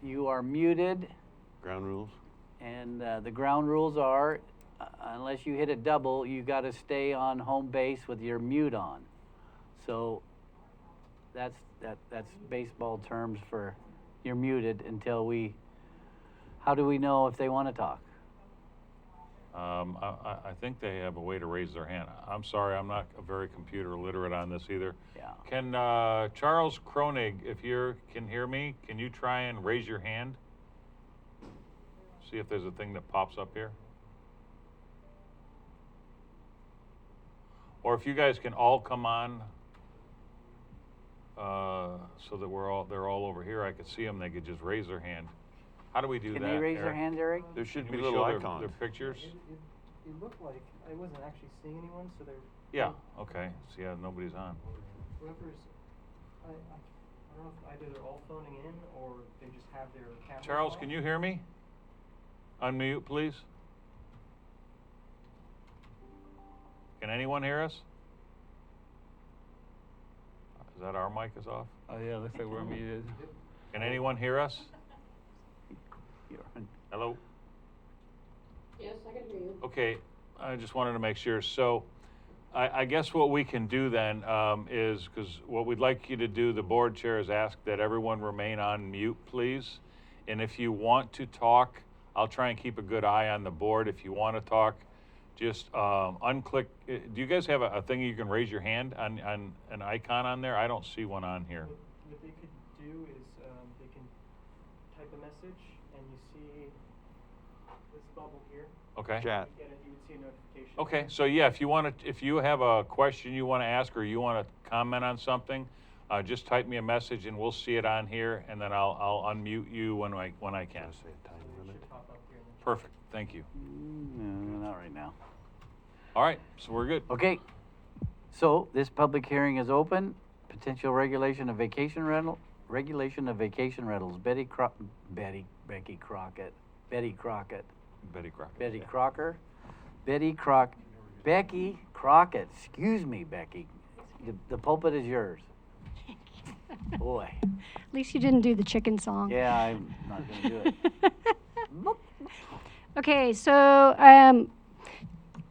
you are muted, Ground rules? and the ground rules are, unless you hit a double, you got to stay on home base with your mute on. So that's baseball terms for you're muted until we. How do we know if they want to talk? I think they have a way to raise their hand. I'm sorry, I'm not very computer literate on this either. Yeah. Can Charles Kronig, if you can hear me, can you try and raise your hand? See if there's a thing that pops up here. Or if you guys can all come on, so that they're all over here. I could see them. They could just raise their hand. How do we do that? Can they raise their Eric? hand, Eric? There should Can be we little show icons. their pictures. It looked like I wasn't actually seeing anyone, so they're. Yeah. Okay. So yeah, nobody's on. Whoever's, I don't know if either they're all phoning in or they just have their cameras Charles, off. can you hear me? Unmute, please. Can anyone hear us? Is that our mic is off? Oh yeah, looks like we're muted. Can anyone hear us? Hello? Yes, I can hear you. Okay, I just wanted to make sure. So I guess what we can do then is, because what we'd like you to do, the board chair has asked that everyone remain on mute, please. And if you want to talk, I'll try and keep a good eye on the board. If you want to talk, just unclick. Do you guys have a thing you can raise your hand on an icon on there? I don't see one on here. What they could do is they can type a message and you see this bubble here. Okay. Chat. You would see a notification. Okay, so yeah, if you have a question you want to ask or you want to comment on something, just type me a message and we'll see it on here, and then I'll unmute you when I can. Say a time It limit. should pop up here. Perfect. Thank you. No, not right now. All right, so we're good. Okay. So this public hearing is open. Potential regulation of vacation rentals. Becky Crocker. Excuse me, Becky. The pulpit is yours. Boy. At least you didn't do the chicken song. Yeah, I'm not gonna do it. Okay, so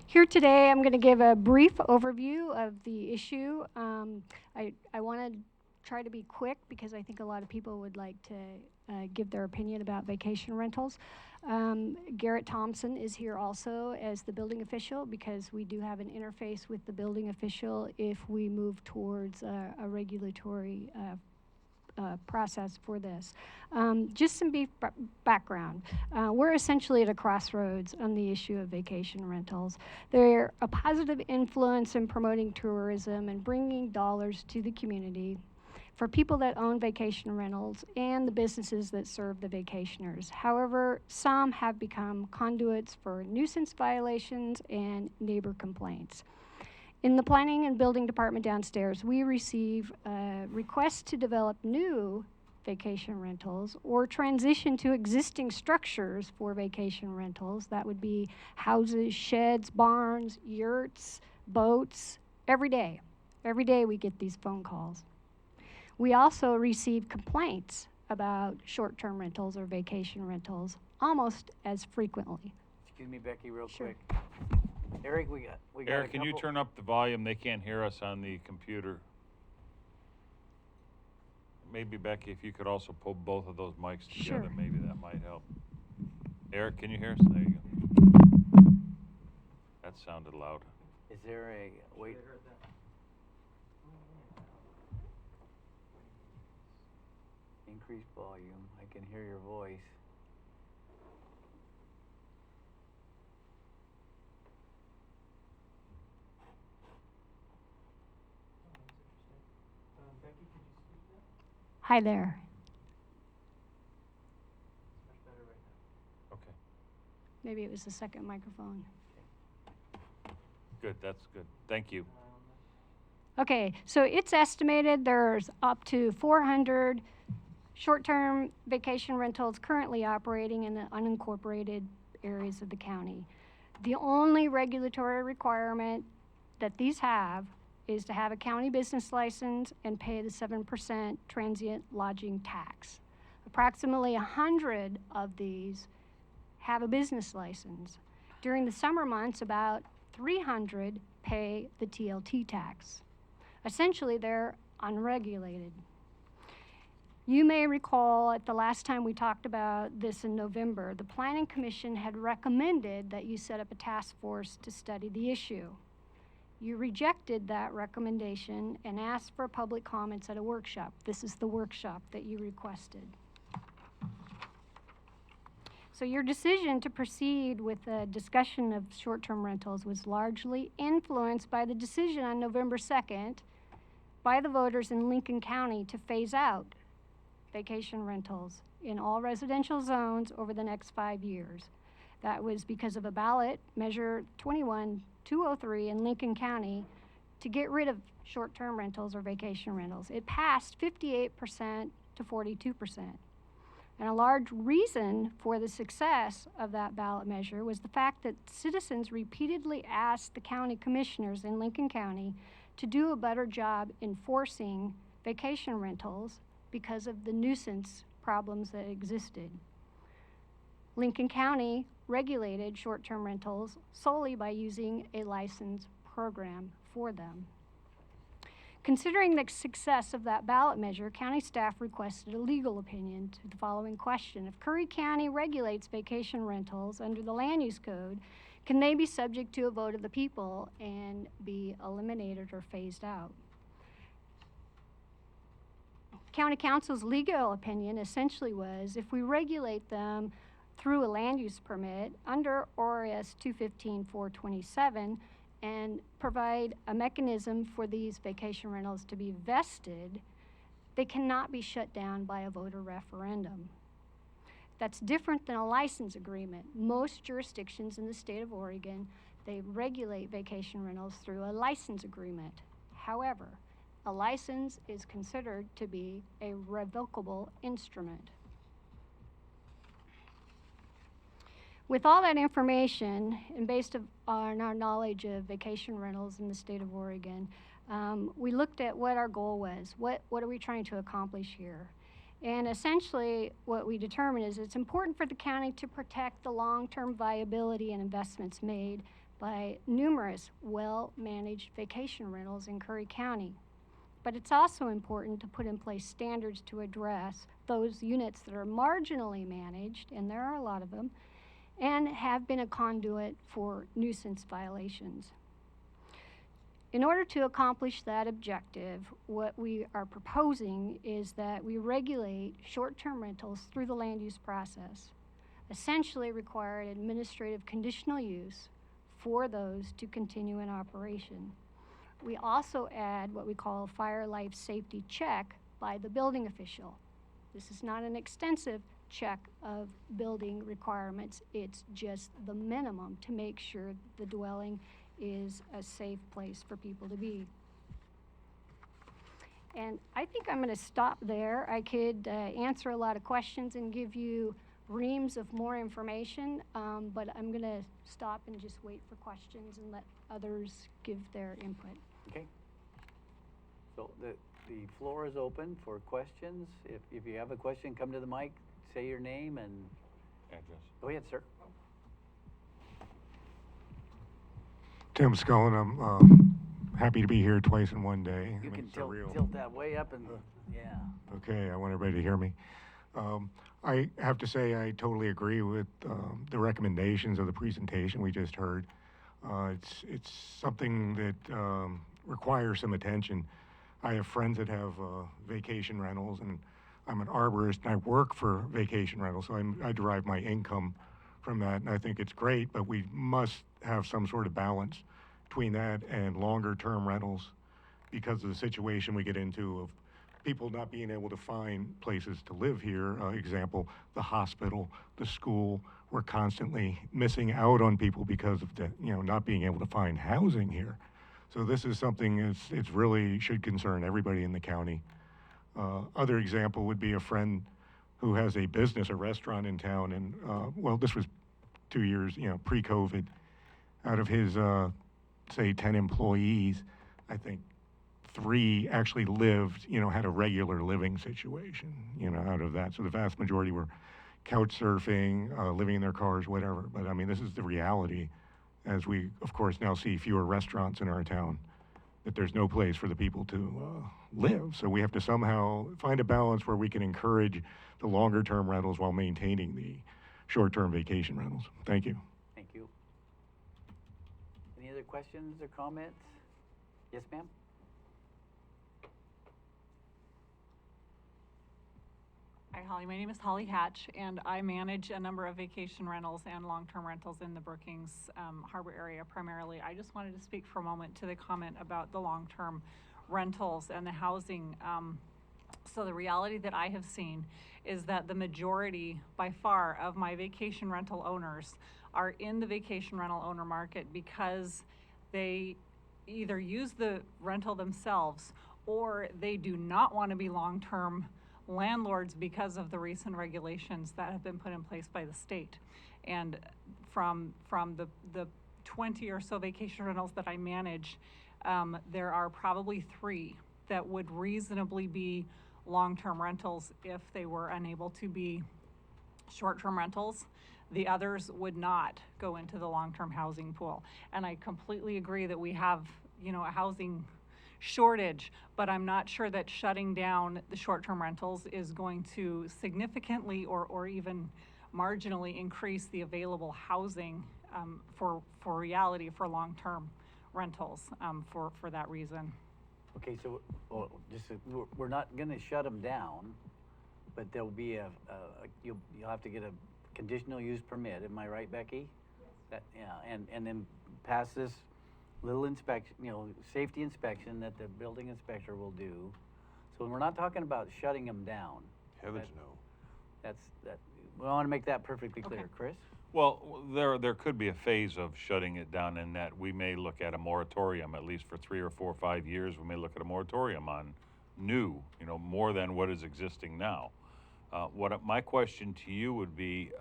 here today I'm going to give a brief overview of the issue. I want to try to be quick because I think a lot of people would like to give their opinion about vacation rentals. Garrett Thompson is here also as the building official because we do have an interface with the building official if we move towards a regulatory process for this. Just some brief background. We're essentially at a crossroads on the issue of vacation rentals. They're a positive influence in promoting tourism and bringing dollars to the community for people that own vacation rentals and the businesses that serve the vacationers. However, some have become conduits for nuisance violations and neighbor complaints. In the planning and building department downstairs, we receive requests to develop new vacation rentals or transition to existing structures for vacation rentals. That would be houses, sheds, barns, yurts, boats, every day. Every day we get these phone calls. We also receive complaints about short-term rentals or vacation rentals almost as frequently. Excuse me, Becky, real Sure. quick. Eric, we got Eric, a can you couple- turn up the volume? They can't hear us on the computer. Maybe, Becky, if you could also pull both of those mics together, Sure. maybe that might help. Eric, can you hear us? There you go. That sounded loud. Is there a wait? They heard that. Increase volume. I can hear your voice. Becky, could you speak now? Hi there. It's much better right now. Okay, Maybe it was the second microphone. good, that's good. Thank you. Okay, so it's estimated there's up to 400 short-term vacation rentals currently operating in the unincorporated areas of the county. The only regulatory requirement that these have is to have a county business license and pay the 7% transient lodging tax. Approximately 100 of these have a business license. During the summer months, about 300 pay the TLT tax. Essentially, they're unregulated. You may recall at the last time we talked about this in November, the Planning Commission had recommended that you set up a task force to study the issue. You rejected that recommendation and asked for public comments at a workshop. This is the workshop that you requested. So your decision to proceed with a discussion of short-term rentals was largely influenced by the decision on November 2nd by the voters in Lincoln County to phase out vacation rentals in all residential zones over the next 5 years. That was because of a ballot, Measure 21203 in Lincoln County, to get rid of short-term rentals or vacation rentals. It passed 58% to 42%. And a large reason for the success of that ballot measure was the fact that citizens repeatedly asked the county commissioners in Lincoln County to do a better job enforcing vacation rentals because of the nuisance problems that existed. Lincoln County regulated short-term rentals solely by using a license program for them. Considering the success of that ballot measure, county staff requested a legal opinion to the following question. If Curry County regulates vacation rentals under the land use code, can they be subject to a vote of the people and be eliminated or phased out? County Council's legal opinion essentially was if we regulate them through a land use permit under ORS 215-427 and provide a mechanism for these vacation rentals to be vested, they cannot be shut down by a voter referendum. That's different than a license agreement. Most jurisdictions in the state of Oregon, they regulate vacation rentals through a license agreement. However, a license is considered to be a revocable instrument. With all that information, and based on our knowledge of vacation rentals in the state of Oregon, we looked at what our goal was. What are we trying to accomplish here? And essentially, what we determined is it's important for the county to protect the long-term viability and investments made by numerous well-managed vacation rentals in Curry County. But it's also important to put in place standards to address those units that are marginally managed, and there are a lot of them, and have been a conduit for nuisance violations. In order to accomplish that objective, what we are proposing is that we regulate short-term rentals through the land use process, essentially require an administrative conditional use for those to continue in operation. We also add what we call a fire life safety check by the building official. This is not an extensive check of building requirements. It's just the minimum to make sure the dwelling is a safe place for people to be. And I think I'm going to stop there. I could answer a lot of questions and give you reams of more information, but I'm going to stop and just wait for questions and let others give their input. Okay. So the floor is open for questions. If you have a question, come to the mic, say your name and Address. go ahead, sir. Tim Scullin, I'm happy to be here twice in one day. You can it's surreal. tilt that way up and, yeah. Okay, I want everybody to hear me. I have to say I totally agree with the recommendations of the presentation we just heard. It's something that requires some attention. I have friends that have vacation rentals, and I'm an arborist, and I work for vacation rentals, so I derive my income from that, and I think it's great, but we must have some sort of balance between that and longer-term rentals because of the situation we get into of people not being able to find places to live here. Example, the hospital, the school. We're constantly missing out on people because of the, not being able to find housing here. So this is something it's really should concern everybody in the county. Other example would be a friend who has a business, a restaurant in town, and this was 2 years, pre-COVID. Out of his, say, 10 employees, I think 3 actually lived, had a regular living situation, out of that. So the vast majority were couch surfing, living in their cars, whatever. But I mean, this is the reality, as we, of course, now see fewer restaurants in our town, that there's no place for the people to live. So we have to somehow find a balance where we can encourage the longer-term rentals while maintaining the short-term vacation rentals. Thank you. Thank you. Any other questions or comments? Yes, ma'am? Hi, Holly. My name is Holly Hatch, and I manage a number of vacation rentals and long-term rentals in the Brookings Harbor area primarily. I just wanted to speak for a moment to the comment about the long-term rentals and the housing. So the reality that I have seen is that the majority, by far, of my vacation rental owners are in the vacation rental owner market because they either use the rental themselves or they do not want to be long-term landlords because of the recent regulations that have been put in place by the state. And from the 20 or so vacation rentals that I manage, there are probably 3 that would reasonably be long-term rentals if they were unable to be short-term rentals. The others would not go into the long-term housing pool. And I completely agree that we have, a housing shortage, but I'm not sure that shutting down the short-term rentals is going to significantly or even marginally increase the available housing for reality for long-term rentals for that reason. Okay, so, we're not gonna shut them down, but there'll be you'll have to get a conditional use permit, am I right, Becky? That, yeah, and then pass this little inspection, safety inspection that the building inspector will do. So we're not talking about shutting them down. Heavens no. We wanna make that perfectly clear. Okay. Chris? Well, there could be a phase of shutting it down in that we may look at a moratorium, at least for 3 or 4 or 5 years. We may look at a moratorium on new, more than what is existing now. My question to you would be,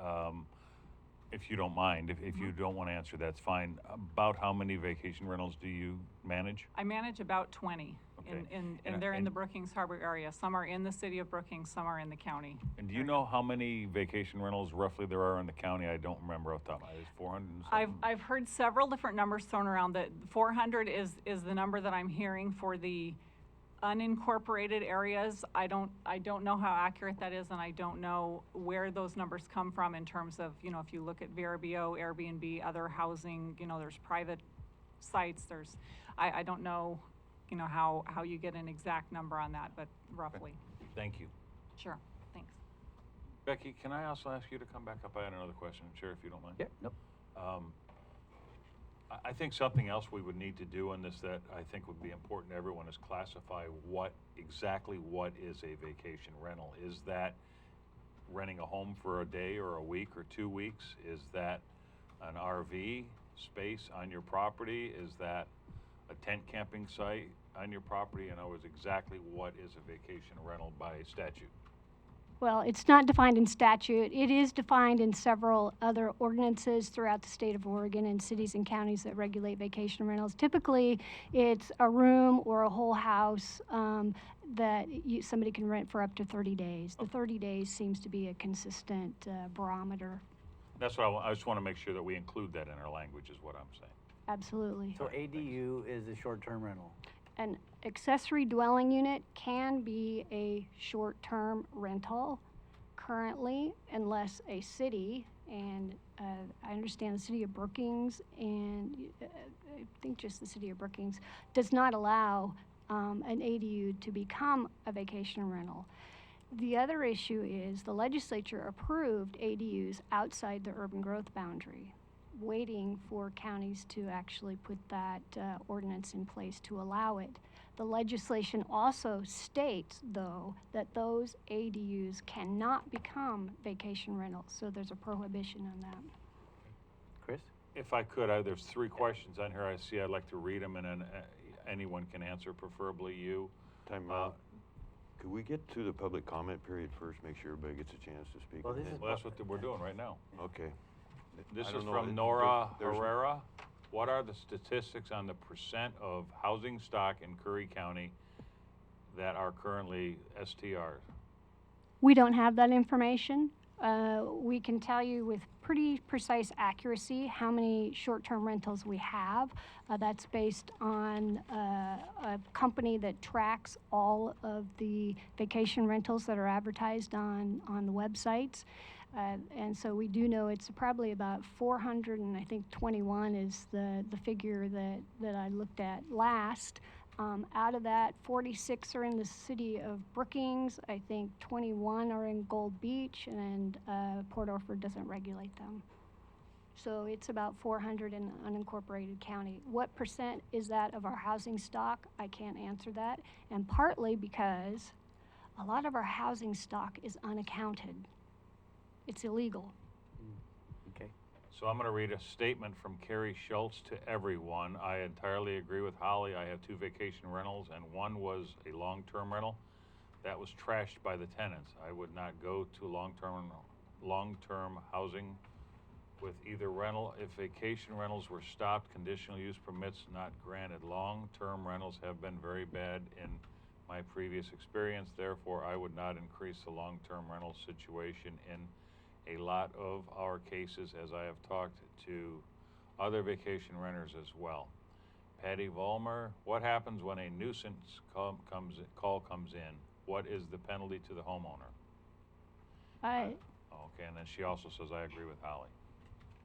if you don't mind, if you don't want to answer, that's fine. About how many vacation rentals do you manage? I manage about 20, Okay. and they're in the Brookings Harbor area. Some are in the city of Brookings, some are in the county. And do you know how many vacation rentals roughly there are in the county? I don't remember off the top of my head. Is 400 and something? I've heard several different numbers thrown around. That 400 is the number that I'm hearing for the unincorporated areas. I don't know how accurate that is, and I don't know where those numbers come from in terms of, if you look at VRBO, Airbnb, other housing, there's private sites, I don't know, how you get an exact number on that, but roughly. Thank you. Sure, thanks. Becky, can I also ask you to come back up? I had another question, Chair, if you don't mind. Yep, nope. I think something else we would need to do in this that I think would be important to everyone is classify exactly what is a vacation rental. Is that renting a home for a day or a week or 2 weeks? Is that an RV space on your property? Is that a tent camping site on your property? In other words, exactly what is a vacation rental by statute? Well, it's not defined in statute. It is defined in several other ordinances throughout the state of Oregon and cities and counties that regulate vacation rentals. Typically, it's a room or a whole house that somebody can rent for up to 30 days. The 30 days seems to be a consistent barometer. That's what I just want to make sure that we include that in our language is what I'm saying. Absolutely. So ADU is a short-term rental. An accessory dwelling unit can be a short-term rental currently, unless a city, and I understand the city of Brookings, and I think just the city of Brookings, does not allow an ADU to become a vacation rental. The other issue is the legislature approved ADUs outside the urban growth boundary, waiting for counties to actually put that ordinance in place to allow it. The legislation also states, though, that those ADUs cannot become vacation rentals, so there's a prohibition on that. Chris? If I could, there's 3 questions on here I see. I'd like to read them, and then anyone can answer, preferably you. Time out. Could we get to the public comment period first, make sure everybody gets a chance to speak? Well, and this then- is- Well, that's what we're doing right now. Okay. This I is don't know, from Nora there's- Herrera. What are the statistics on the percent of housing stock in Curry County that are currently STRs? We don't have that information. We can tell you with pretty precise accuracy how many short-term rentals we have. That's based on a company that tracks all of the vacation rentals that are advertised on the websites. And so we do know it's probably about 400, and I think 21 is the figure that I looked at last. Out of that, 46 are in the city of Brookings. I think 21 are in Gold Beach, and Port Orford doesn't regulate them. So it's about 400 in unincorporated county. What percent is that of our housing stock? I can't answer that, and partly because a lot of our housing stock is unaccounted. It's illegal. Okay. So I'm going to read a statement from Carrie Schultz to everyone. I entirely agree with Holly. I have 2 vacation rentals, and one was a long-term rental that was trashed by the tenants. I would not go to long-term housing with either rental. If vacation rentals were stopped, conditional use permits not granted. Long-term rentals have been very bad in my previous experience. Therefore, I would not increase the long-term rental situation in a lot of our cases, as I have talked to other vacation renters as well. Patty Vollmer, what happens when a nuisance call comes in? What is the penalty to the homeowner? Okay, and then she also says, I agree with Holly.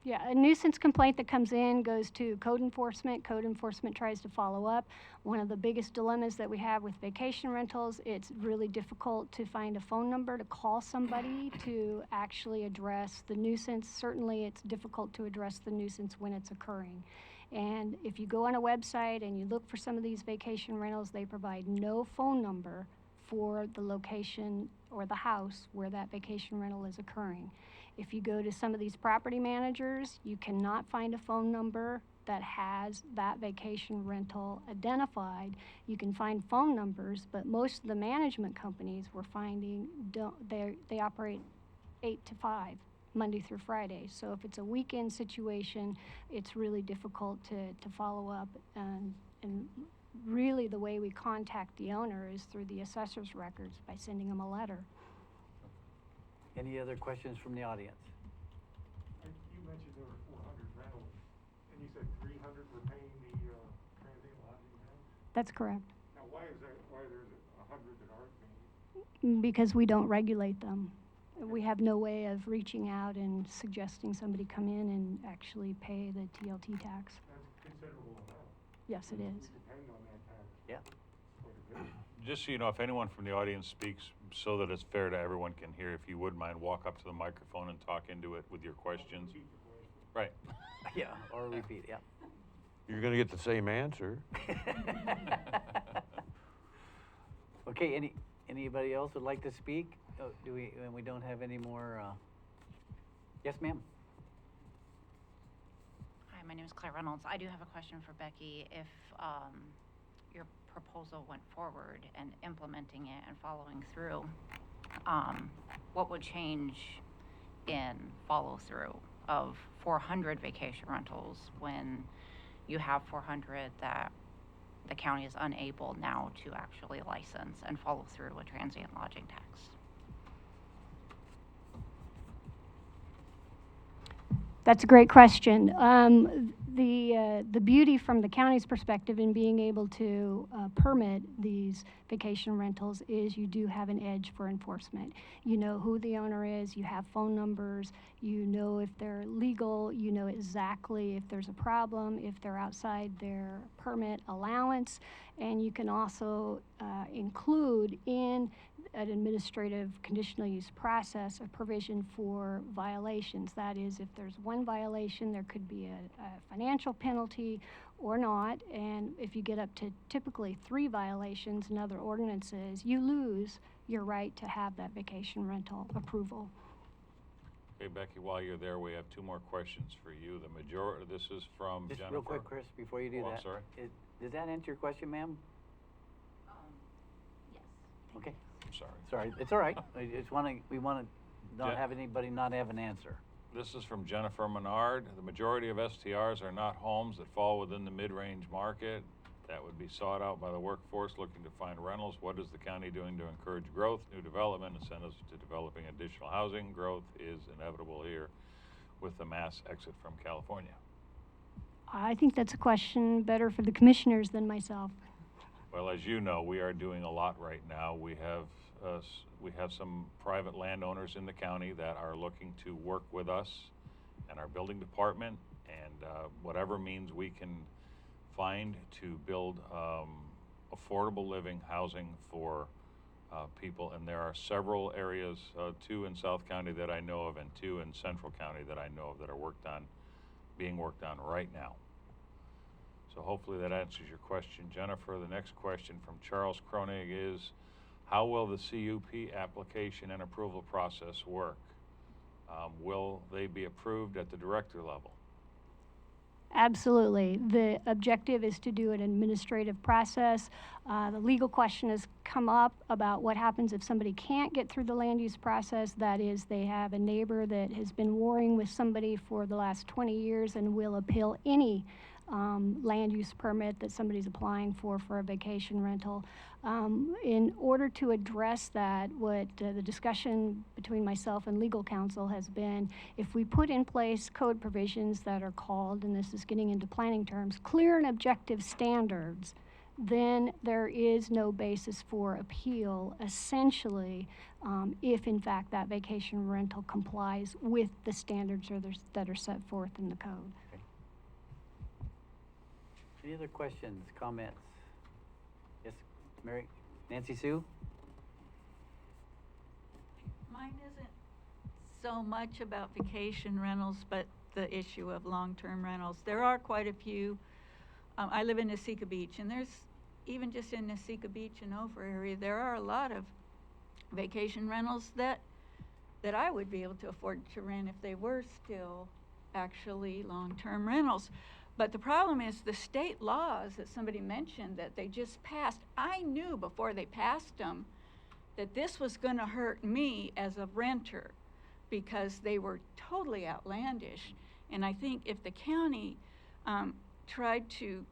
Yeah, a nuisance complaint that comes in goes to code enforcement. Code enforcement tries to follow up. One of the biggest dilemmas that we have with vacation rentals, it's really difficult to find a phone number to call somebody to actually address the nuisance. Certainly, it's difficult to address the nuisance when it's occurring. And if you go on a website and you look for some of these vacation rentals, they provide no phone number for the location or the house where that vacation rental is occurring. If you go to some of these property managers, you cannot find a phone number that has that vacation rental identified. You can find phone numbers, but most of the management companies we're finding they operate 8 to 5, Monday through Friday. So if it's a weekend situation, it's really difficult to follow up. And really the way we contact the owner is through the assessor's records by sending them a letter. Any other questions from the audience? You mentioned there were 400 rentals, and you said 300 were paying the transient lodging tax? That's correct. Now, why is that, why there's 100 that aren't paying? Because we don't regulate them. We have no way of reaching out and suggesting somebody come in and actually pay the TLT tax. That's a considerable amount. Yes, it is. We depend on that tax. Yeah. quite a bit. Just so you know, if anyone from the audience speaks so that it's fair to everyone can hear, if you would mind, walk up to the microphone and talk into it with your questions. Right. Yeah, or repeat, yeah. You're gonna get the same answer. Okay, anybody else would like to speak? Oh, we don't have any more, yes, ma'am? Hi, my name is Claire Reynolds. I do have a question for Becky. If your proposal went forward and implementing it and following through, what would change in follow-through of 400 vacation rentals when you have 400 that the county is unable now to actually license and follow through with transient lodging tax? That's a great question. The beauty from the county's perspective in being able to permit these vacation rentals is you do have an edge for enforcement. You know who the owner is, you have phone numbers, you know if they're legal, you know exactly if there's a problem, if they're outside their permit allowance, and you can also include in an administrative conditional use process a provision for violations. That is, if there's one violation, there could be a financial penalty or not, and if you get up to typically 3 violations in other ordinances, you lose your right to have that vacation rental approval. Okay, Becky, while you're there, we have 2 more questions for you. The majority, this is from Just Jennifer. real quick, Chris, before you do Oh, that. I'm sorry. Does that answer your question, ma'am? Yes. Okay, I'm sorry. sorry, it's all right. We want to not Jen- have anybody not have an answer. This is from Jennifer Menard. The majority of STRs are not homes that fall within the mid-range market. that would be sought out by the workforce looking to find rentals. What is the county doing to encourage growth, new development, incentives to developing additional housing? Growth is inevitable here with the mass exit from California. I think that's a question better for the commissioners than myself. Well, as you know, we are doing a lot right now. We have some private landowners in the county that are looking to work with us and our building department, and whatever means we can find to build affordable living housing for people. And there are several areas, 2 in South County that I know of and 2 in Central County that I know of that are being worked on right now. So hopefully that answers your question, Jennifer. The next question from Charles Kronig is, how will the CUP application and approval process work? Will they be approved at the director level? Absolutely. The objective is to do an administrative process. The legal question has come up about what happens if somebody can't get through the land use process. That is, they have a neighbor that has been warring with somebody for the last 20 years and will appeal any land use permit that somebody's applying for a vacation rental. In order to address that, what the discussion between myself and legal counsel has been, if we put in place code provisions that are called, and this is getting into planning terms, clear and objective standards, then there is no basis for appeal, essentially, if in fact that vacation rental complies with the standards that are set forth in the code. Any other questions, comments? Yes, Mary, Nancy Sue? Mine isn't so much about vacation rentals, but the issue of long-term rentals. There are quite a few. I live in Nasika Beach, and there's, even just in Nasika Beach and Ophir area, there are a lot of vacation rentals that I would be able to afford to rent if they were still actually long-term rentals. But the problem is the state laws that somebody mentioned that they just passed, I knew before they passed them that this was going to hurt me as a renter because they were totally outlandish. And I think if the county tried to,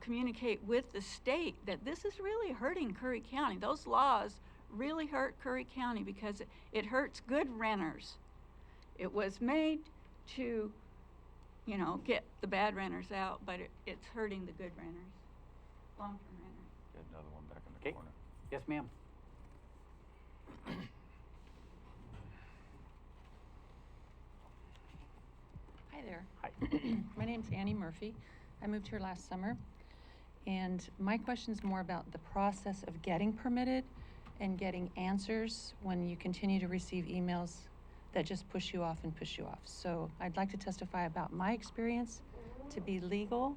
communicate with the state that this is really hurting Curry County, those laws really hurt Curry County because it hurts good renters. It was made to get the bad renters out, but it's hurting the good renters, long-term renters. Get another one back in the corner. Yes, ma'am. Hi there. Hi. My name's Annie Murphy. I moved here last summer, and my question's more about the process of getting permitted and getting answers when you continue to receive emails that just push you off and push you off. So I'd like to testify about my experience to be legal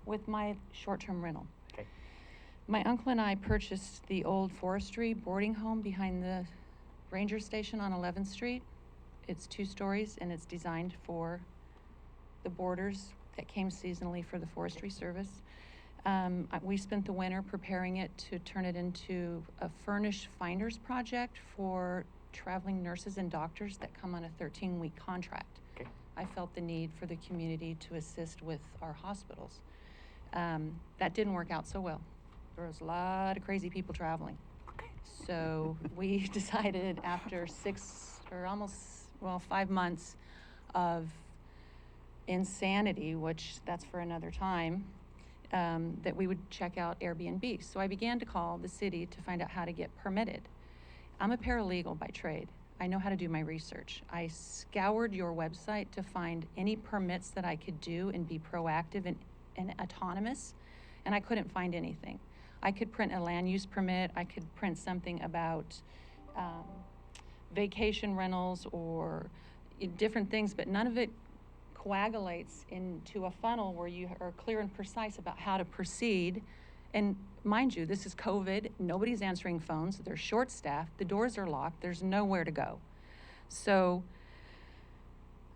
with my short-term rental. Okay. My uncle and I purchased the old forestry boarding home behind the ranger station on 11th Street. It's 2 stories and it's designed for the boarders that came seasonally for the forestry service. We spent the winter preparing it to turn it into a furnished finders project for traveling nurses and doctors that come on a 13-week contract. Okay. I felt the need for the community to assist with our hospitals. That didn't work out so well. There was a lot of crazy people traveling. So we decided after 5 months of insanity, which that's for another time, that we would check out Airbnb. So I began to call the city to find out how to get permitted. I'm a paralegal by trade. I know how to do my research. I scoured your website to find any permits that I could do and be proactive and autonomous, and I couldn't find anything. I could print a land use permit, I could print something about vacation rentals or different things, but none of it coagulates into a funnel where you are clear and precise about how to proceed. And mind you, this is COVID, nobody's answering phones, they're short-staffed, the doors are locked, there's nowhere to go. So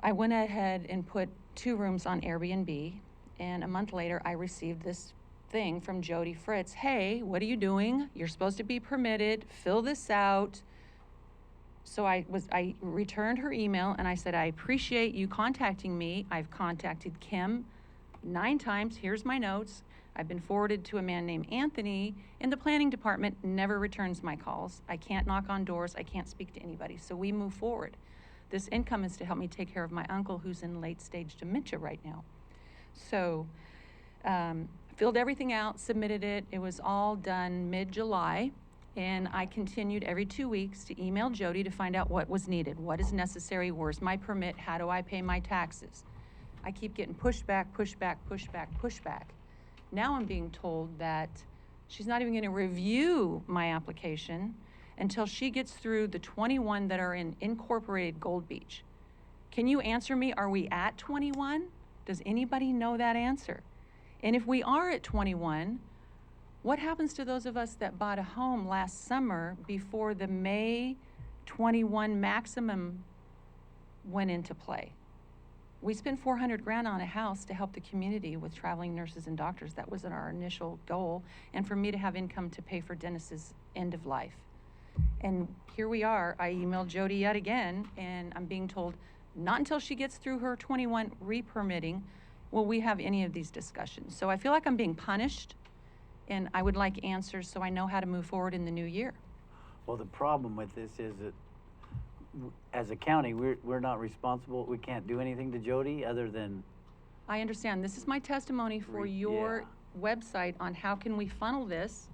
I went ahead and put 2 rooms on Airbnb, and a month later I received this thing from Jody Fritz. Hey, what are you doing? You're supposed to be permitted, fill this out. So I returned her email and I said, I appreciate you contacting me. I've contacted Kim 9 times, here's my notes. I've been forwarded to a man named Anthony in the planning department, never returns my calls. I can't knock on doors, I can't speak to anybody, so we move forward. This income is to help me take care of my uncle who's in late stage dementia right now. So, filled everything out, submitted it. It was all done mid-July, and I continued every 2 weeks to email Jody to find out what was needed, what is necessary, where's my permit, how do I pay my taxes. I keep getting pushback, pushback, pushback, pushback. Now I'm being told that she's not even gonna review my application until she gets through the 21 that are in incorporated Gold Beach. Can you answer me, are we at 21? Does anybody know that answer? And if we are at 21, what happens to those of us that bought a home last summer before the May 21 maximum went into play? We spent $400,000 on a house to help the community with traveling nurses and doctors. That was our initial goal, and for me to have income to pay for Dennis's end of life. And here we are. I emailed Jody yet again, and I'm being told not until she gets through her 21 re-permitting will we have any of these discussions. So I feel like I'm being punished, and I would like answers so I know how to move forward in the new year. Well, the problem with this is that as a county, we're not responsible. We can't do anything to Jody other than. I understand. This is my testimony for your website on how can we funnel this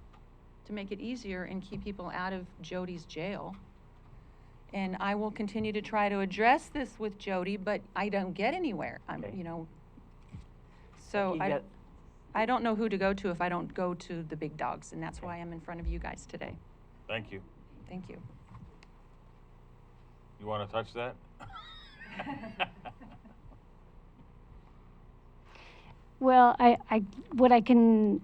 to make it easier and keep people out of Jody's jail. And I will continue to try to address this with Jody, but I don't get anywhere. Okay. You know, so You I get- don't know who to go to if I don't go to the big dogs, and that's why I'm in front of you guys today. Thank you. Thank you. You want to touch that? Well, what I can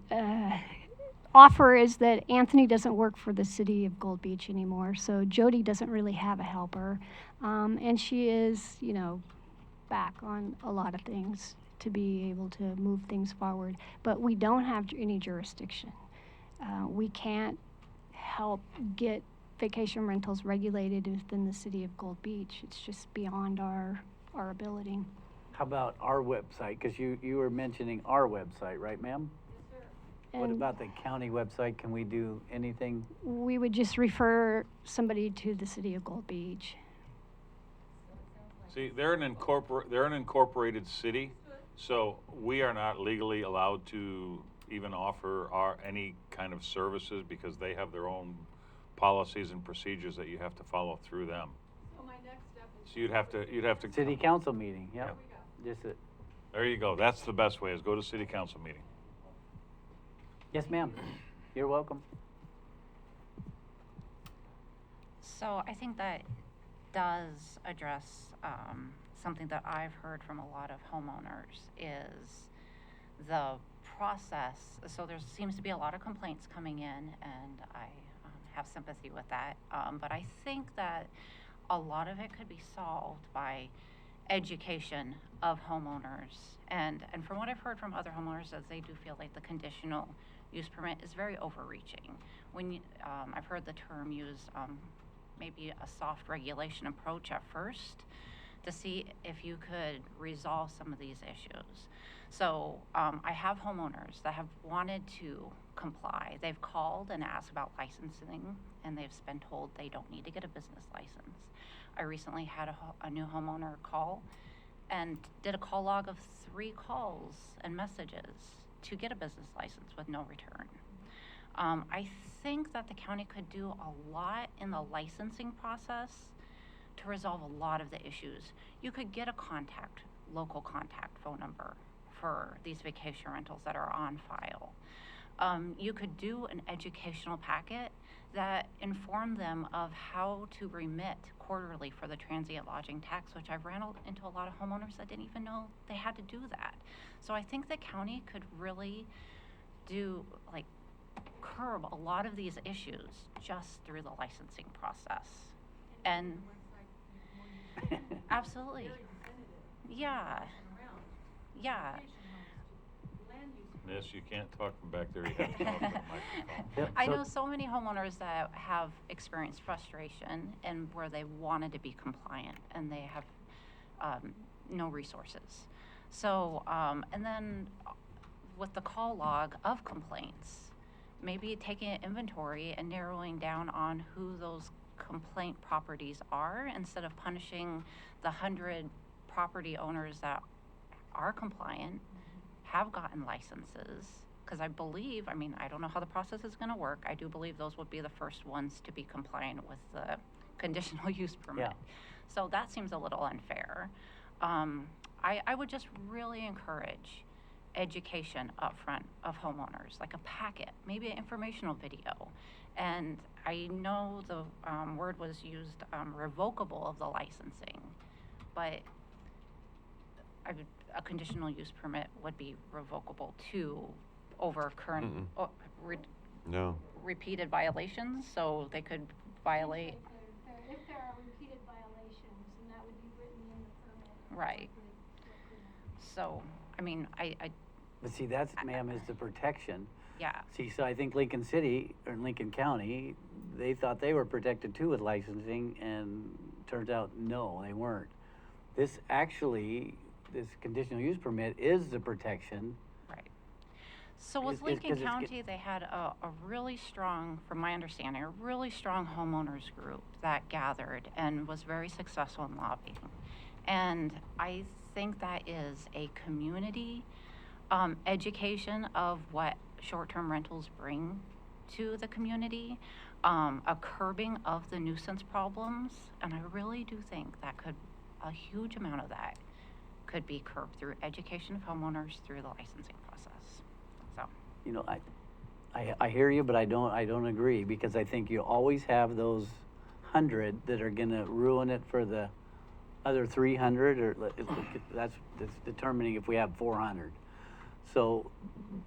offer is that Anthony doesn't work for the city of Gold Beach anymore, so Jody doesn't really have a helper, and she is, you know, back on a lot of things to be able to move things forward. But we don't have any jurisdiction. We can't help get vacation rentals regulated within the city of Gold Beach. It's just beyond our ability. How about our website? Because you were mentioning our website, right, ma'am? Yes, sir. What And about the county website? Can we do anything? we would just refer somebody to the city of Gold Beach. See, they're an incorporated city, so we are not legally allowed to even offer any kind of services because they have their own policies and procedures that you have to follow through them. So my next step is. So you'd have to. City council meeting, yep. Just it. There you go. That's the best way, is go to city council meeting. Yes, ma'am. You're welcome. So I think that does address something that I've heard from a lot of homeowners is the process. So there seems to be a lot of complaints coming in, and I have sympathy with that. But I think that a lot of it could be solved by education of homeowners. And from what I've heard from other homeowners, is they do feel like the conditional use permit is very overreaching. When I've heard the term used, maybe a soft regulation approach at first to see if you could resolve some of these issues. So I have homeowners that have wanted to comply. They've called and asked about licensing, and they've been told they don't need to get a business license. I recently had a new homeowner call and did a call log of 3 calls and messages to get a business license with no return. I think that the county could do a lot in the licensing process to resolve a lot of the issues. You could get a local contact phone number for these vacation rentals that are on file. You could do an educational packet that informed them of how to remit quarterly for the transient lodging tax, which I've ran into a lot of homeowners that didn't even know they had to do that. So I think the county could really curb a lot of these issues just through the licensing process. And absolutely. Yeah. Yeah. Miss, you can't talk from back there. You have to talk to the microphone. Yep, I so- know so many homeowners that have experienced frustration and where they wanted to be compliant and they have no resources. So, and then with the call log of complaints, maybe taking an inventory and narrowing down on who those complaint properties are instead of punishing the 100 property owners that are compliant, have gotten licenses. Because I believe, I mean, I don't know how the process is going to work. I do believe those would be the first ones to be compliant with the conditional use permit. Yeah. So that seems a little unfair. I would just really encourage education up front of homeowners, like a packet, maybe an informational video. And I know the word was used, revocable of the licensing, but a conditional use permit would be revocable too over current No. repeated violations, so they could violate. If there are repeated violations, and that would be written in the permit. Right. So, I mean, I But see, that's, ma'am, is the protection. yeah. See, so I think Lincoln City, or Lincoln County, they thought they were protected too with licensing, and turns out, no, they weren't. This actually, this conditional use permit is the protection. Right. So with It's Lincoln 'cause it's County, they had a really strong, from my understanding, a really strong homeowners group that gathered and was very successful in lobbying. And I think that is a community education of what short-term rentals bring to the community, a curbing of the nuisance problems, and I really do think that a huge amount of that could be curbed through education of homeowners through the licensing process. So, You know, I hear you, but I don't agree, because I think you always have those 100 that are gonna ruin it for the other 300, or that's determining if we have 400. So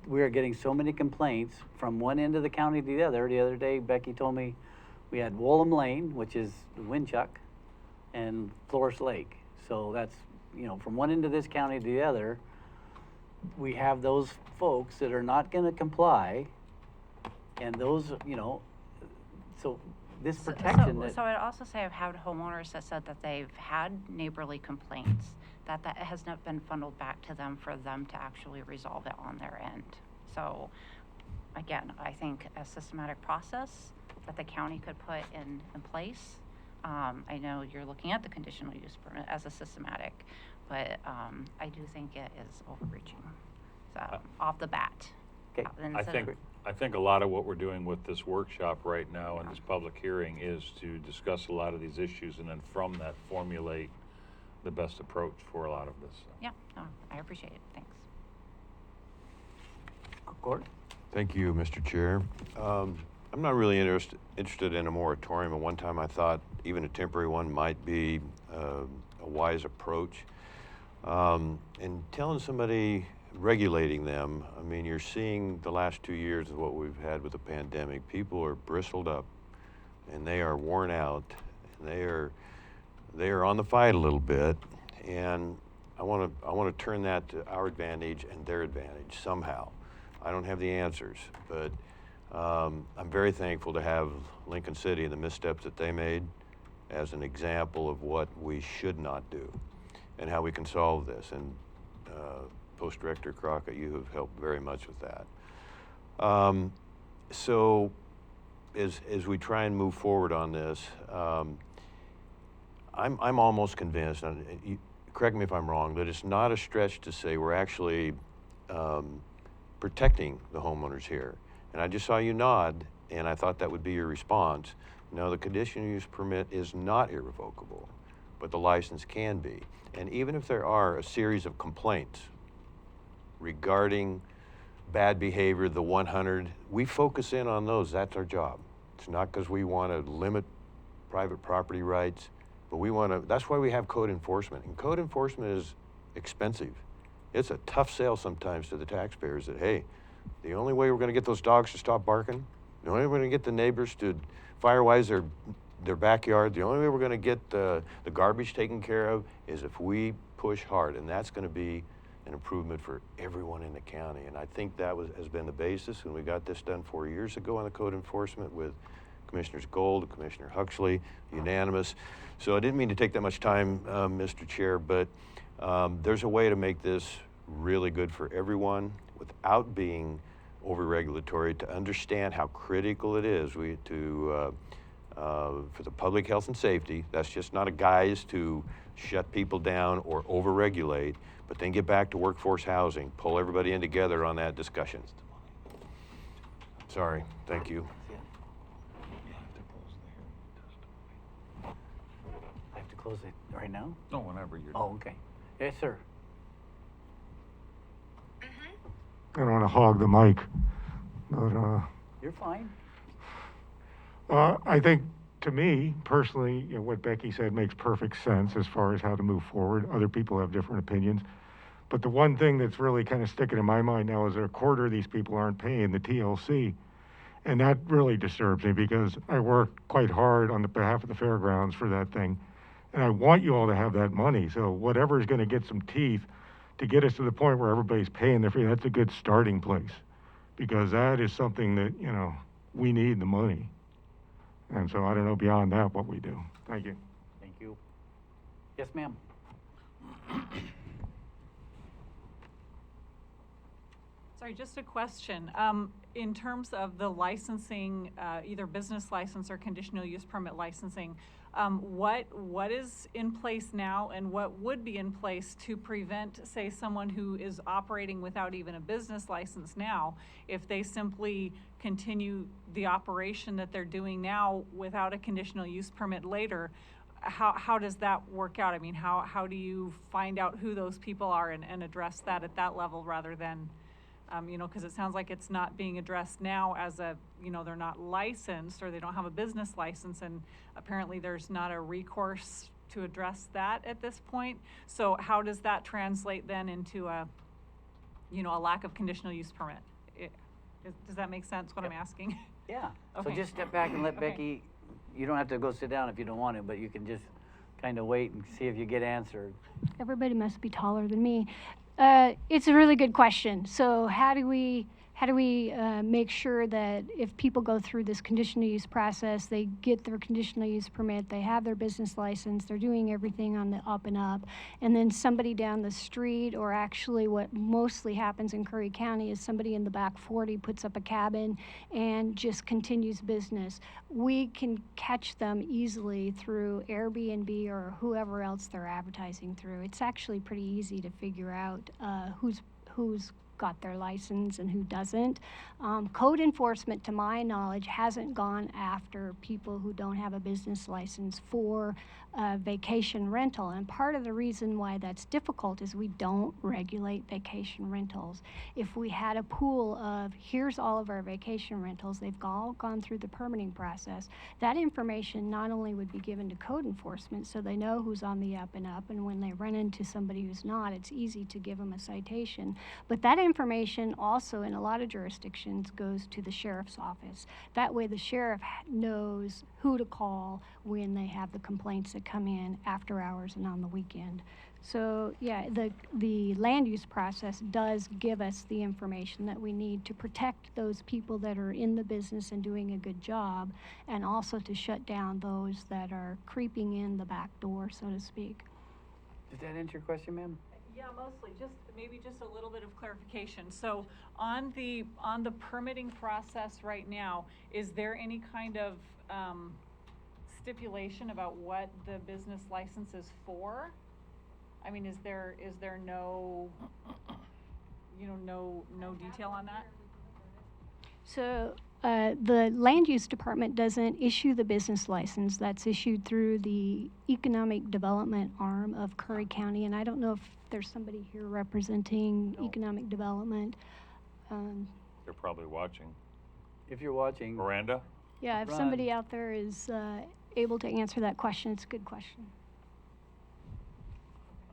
we are getting so many complaints from one end of the county to the other. The other day, Becky told me we had Woolham Lane, which is Winchuck, and Florist Lake. So that's, you know, from one end of this county to the other, we have those folks that are not gonna comply, and those, you know, so this protection that. So I'd also say I've had homeowners that said that they've had neighborly complaints, that has not been funneled back to them for them to actually resolve it on their end. So again, I think a systematic process that the county could put in place. I know you're looking at the conditional use permit as a systematic, but I do think it is overreaching. So off the bat. Okay. I think a lot of what we're doing with this workshop right now and this public hearing is to discuss a lot of these issues, and then from that formulate the best approach for a lot of this. Yeah, no, I appreciate it. Thanks. Gord? Thank you, Mr. Chair. I'm not really interested in a moratorium. At one time, I thought even a temporary one might be a wise approach. And telling somebody, regulating them, I mean, you're seeing the last 2 years of what we've had with the pandemic. People are bristled up, and they are worn out, and they are on the fight a little bit, and I want to turn that to our advantage and their advantage somehow. I don't have the answers, but I'm very thankful to have Lincoln City and the missteps that they made as an example of what we should not do and how we can solve this. And Post Director Crockett, you have helped very much with that. So as we try and move forward on this, I'm almost convinced, and correct me if I'm wrong, that it's not a stretch to say we're actually protecting the homeowners here. And I just saw you nod, and I thought that would be your response. No, the conditional use permit is not irrevocable, but the license can be. And even if there are a series of complaints regarding bad behavior, the 100, we focus in on those. That's our job. It's not because we want to limit private property rights, but we want to, that's why we have code enforcement. And code enforcement is expensive. It's a tough sell sometimes to the taxpayers that, hey, the only way we're going to get those dogs to stop barking, the only way we're going to get the neighbors to firewise their backyard, the only way we're going to get the garbage taken care of is if we push hard. And that's going to be an improvement for everyone in the county. And I think that has been the basis when we got this done 4 years ago on the code enforcement with Commissioners Gold and Commissioner Huxley, unanimous. So I didn't mean to take that much time, Mr. Chair, but There's a way to make this really good for everyone without being over-regulatory, to understand how critical it is for the public health and safety. That's just not a guise to shut people down or over-regulate, but then get back to workforce housing, pull everybody in together on that discussion. Sorry, thank you. I have to close it right now? No, whenever you're. Oh, okay. Yes, sir. I don't want to hog the mic, but You're fine. I think, to me personally, what Becky said makes perfect sense as far as how to move forward. Other people have different opinions. But the one thing that's really kind of sticking in my mind now is that a quarter of these people aren't paying the TLC. And that really disturbs me because I work quite hard on the behalf of the fairgrounds for that thing. And I want you all to have that money. So whatever is going to get some teeth to get us to the point where everybody's paying their fee, that's a good starting place. Because that is something that, we need the money. And so I don't know beyond that what we do. Thank you. Thank you. Yes, ma'am. Sorry, just a question. In terms of the licensing, either business license or conditional use permit licensing, what is in place now and what would be in place to prevent, say, someone who is operating without even a business license now, if they simply continue the operation that they're doing now without a conditional use permit later? How does that work out? I mean, how do you find out who those people are and address that at that level rather than, because it sounds like it's not being addressed now as they're not licensed or they don't have a business license, and apparently there's not a recourse to address that at this point. So how does that translate then into a lack of conditional use permit? Does that make sense, what I'm asking? Yeah. Okay. So just step back and let Okay. Becky, you don't have to go sit down if you don't want to, but you can just kind of wait and see if you get answered. Everybody must be taller than me. It's a really good question. So how do we make sure that if people go through this conditional use process, they get their conditional use permit, they have their business license, they're doing everything on the up and up, and then somebody down the street, or actually what mostly happens in Curry County is somebody in the back 40 puts up a cabin and just continues business. We can catch them easily through Airbnb or whoever else they're advertising through. It's actually pretty easy to figure out who's got their license and who doesn't. Code enforcement, to my knowledge, hasn't gone after people who don't have a business license for vacation rental. And part of the reason why that's difficult is we don't regulate vacation rentals. If we had a pool of, here's all of our vacation rentals, they've all gone through the permitting process, that information not only would be given to code enforcement so they know who's on the up and up, and when they run into somebody who's not, it's easy to give them a citation. But that information also, in a lot of jurisdictions, goes to the sheriff's office. That way the sheriff knows who to call when they have the complaints that come in after hours and on the weekend. So yeah, the land use process does give us the information that we need to protect those people that are in the business and doing a good job, and also to shut down those that are creeping in the back door, so to speak. Did that answer your question, ma'am? Yeah, mostly, maybe just a little bit of clarification. So on the permitting process right now, is there any kind of stipulation about what the business license is for? I mean, is there no, no detail on that? So the land use department doesn't issue the business license. That's issued through the economic development arm of Curry County. And I don't know if there's somebody here representing economic development. They're probably watching. If you're watching. Miranda? Yeah, if Ron. somebody out there is able to answer that question, it's a good question.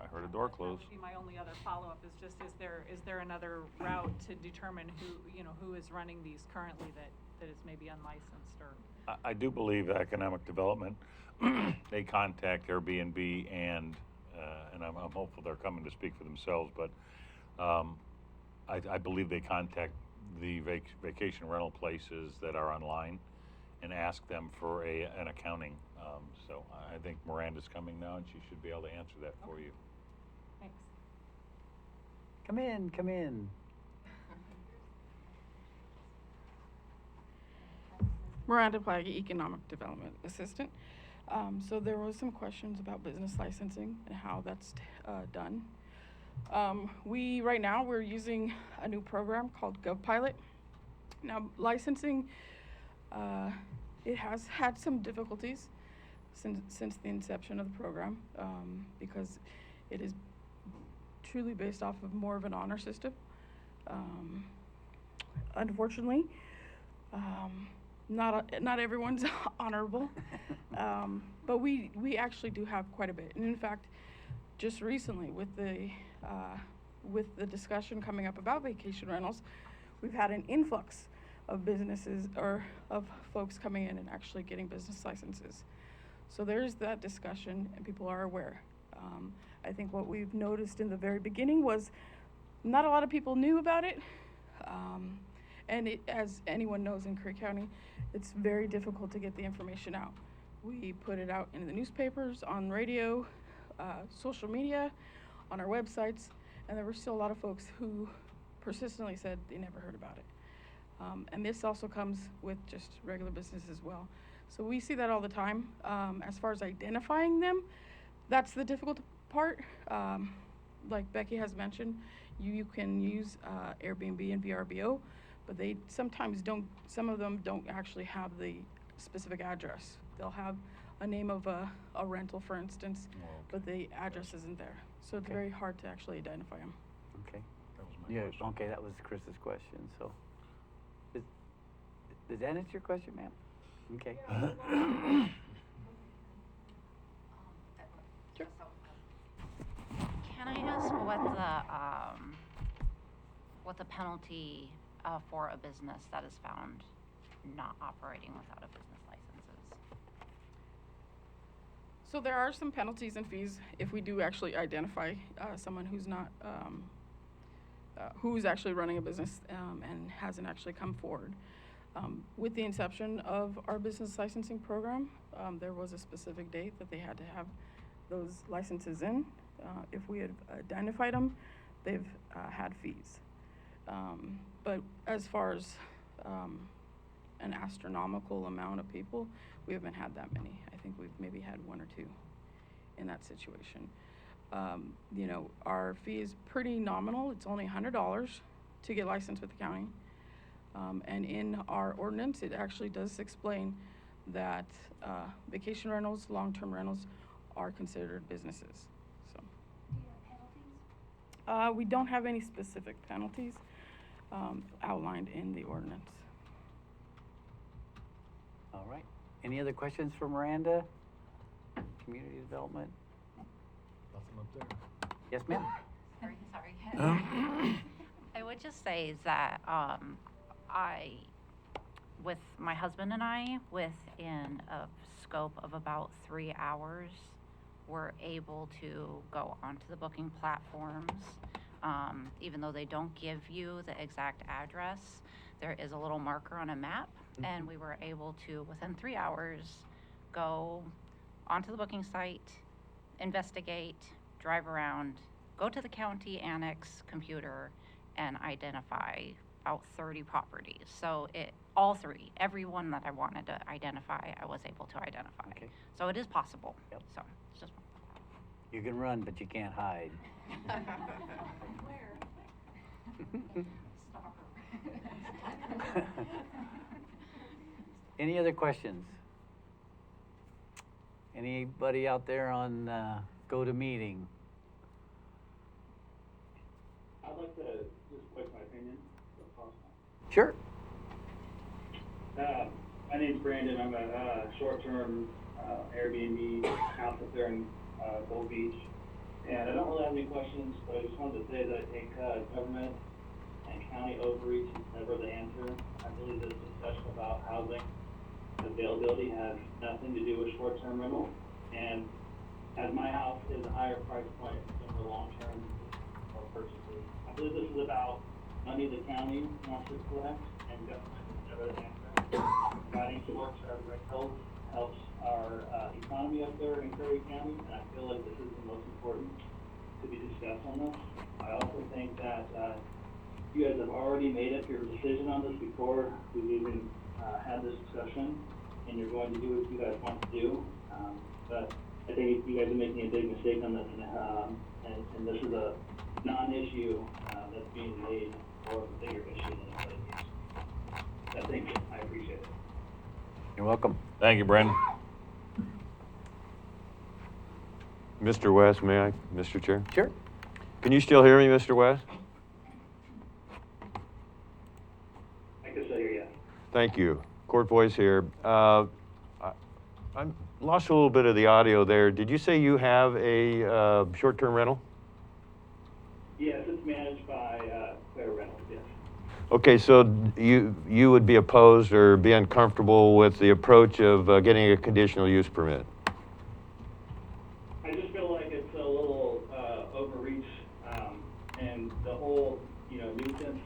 I heard a door close. That would be my only other follow-up is just, is there another route to determine who is running these currently that is maybe unlicensed or? I do believe economic development, they contact Airbnb and I'm hopeful they're coming to speak for themselves, but I believe they contact the vacation rental places that are online and ask them for an accounting. So I think Miranda's coming now and she should be able to answer that for you. Thanks. Come in, come in. Miranda Plagge, Economic Development Assistant. So there was some questions about business licensing and how that's done. Right now we're using a new program called GovPilot. Now licensing, it has had some difficulties since the inception of the program because it is truly based off of more of an honor system. Unfortunately, not everyone's honorable, but we actually do have quite a bit. And in fact, just recently with the discussion coming up about vacation rentals, we've had an influx of businesses or of folks coming in and actually getting business licenses. So there's that discussion and people are aware. I think what we've noticed in the very beginning was not a lot of people knew about it. And as anyone knows in Curry County, it's very difficult to get the information out. We put it out in the newspapers, on radio, social media, on our websites, and there were still a lot of folks who persistently said they never heard about it. And this also comes with just regular business as well. So we see that all the time. As far as identifying them, that's the difficult part. Like Becky has mentioned, you can use Airbnb and VRBO, but they sometimes don't, some of them don't actually have the specific address. They'll have a name of a rental, for instance, but the address isn't there. So it's very hard to actually identify them. Okay. That was my Yeah, question. okay, that was Chris's question, so. Did that answer your question, ma'am? Okay. Can I ask what the penalty for a business that is found not operating without a business license is? So there are some penalties and fees if we do actually identify someone who's not, who's actually running a business and hasn't actually come forward. With the inception of our business licensing program, there was a specific date that they had to have those licenses in. If we had identified them, they've had fees. But as far as an astronomical amount of people, we haven't had that many. I think we've maybe had one or two in that situation. You know, our fee is pretty nominal. It's only $100 to get licensed with the county. And in our ordinance, it actually does explain that vacation rentals, long-term rentals are considered businesses. So. Do you have penalties? We don't have any specific penalties outlined in the ordinance. All right. Any other questions for Miranda? Community development? Nothing up there. Yes, ma'am? Sorry. I would just say that with my husband and I, within a scope of about 3 hours, we're able to go onto the booking platforms. Even though they don't give you the exact address, there is a little marker on a map, and we were able to, within 3 hours, go onto the booking site, investigate, drive around, go to the county annex computer, and identify about 30 properties. So every one that I wanted to identify, I was able to identify. Okay. So it is possible. Yep. So it's just. You can run, but you can't hide. Any other questions? Anybody out there on GoToMeeting? I'd like to just voice my opinion, if possible. Sure. My name's Brandon. I'm a short-term Airbnb house up there in Gold Beach. And I don't really have any questions, but I just wanted to say that I think government and county overreach is never the answer. I believe this discussion about housing availability has nothing to do with short-term rental. And as my house is a higher price point than the long-term purchases, I believe this is about money the county wants to collect, and government is never the answer. Providing short-term rentals helps our economy up there in Curry County, and I feel like this is the most important to be discussed on this. I also think that, you guys have already made up your decision on this before we've even, had this discussion, and you're going to do what you guys want to do. But I think you guys are making a big mistake on this, and this is a non-issue, that's being made for a bigger issue than anybody needs. Thank you, I appreciate it. You're welcome. Thank you, Brandon. Mr. West, may I, Mr. Chair? Sure. Can you still hear me, Mr. West? I can say yes. Thank you. Court voice here. I lost a little bit of the audio there. Did you say you have a short-term rental? Yes, it's managed by, Claire Reynolds, yes. Okay, so you would be opposed or be uncomfortable with the approach of getting a conditional use permit? I just feel like it's a little, overreach, and the whole, nuisance,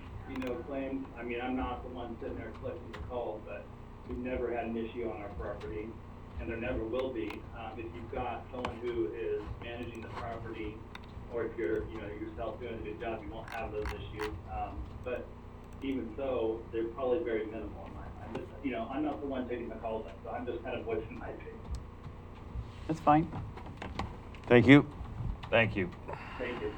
claims. I mean, I'm not the one sitting there collecting the calls, but we've never had an issue on our property, and there never will be. If you've got someone who is managing the property, or if you're, yourself doing a good job, you won't have those issues. But even so, they're probably very minimal in my mind. Just, I'm not the one taking the calls, so I'm just kind of voicing my opinion. That's fine. Thank you. Thank you. Thank you.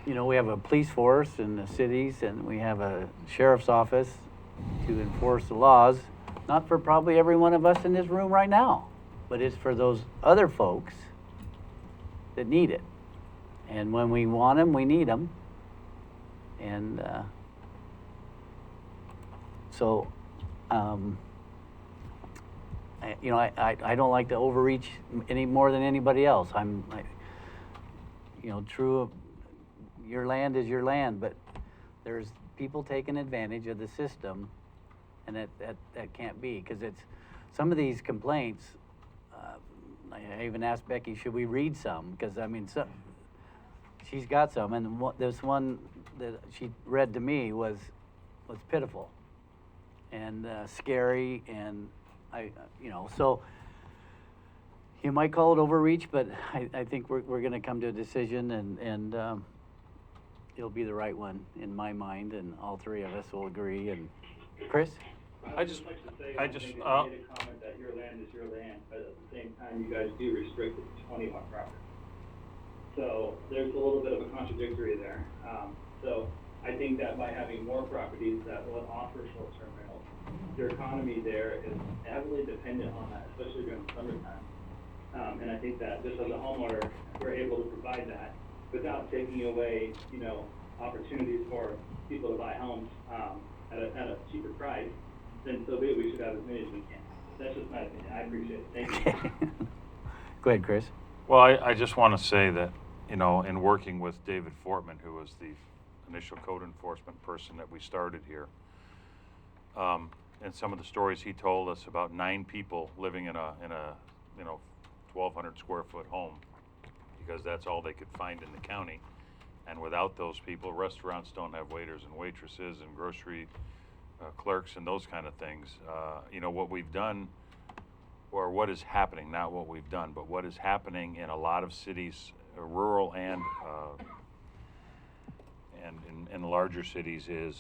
We have a police force in the cities, and we have a sheriff's office to enforce the laws, not for probably every one of us in this room right now, but it's for those other folks that need it. And when we want them, we need them. And so, I don't like to overreach any more than anybody else. True, your land is your land, but there's people taking advantage of the system, and that can't be, because it's some of these complaints. I even asked Becky, should we read some? Because she's got some, and this one that she read to me was pitiful and scary, and so you might call it overreach, but I think we're going to come to a decision, and it'll be the right one in my mind, and all three of us will agree. And Chris? I just like to say, you made a comment that your land is your land, but at the same time, you guys do restrict it to 21 properties. So there's a little bit of a contradictory there. So I think that by having more properties that will offer short-term rentals, your economy there is heavily dependent on that, especially during the summertime. And I think that just as a homeowner, we're able to provide that without taking away, opportunities for people to buy homes at a cheaper price. Then so be it. We should have as many as we can. That's just my opinion. I appreciate it. Thank you. Go ahead, Chris. Well, I just want to say that, in working with David Fortman, who was the initial code enforcement person that we started here, and some of the stories he told us about 9 people living in a 1,200 square foot home, because that's all they could find in the county. And without those people, restaurants don't have waiters and waitresses, and grocery clerks and those kind of things. What we've done, or what is happening, not what we've done, but what is happening in a lot of cities, rural and in larger cities, is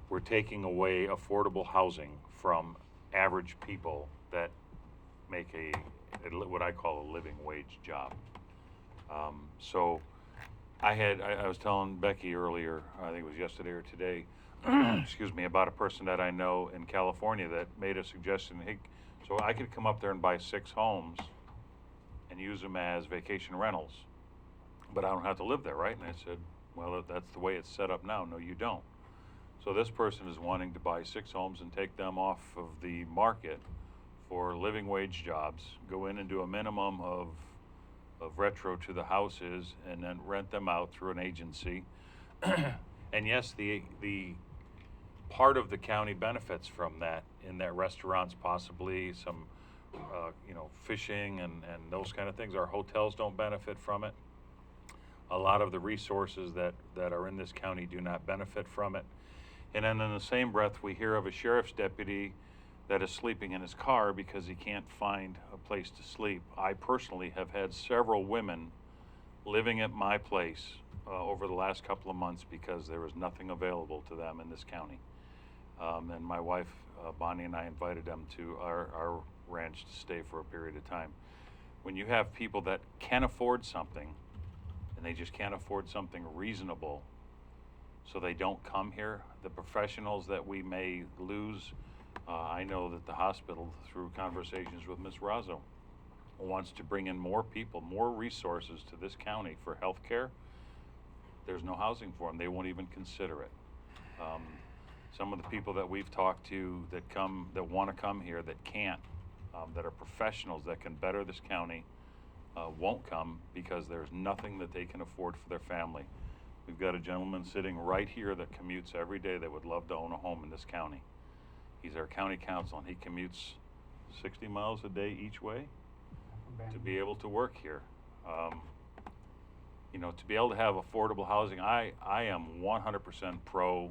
we're taking away affordable housing from average people that make what I call a living wage job. So I was telling Becky earlier, I think it was yesterday or today, excuse me, about a person that I know in California that made a suggestion. Hey, so I could come up there and buy 6 homes and use them as vacation rentals, but I don't have to live there, right? And I said, well, that's the way it's set up now. No, you don't. So this person is wanting to buy 6 homes and take them off of the market for living wage jobs, go in and do a minimum of retro to the houses, and then rent them out through an agency. And yes, the part of the county benefits from that, in that restaurants, possibly some fishing and those kind of things. Our hotels don't benefit from it. A lot of the resources that are in this county do not benefit from it. And then in the same breath, we hear of a sheriff's deputy that is sleeping in his car because he can't find a place to sleep. I personally have had several women living at my place over the last couple of months because there was nothing available to them in this county. And my wife, Bonnie, and I invited them to our ranch to stay for a period of time. When you have people that can afford something and they just can't afford something reasonable, so they don't come here, the professionals that we may lose, I know that the hospital, through conversations with Ms. Razzo, wants to bring in more people, more resources to this county for health care. There's no housing for them. They won't even consider it. Some of the people that we've talked to that want to come here, that can't, that are professionals that can better this county, won't come because there's nothing that they can afford for their family. We've got a gentleman sitting right here that commutes every day that would love to own a home in this county. He's our county council, and he commutes 60 miles a day each way to be able to work here. You know, to be able to have affordable housing, I am 100% pro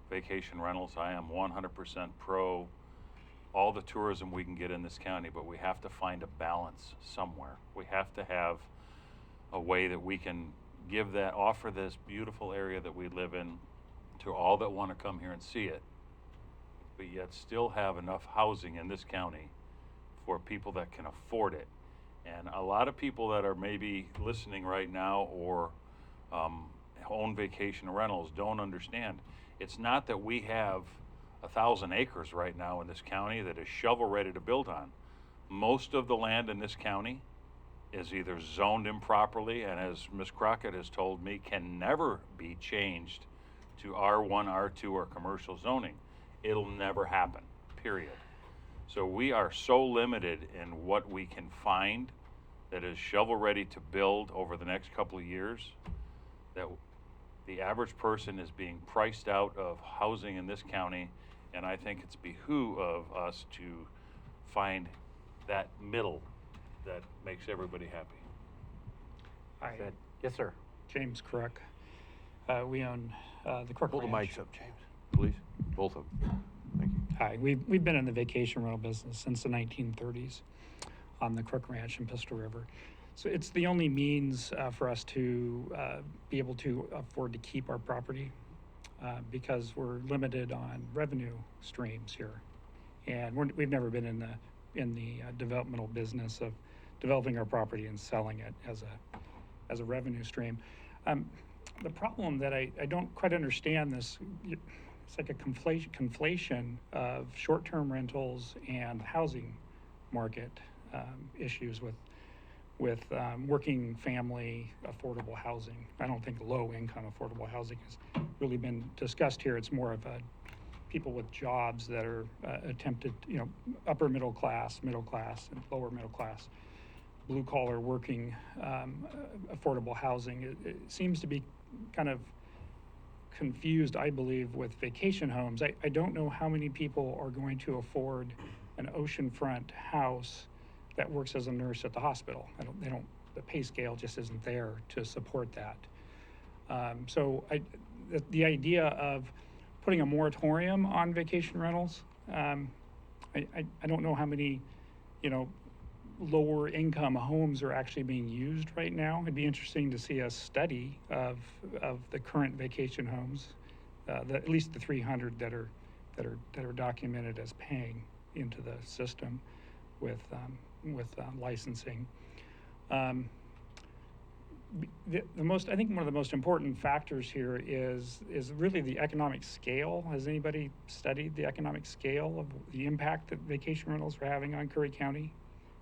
vacation rentals. I am 100% pro all the tourism we can get in this county, but we have to find a balance somewhere. We have to have a way that we can offer this beautiful area that we live in to all that want to come here and see it, but yet still have enough housing in this county for people that can afford it. And a lot of people that are maybe listening right now or own vacation rentals don't understand. It's not that we have 1,000 acres right now in this county that is shovel ready to build on. Most of the land in this county is either zoned improperly, and as Ms. Crockett has told me, can never be changed to R1, R2, or commercial zoning. It'll never happen, period. So we are so limited in what we can find that is shovel ready to build over the next couple of years that the average person is being priced out of housing in this county, and I think it's behoove of us to find that middle that makes everybody happy. Hi, Yes, sir. James Crook. We own the Crook Pull the Ranch. mics up, James, please. Both of them. Thank you. Hi, we've been in the vacation rental business since the 1930s on the Crook Ranch in Pistol River. So it's the only means for us to be able to afford to keep our property because we're limited on revenue streams here, and we've never been in the developmental business of developing our property and selling it as a revenue stream. The problem that I don't quite understand this, it's like a conflation of short-term rentals and housing market issues with working family affordable housing. I don't think low-income affordable housing has really been discussed here. It's more of people with jobs that are attempted, upper middle class, and lower middle class, blue-collar working affordable housing. It seems to be kind of confused, I believe, with vacation homes. I don't know how many people are going to afford an oceanfront house that works as a nurse at the hospital. The pay scale just isn't there to support that. So the idea of putting a moratorium on vacation rentals, I don't know how many, lower income homes are actually being used right now. It'd be interesting to see a study of the current vacation homes, at least the 300 that are documented as paying into the system with licensing. I think one of the most important factors here is really the economic scale. Has anybody studied the economic scale of the impact that vacation rentals are having on Curry County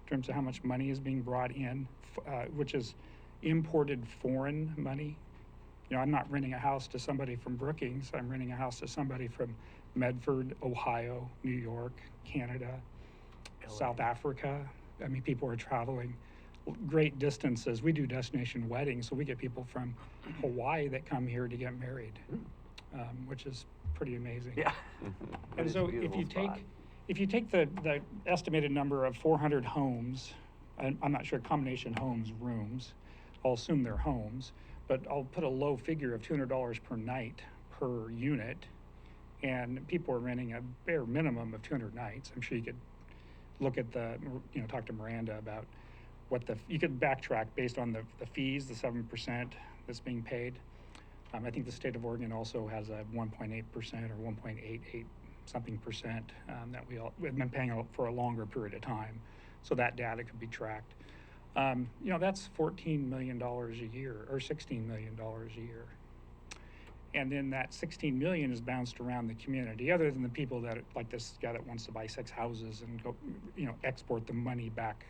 in terms of how much money is being brought in, which is imported foreign money? I'm not renting a house to somebody from Brookings. I'm renting a house to somebody from Medford, Ohio, New York, Canada, South Africa. I mean, people are traveling great distances. We do destination weddings, so we get people from Hawaii that come here to get married, which is pretty amazing. Yeah. And so if you take the estimated number of 400 homes, I'm not sure combination homes, rooms, I'll assume they're homes, but I'll put a low figure of $200 per night per unit, and people are renting a bare minimum of 200 nights. I'm sure you could look at talk to Miranda about you could backtrack based on the fees, the 7% that's being paid. I think the state of Oregon also has a 1.8% or 1.88 something percent that we've been paying out for a longer period of time. So that data could be tracked. That's $14 million a year or $16 million a year. And then that 16 million is bounced around the community, other than the people that, like this guy that wants to buy 6 houses and go, export the money back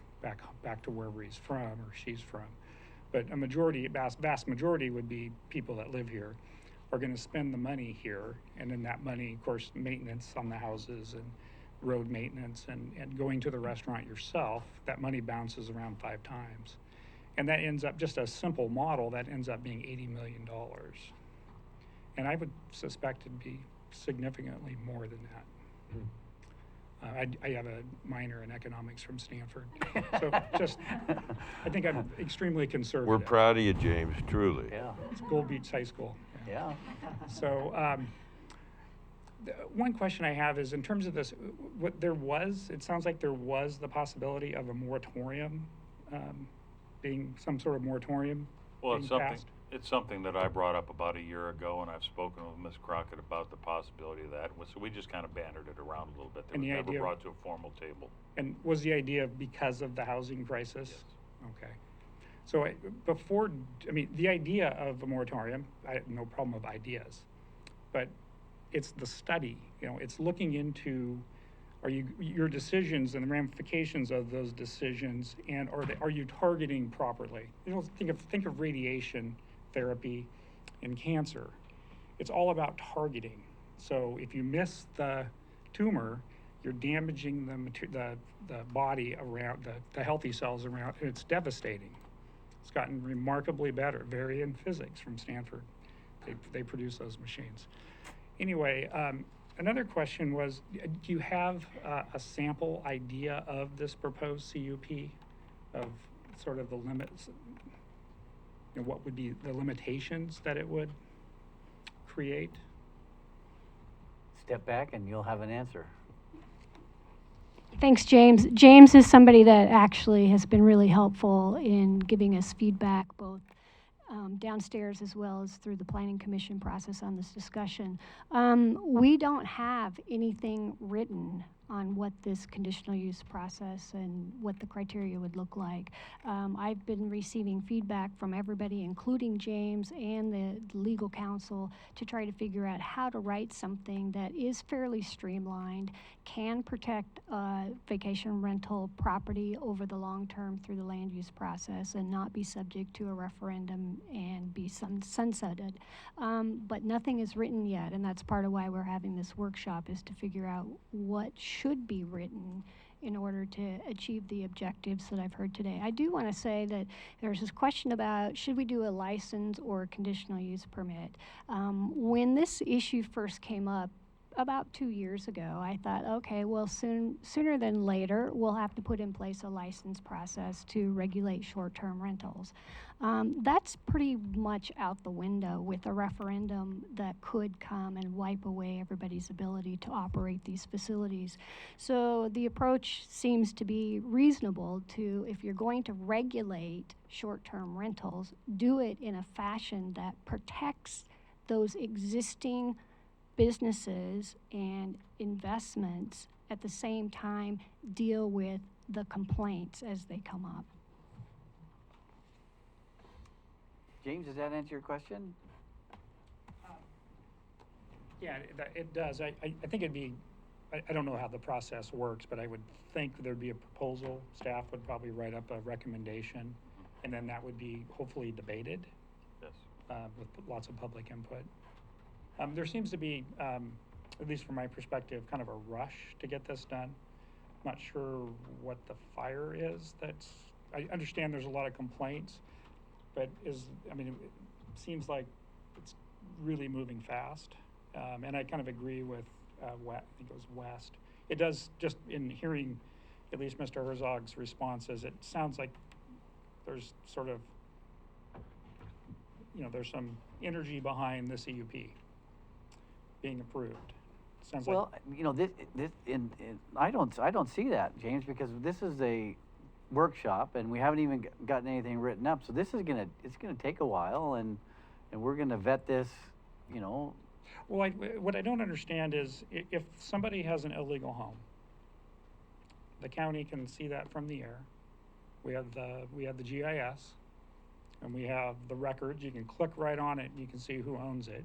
to wherever he's from or she's from. But vast majority would be people that live here are going to spend the money here, and then that money, of course, maintenance on the houses and road maintenance and going to the restaurant yourself, that money bounces around 5 times. And that ends up, just a simple model, that ends up being $80 million. And I would suspect it'd be significantly more than that. I have a minor in economics from Stanford. So I think I'm extremely conservative. We're proud of you, James, truly. Yeah. It's Gold Beach High School. Yeah. So one question I have is, in terms of this, it sounds like there was the possibility of a moratorium, being some sort of moratorium Well, being it's something, passed. it's something that I brought up about a year ago, and I've spoken with Ms. Crockett about the possibility of that. So we just kind of bantered it around a little bit. It And was the never idea- brought to a formal table. And was the idea because of the housing crisis? Yes. Okay. So the idea of a moratorium, I have no problem with ideas, but it's the study, it's looking into, your decisions and the ramifications of those decisions, and are you targeting properly? Think of radiation therapy and cancer. It's all about targeting. So if you miss the tumor, you're damaging the body around, the healthy cells around, and it's devastating. It's gotten remarkably better. Varian physics from Stanford. They produce those machines. Anyway, another question was, do you have a sample idea of this proposed CUP, of sort of the limits, what would be the limitations that it would create? Step back and you'll have an answer. Thanks, James. James is somebody that actually has been really helpful in giving us feedback, both downstairs as well as through the Planning Commission process on this discussion. We don't have anything written on what this conditional use process and what the criteria would look like. I've been receiving feedback from everybody, including James and the legal counsel, to try to figure out how to write something that is fairly streamlined, can protect vacation rental property over the long term through the land use process, and not be subject to a referendum and be sunsetted. But nothing is written yet, and that's part of why we're having this workshop, is to figure out what should be written in order to achieve the objectives that I've heard today. I do want to say that there's this question about, should we do a license or a conditional use permit? When this issue first came up, about 2 years ago, I thought, okay, well, sooner than later, we'll have to put in place a license process to regulate short-term rentals. That's pretty much out the window with a referendum that could come and wipe away everybody's ability to operate these facilities. So the approach seems to be reasonable to, if you're going to regulate short-term rentals, do it in a fashion that protects those existing businesses and investments, at the same time deal with the complaints as they come up. James, does that answer your question? Yeah, it does. I think it'd be, I don't know how the process works, but I would think there'd be a proposal. Staff would probably write up a recommendation, and then that would be hopefully debated. Yes. With lots of public input. There seems to be, at least from my perspective, kind of a rush to get this done. I'm not sure what the fire is. I understand there's a lot of complaints, but it seems like it's really moving fast. And I kind of agree with, I think it was West. It does, just in hearing at least Mr. Herzog's responses, it sounds like there's sort of, there's some energy behind the CUP being approved. Sounds Well, this I don't see that, James, because this is workshop, and we haven't even gotten anything written up. So this is it's gonna take a while, and we're gonna vet this, you know. Well, what I don't understand is if somebody has an illegal home, the county can see that from the air. We have the GIS, and we have the records. You can click right on it, and you can see who owns it.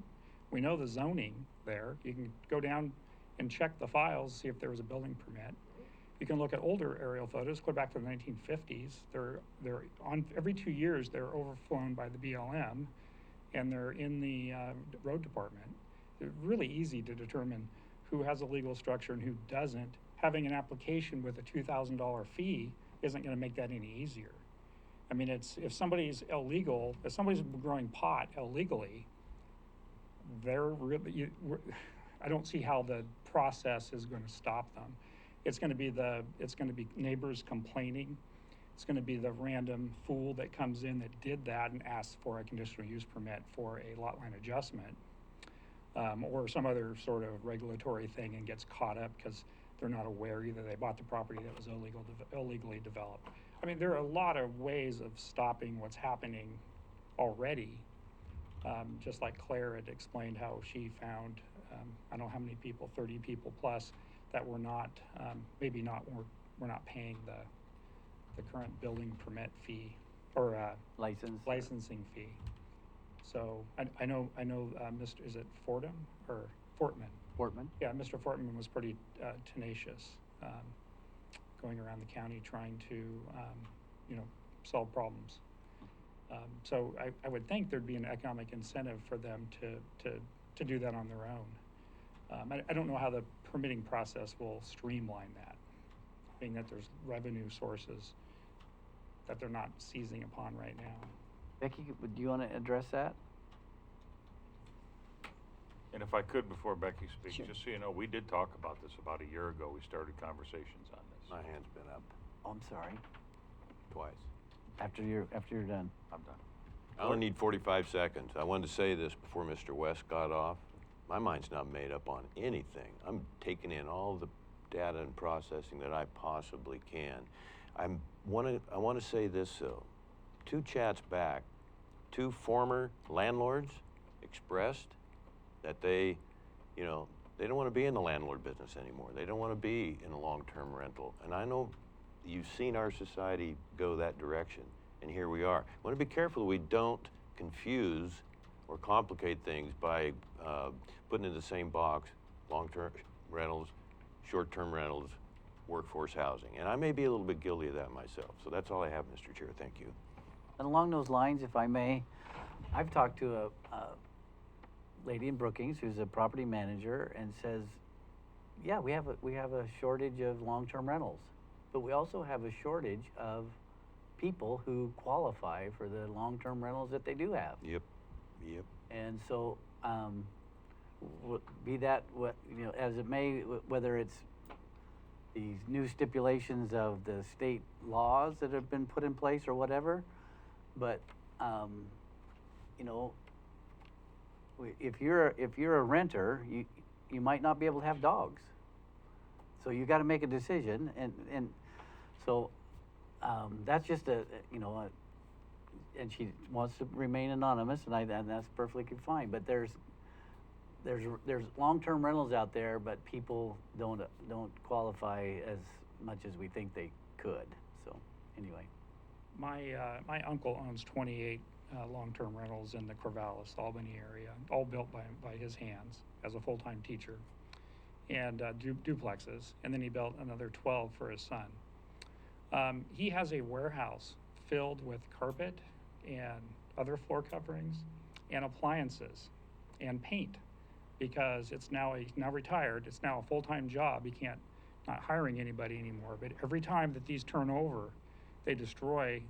We know the zoning there. You can go down and check the files, see if there was a building permit. You can look at older aerial photos, go back to the 1950s. They're on every 2 years. They're overflown by the BLM, and they're in the road department. It's really easy to determine who has a legal structure and who doesn't. Having an application with a $2,000 fee isn't going to make that any easier. I mean, if somebody's illegal, if somebody's growing pot illegally, I don't see how the process is going to stop them. It's going to be neighbors complaining. It's going to be the random fool that comes in that did that and asks for a conditional use permit for a lot line adjustment, or some other sort of regulatory thing and gets caught up because they're not aware either they bought the property that was illegally developed. I mean, there are a lot of ways of stopping what's happening already. Just like Claire had explained how she found, I don't know how many people, 30 people plus, that were not, were not paying the current building permit fee or licensing fee. So I know, Mr. Is it Fordham or Fortman? Fortman. Yeah, Mr. Fortman was pretty tenacious, going around the county trying to, solve problems. So I would think there'd be an economic incentive for them to do that on their own. I don't know how the permitting process will streamline that, being that there's revenue sources that they're not seizing upon right now. Becky, do you want to address that? And if I could, before Becky speaks, Sure. just so you know, we did talk about this about a year ago. We started conversations on this. My hand's been up Oh, I'm sorry. twice. After you're done. I'm done. I only need 45 seconds. I wanted to say this before Mr. West got off. My mind's not made up on anything. I'm taking in all the data and processing that I possibly can. I want to say this though. 2 chats back, 2 former landlords expressed that they don't want to be in the landlord business anymore. They don't want to be in a long-term rental. And I know you've seen our society go that direction, and here we are. We want to be careful we don't confuse or complicate things by putting in the same box long-term rentals, short-term rentals, workforce housing. And I may be a little bit guilty of that myself. So that's all I have, Mr. Chair. Thank you. And along those lines, if I may, I've talked to a lady in Brookings who's a property manager and says, yeah, we have a shortage of long-term rentals, but we also have a shortage of people who qualify for the long-term rentals that they do have. Yep. And so, be that as it may, whether it's these new stipulations of the state laws that have been put in place or whatever, but if you're a renter, you might not be able to have dogs, so you got to make a decision, and so that's just and she wants to remain anonymous, and that's perfectly fine. But there's long-term rentals out there, but people don't qualify as much as we think they could. So anyway, my uncle owns 28 long-term rentals in the Corvallis, Albany area, all built by his hands as a full-time teacher, and duplexes. And then he built another 12 for his son. He has a warehouse filled with carpet and other floor coverings and appliances and paint, because he's now retired. It's now a full-time job. He not hiring anybody anymore. But every time that these turn over, they destroy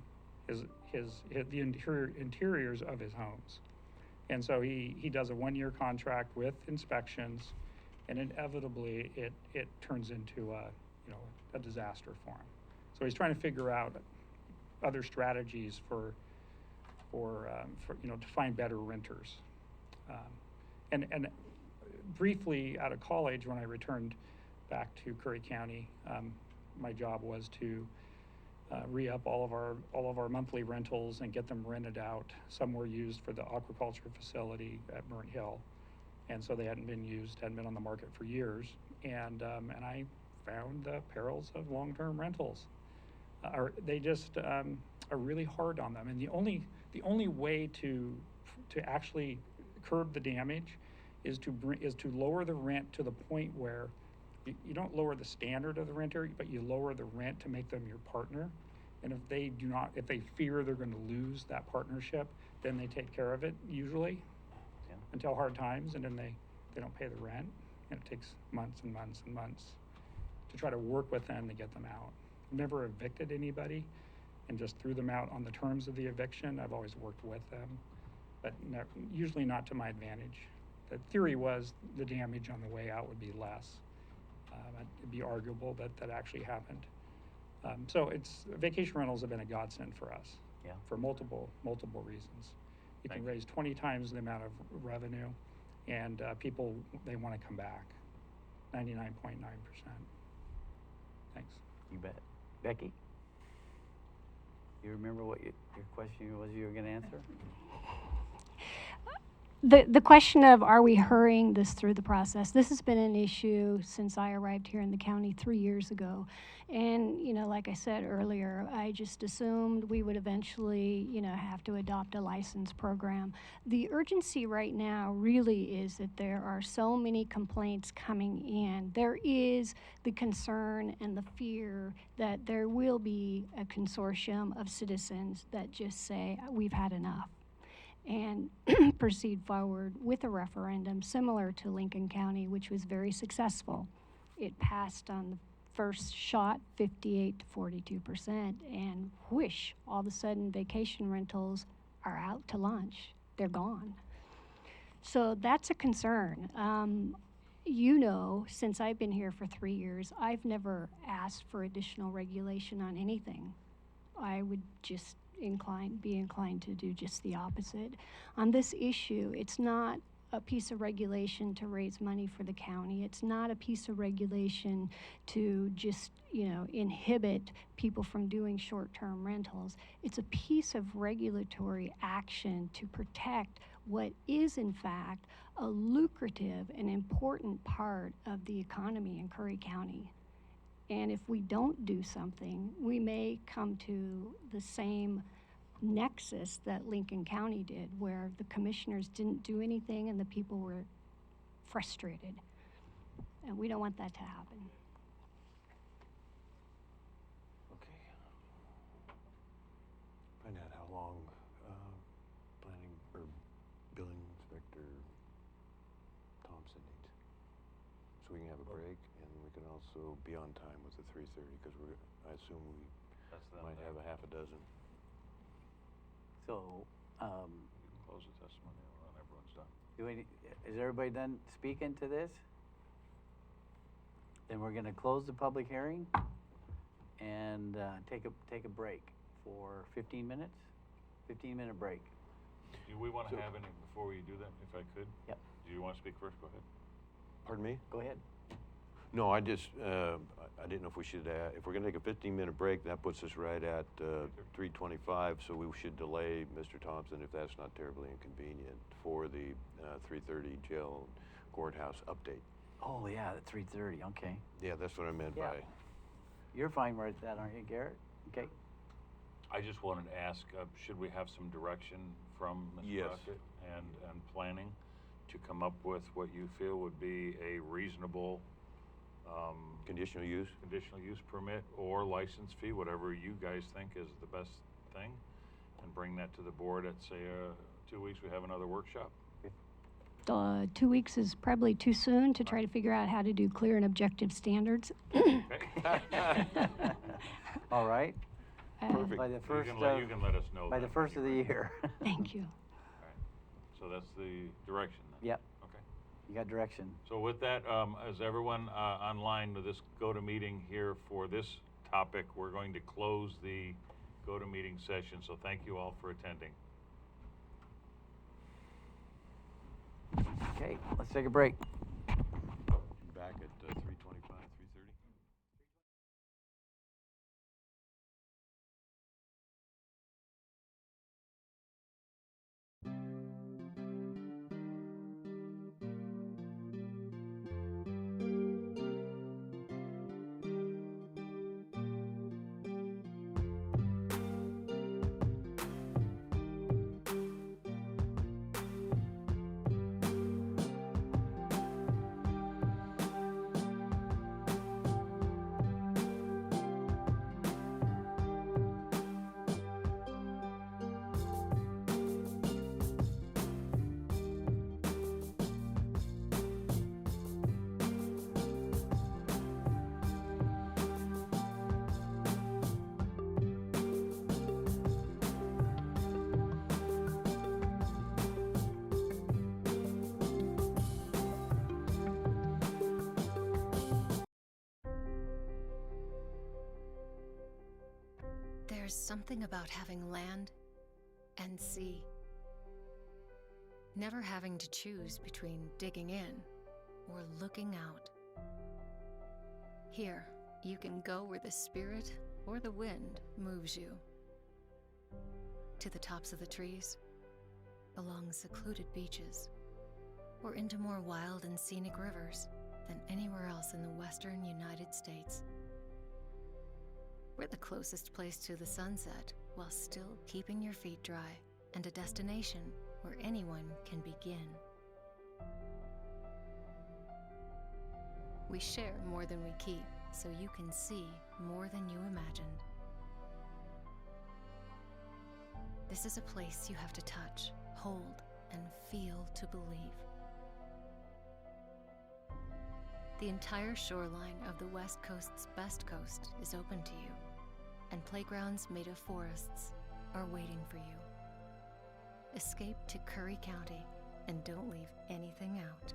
the interiors of his homes. And so he does a 1-year contract with inspections, and inevitably it turns into a disaster for him. So he's trying to figure out other strategies for to find better renters. And briefly out of college, when I returned back to Curry County, my job was to re-up all of our monthly rentals and get them rented out. Some were used for the aquaculture facility at Burnt Hill, and so they hadn't been on the market for years. And I found the perils of long-term rentals. They just are really hard on them. And the only way to actually curb the damage is to lower the rent to the point where you don't lower the standard of the renter, but you lower the rent to make them your partner. And if they fear they're going to lose that partnership, then they take care of it usually until hard times, and then they don't pay the rent, and it takes months and months and months to try to work with them to get them out. I've never evicted anybody and just threw them out on the terms of the eviction. I've always worked with them, but usually not to my advantage. The theory was the damage on the way out would be less. It'd be arguable that that actually happened. So vacation rentals have been a godsend for us. Yeah. For multiple reasons. You can raise 20 times the amount of revenue, and people, they want to come back. 99.9%. Thanks. You bet. Becky? You remember what your question was you were going to answer? The question of, are we hurrying this through the process? This has been an issue since I arrived here in the county 3 years ago. And, like I said earlier, I just assumed we would eventually, have to adopt a license program. The urgency right now really is that there are so many complaints coming in. There is the concern and the fear that there will be a consortium of citizens that just say, we've had enough, and proceed forward with a referendum similar to Lincoln County, which was very successful. It passed on the first shot, 58 to 42%, and whoosh, all of a sudden vacation rentals are out to lunch. They're gone. So that's a concern. Since I've been here for 3 years, I've never asked for additional regulation on anything. I would just be inclined to do just the opposite. On this issue, it's not a piece of regulation to raise money for the county. It's not a piece of regulation to just, inhibit people from doing short-term rentals. It's a piece of regulatory action to protect what is, in fact, a lucrative and important part of the economy in Curry County. And if we don't do something, we may come to the same nexus that Lincoln County did, where the commissioners didn't do anything and the people were frustrated. And we don't want that to happen. Okay. Find out how long planning or building inspector Thompson needs, so we can have a break, and we can also be on time with the 3:30, because I assume we might have a half a dozen. So, Close the testimony when everyone's done. is everybody done speaking to this? Then we're going to close the public hearing and take a break for 15 minutes. 15-minute break. Do we want to have any, before we do that, if I could? Yep. Do you want to speak first? Go ahead. Pardon me? Go ahead. No, I just, I didn't know if we should, if we're gonna take a 15-minute break, that puts us right at 3:25, so we should delay Mr. Thompson, if that's not terribly inconvenient, for the 3:30 jail courthouse update. Oh, yeah, at 3:30, okay. Yeah, that's what I meant Yeah. by. You're fine with that, aren't you, Garrett? Okay. I just wanted to ask, should we have some direction from Mr. Yes. Rocket and planning to come up with what you feel would be a reasonable Conditional use? conditional use permit or license fee, whatever you guys think is the best thing, and bring that to the board at, say, 2 weeks, we have another workshop? 2 weeks is probably too soon to try to figure out how to do clear and objective standards. Okay. All right. Perfect. By the first You can let us know. by then the first of when the you're ready. year. Thank you. All right. So that's the direction then? Yep. Okay. You got direction. So with that, as everyone online with this go-to-meeting here for this topic, we're going to close the go-to-meeting session. So thank you all for attending. Okay, let's take a break. Back at 3:25. There's something about having land and sea. Never having to choose between digging in or looking out. Here, you can go where the spirit or the wind moves you. To the tops of the trees, along secluded beaches, or into more wild and scenic rivers than anywhere else in the western United States. We're the closest place to the sunset while still keeping your feet dry, and a destination where anyone can begin. We share more than we keep, so you can see more than you imagined. This is a place you have to touch, hold, and feel to believe. The entire shoreline of the West Coast's best coast is open to you, and playgrounds made of forests are waiting for you. Escape to Curry County and don't leave anything out.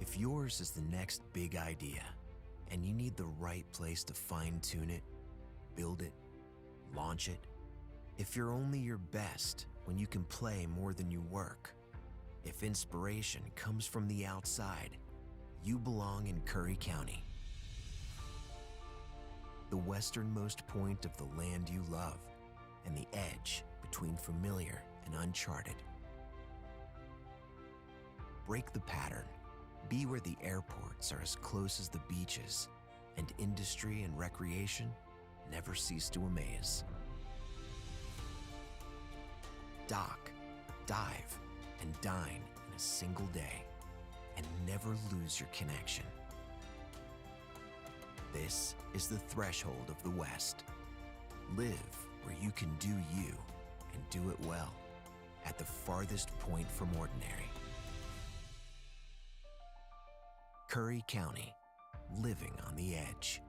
If yours is the next big idea, and you need the right place to fine-tune it, build it, launch it, if you're only your best when you can play more than you work, if inspiration comes from the outside, you belong in Curry County. The westernmost point of the land you love, and the edge between familiar and uncharted. Break the pattern. Be where the airports are as close as the beaches, and industry and recreation never cease to amaze. Dock, dive, and dine in a single day, and never lose your connection. This is the threshold of the West. Live where you can do you, and do it well, at the farthest point from ordinary. Curry County, living on the edge.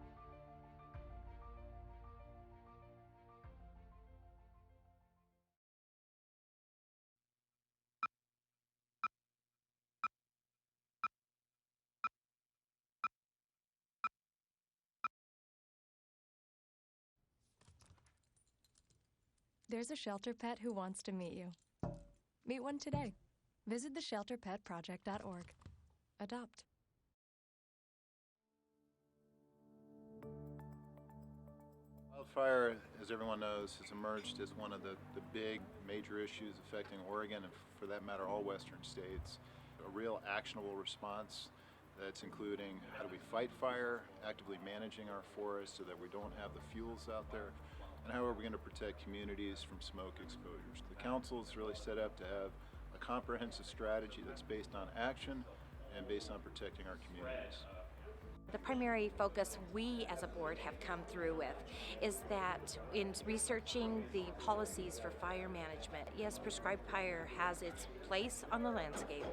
There's a shelter pet who wants to meet you. Meet one today. Visit theshelterpetproject.org. Adopt. Wildfire, as everyone knows, has emerged as one of the big major issues affecting Oregon and, for that matter, all western states. A real actionable response that's including how do we fight fire, actively managing our forests so that we don't have the fuels out there, and how are we going to protect communities from smoke exposures. The council is really set up to have a comprehensive strategy that's based on action and based on protecting our communities. The primary focus we as a board have come through with is that in researching the policies for fire management, yes, prescribed fire has its place on the landscape,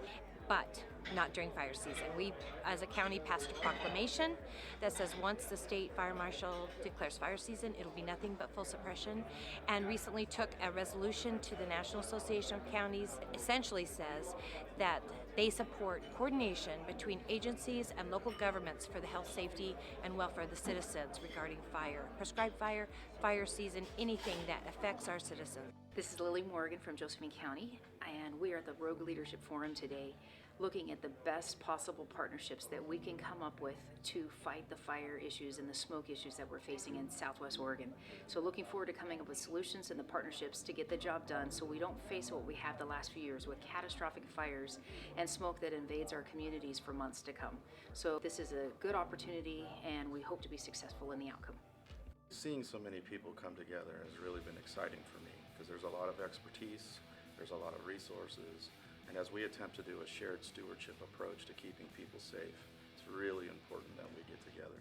but not during fire season. We, as a county, passed a proclamation that says once the state fire marshal declares fire season, it'll be nothing but full suppression, and recently took a resolution to the National Association of Counties, essentially says that they support coordination between agencies and local governments for the health, safety, and welfare of the citizens regarding fire. Prescribed fire, fire season, anything that affects our citizens. This is Lily Morgan from Josephine County, and we are at the Rogue Leadership Forum today, looking at the best possible partnerships that we can come up with to fight the fire issues and the smoke issues that we're facing in Southwest Oregon. So looking forward to coming up with solutions and the partnerships to get the job done so we don't face what we have the last few years with catastrophic fires and smoke that invades our communities for months to come. So this is a good opportunity, and we hope to be successful in the outcome. Seeing so many people come together has really been exciting for me because there's a lot of expertise, there's a lot of resources, and as we attempt to do a shared stewardship approach to keeping people safe, it's really important that we get together.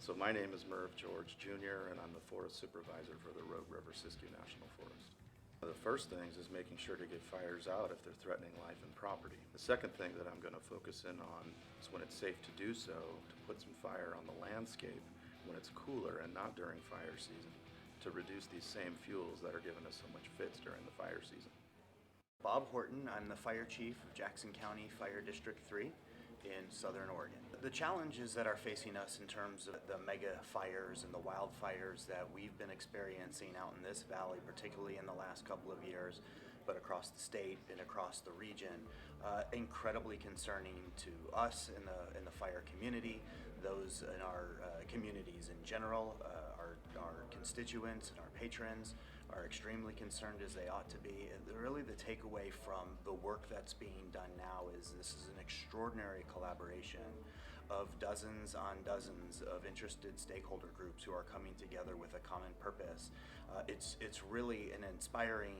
So my name is Merv George Jr., and I'm the Forest Supervisor for the Rogue River Siskiyou National Forest. The first thing is making sure to get fires out if they're threatening life and property. The second thing that I'm going to focus in on is when it's safe to do so, to put some fire on the landscape when it's cooler and not during fire season to reduce these same fuels that are giving us so much fits during the fire season. Bob Horton, I'm the fire chief of Jackson County Fire District 3 in Southern Oregon. The challenges that are facing us in terms of the mega fires and the wildfires that we've been experiencing out in this valley, particularly in the last couple of years, but across the state and across the region, incredibly concerning to us in the fire community, those in our communities in general, our constituents and our patrons are extremely concerned as they ought to be. And really the takeaway from the work that's being done now is this is an extraordinary collaboration of dozens on dozens of interested stakeholder groups who are coming together with a common purpose. It's really an inspiring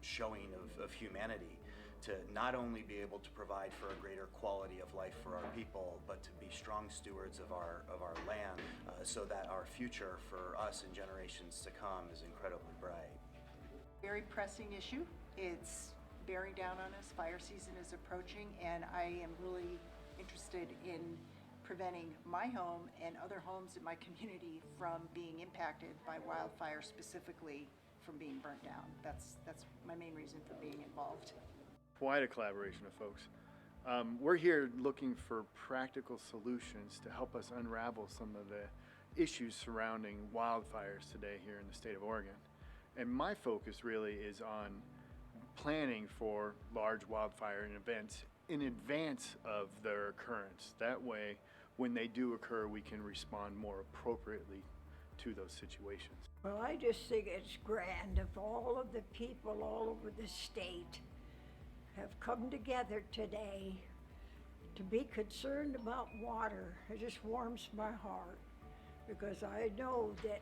showing of humanity to not only be able to provide for a greater quality of life for our people, but to be strong stewards of our land so that our future for us and generations to come is incredibly bright. Very pressing issue. It's bearing down on us. Fire season is approaching, and I am really interested in preventing my home and other homes in my community from being impacted by wildfire, specifically from being burnt down. That's my main reason for being involved. Quite a collaboration of folks. We're here looking for practical solutions to help us unravel some of the issues surrounding wildfires today here in the state of Oregon. And my focus really is on planning for large wildfire events in advance of their occurrence. That way, when they do occur, we can respond more appropriately to those situations. Well, I just think it's grand if all of the people all over the state have come together today to be concerned about water. It just warms my heart because I know that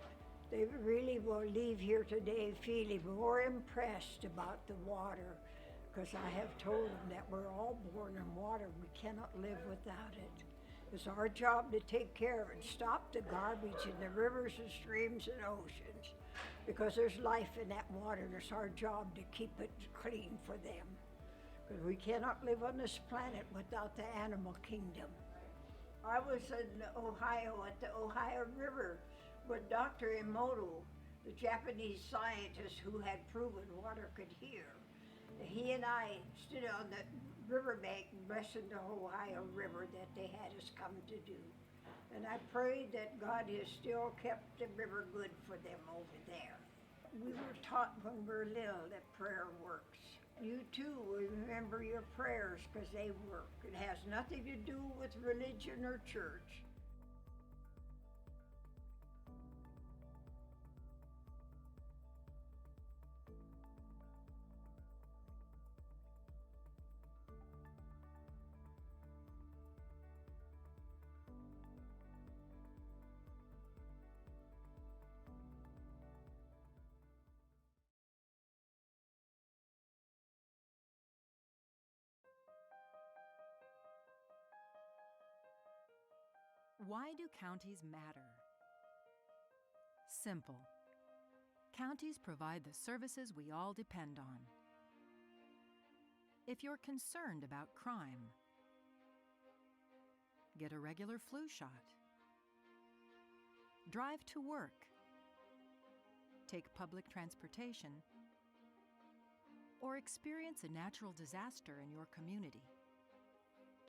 they really will leave here today feeling more impressed about the water because I have told them that we're all born in water. We cannot live without it. It's our job to take care of it, stop the garbage in the rivers and streams and oceans because there's life in that water and it's our job to keep it clean for them. Because we cannot live on this planet without the animal kingdom. I was in Ohio at the Ohio River with Dr. Emoto, the Japanese scientist who had proven water could heal. He and I stood on the riverbank and blessed the Ohio River that they had us come to do. And I prayed that God has still kept the river good for them over there. We were taught when we were little that prayer works. You too will remember your prayers because they work. It has nothing to do with religion or church. Why do counties matter? Simple. Counties provide the services we all depend on. If you're concerned about crime, get a regular flu shot. Drive to work. Take public transportation. Or experience a natural disaster in your community.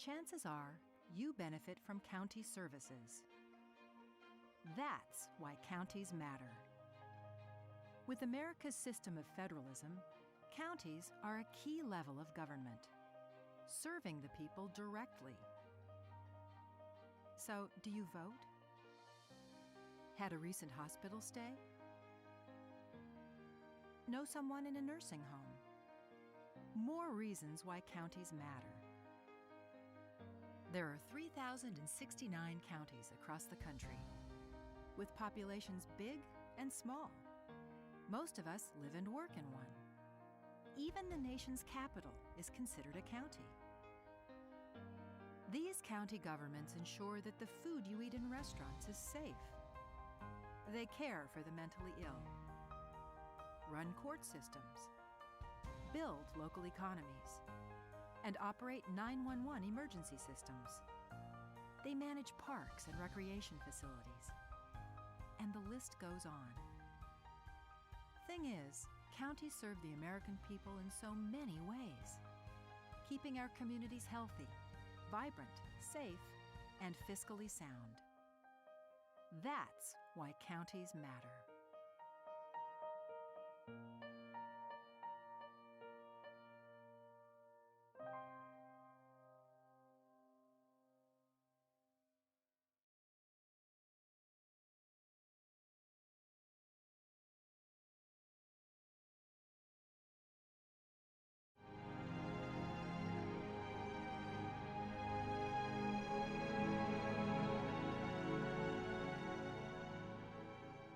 Chances are you benefit from county services. That's why counties matter. With America's system of federalism, counties are a key level of government, serving the people directly. So, do you vote? Had a recent hospital stay? Know someone in a nursing home? More reasons why counties matter. There are 3,069 counties across the country, with populations big and small. Most of us live and work in one. Even the nation's capital is considered a county. These county governments ensure that the food you eat in restaurants is safe. They care for the mentally ill, run court systems, build local economies, and operate 911 emergency systems. They manage parks and recreation facilities, and the list goes on. Thing is, counties serve the American people in so many ways, keeping our communities healthy, vibrant, safe, and fiscally sound. That's why counties matter.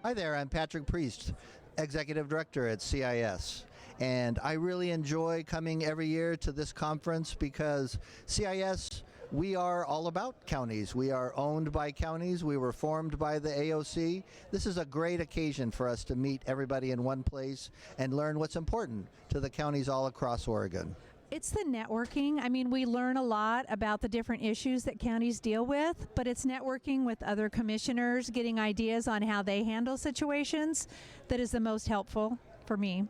Hi there, I'm Patrick Priest, Executive Director at CIS. And I really enjoy coming every year to this conference because CIS, we are all about counties. We are owned by counties. We were formed by the AOC. This is a great occasion for us to meet everybody in one place and learn what's important to the counties all across Oregon. It's the networking. I mean, we learn a lot about the different issues that counties deal with, but it's networking with other commissioners, getting ideas on how they handle situations that is the most helpful for me.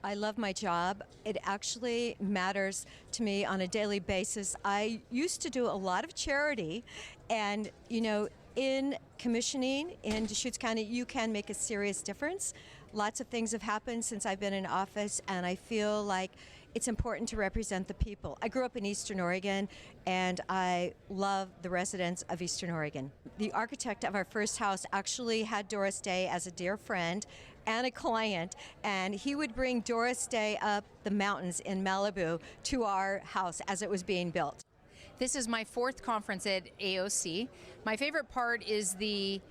I love my job. It actually matters to me on a daily basis. I used to do a lot of charity, and in commissioning in Deschutes County, you can make a serious difference. Lots of things have happened since I've been in office, and I feel like it's important to represent the people. I grew up in Eastern Oregon, and I love the residents of Eastern Oregon. The architect of our first house actually had Doris Day as a dear friend and a client, and he would bring Doris Day up the mountains in Malibu to our house as it was being built. This is my 4th conference at AOC. My favorite part is the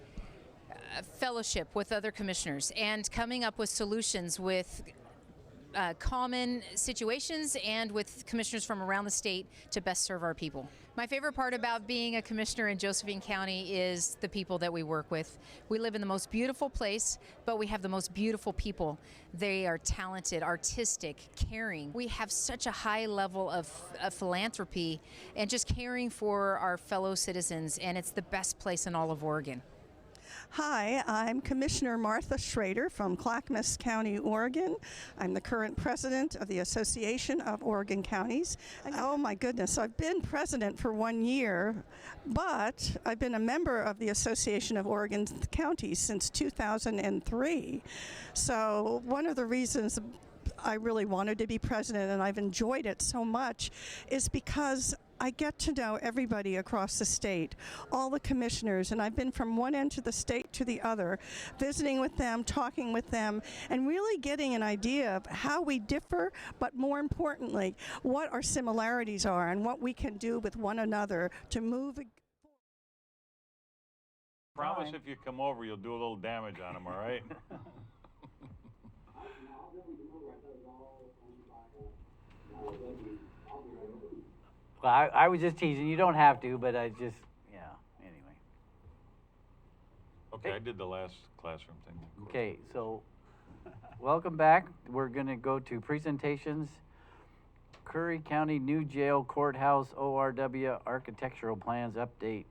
fellowship with other commissioners and coming up with solutions with common situations and with commissioners from around the state to best serve our people. My favorite part about being a commissioner in Josephine County is the people that we work with. We live in the most beautiful place, but we have the most beautiful people. They are talented, artistic, caring. We have such a high level of philanthropy and just caring for our fellow citizens, and it's the best place in all of Oregon. Hi, I'm Commissioner Martha Schrader from Clackamas County, Oregon. I'm the current president of the Association of Oregon Counties. Oh my goodness, I've been president for 1 year, but I've been a member of the Association of Oregon Counties since 2003. So one of the reasons I really wanted to be president, and I've enjoyed it so much, is because I get to know everybody across the state, all the commissioners, and I've been from one end of the state to the other, visiting with them, talking with them, and really getting an idea of how we differ, but more importantly, what our similarities are and what we can do with one another to move. Promise if you come over, you'll do a little damage on them, all right? Well, I was just teasing. You don't have to, but I just, anyway. Okay, I did the last classroom thing. Okay, so welcome back. We're going to go to presentations. Curry County New Jail Courthouse ORW Architectural Plans Update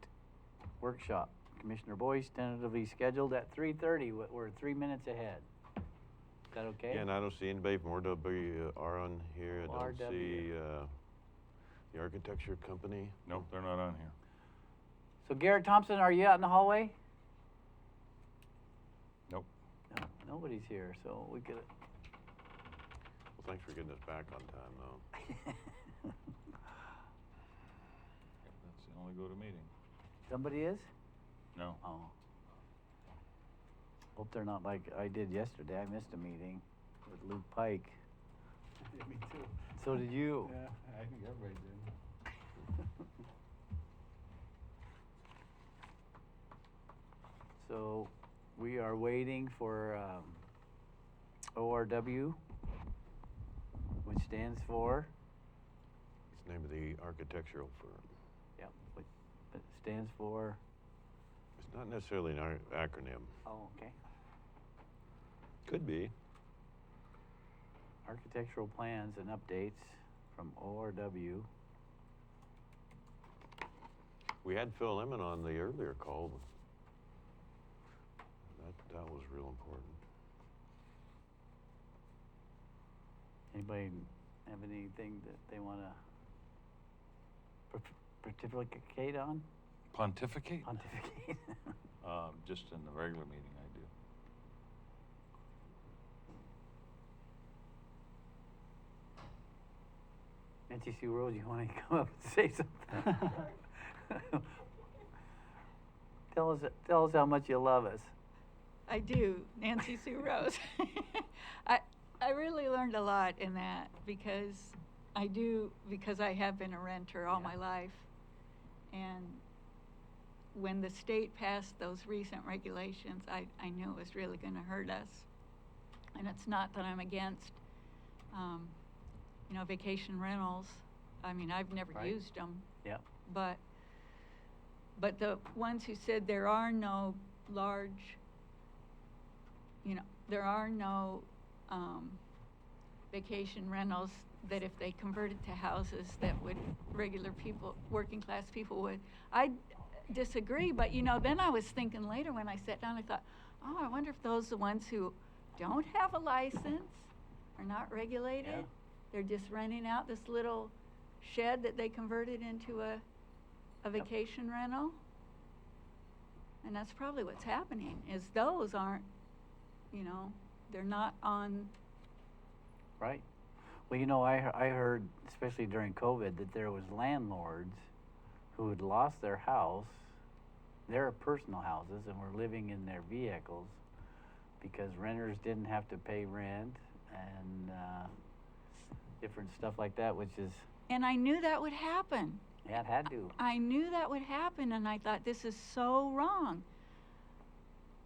Workshop. Commissioner Boyce tentatively scheduled at 3:30. We're 3 minutes ahead. Is that okay? Yeah, and I don't see anybody from RWR on here. I don't see the architecture company. Nope, they're not on here. So Garrett Thompson, are you out in the hallway? Nope. No, nobody's here, so we could. Well, thanks for getting us back on time, though. Yep, that's the only go-to meeting. Somebody is? No. Oh. Hope they're not like I did yesterday. I missed a meeting with Luke Pike. Me too. So did you. Yeah, I think everybody did. So we are waiting for ORW, which stands for? It's the name of the architectural firm. Yep, it stands for? It's not necessarily an acronym. Oh, okay. Could be. Architectural plans and updates from ORW. We had Phil Lemon on the earlier call. That was real important. Anybody have anything that they want to pontificate on? Pontificate? Pontificate. Just in the regular meeting, I do. Nancy Sue Rose, you want to come up and say something? Tell us how much you love us. I do, Nancy Sue Rose. I really learned a lot in that because I have been a renter all my life. And when the state passed those recent regulations, I knew it was really going to hurt us. And it's not that I'm against, vacation rentals. I mean, I've never used them. Yeah. But the ones who said there are no large, there are no vacation rentals that if they converted to houses that would regular people, working class people would. I disagree, but then I was thinking later when I sat down, I thought, oh, I wonder if those are the ones who don't have a license, are not regulated. Yeah. They're just renting out this little shed that they converted into a vacation rental. And that's probably what's happening, is those aren't, they're not on. Right. Well, I heard, especially during COVID, that there was landlords who had lost their house, their personal houses, and were living in their vehicles because renters didn't have to pay rent and different stuff like that, which is... And I knew that would happen. Yeah, it had to. I knew that would happen, and I thought, this is so wrong.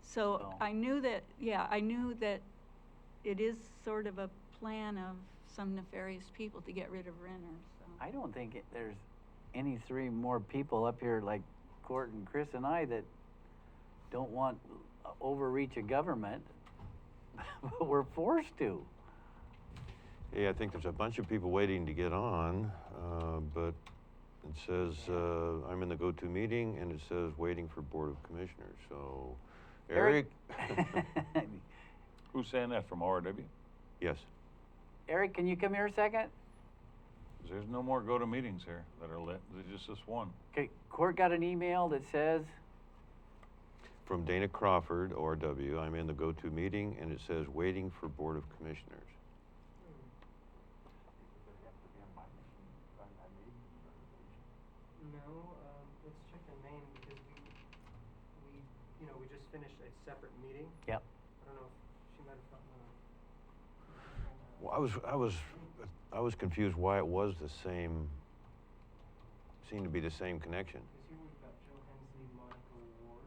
So I knew that it is sort of a plan of some nefarious people to get rid of renters. So. I don't think there's any three more people up here like Court and Chris and I that don't want overreach of government, but we're forced to. Hey, I think there's a bunch of people waiting to get on, but it says I'm in the go-to meeting, and it says waiting for Board of Commissioners. So, Eric. Who's saying that, from ORW? Yes. Eric, can you come here a second? There's no more go-to meetings here that are lit. There's just this one. Okay, Court got an email that says... From Dana Crawford, ORW, I'm in the go-to meeting, and it says waiting for Board of Commissioners. No, let's check the name because we just finished a separate meeting. Yep. I don't know if she might have gotten Well, I was confused why it was the same. Seemed to be the same connection. Because here we've got Joe Hensley, Monica Ward.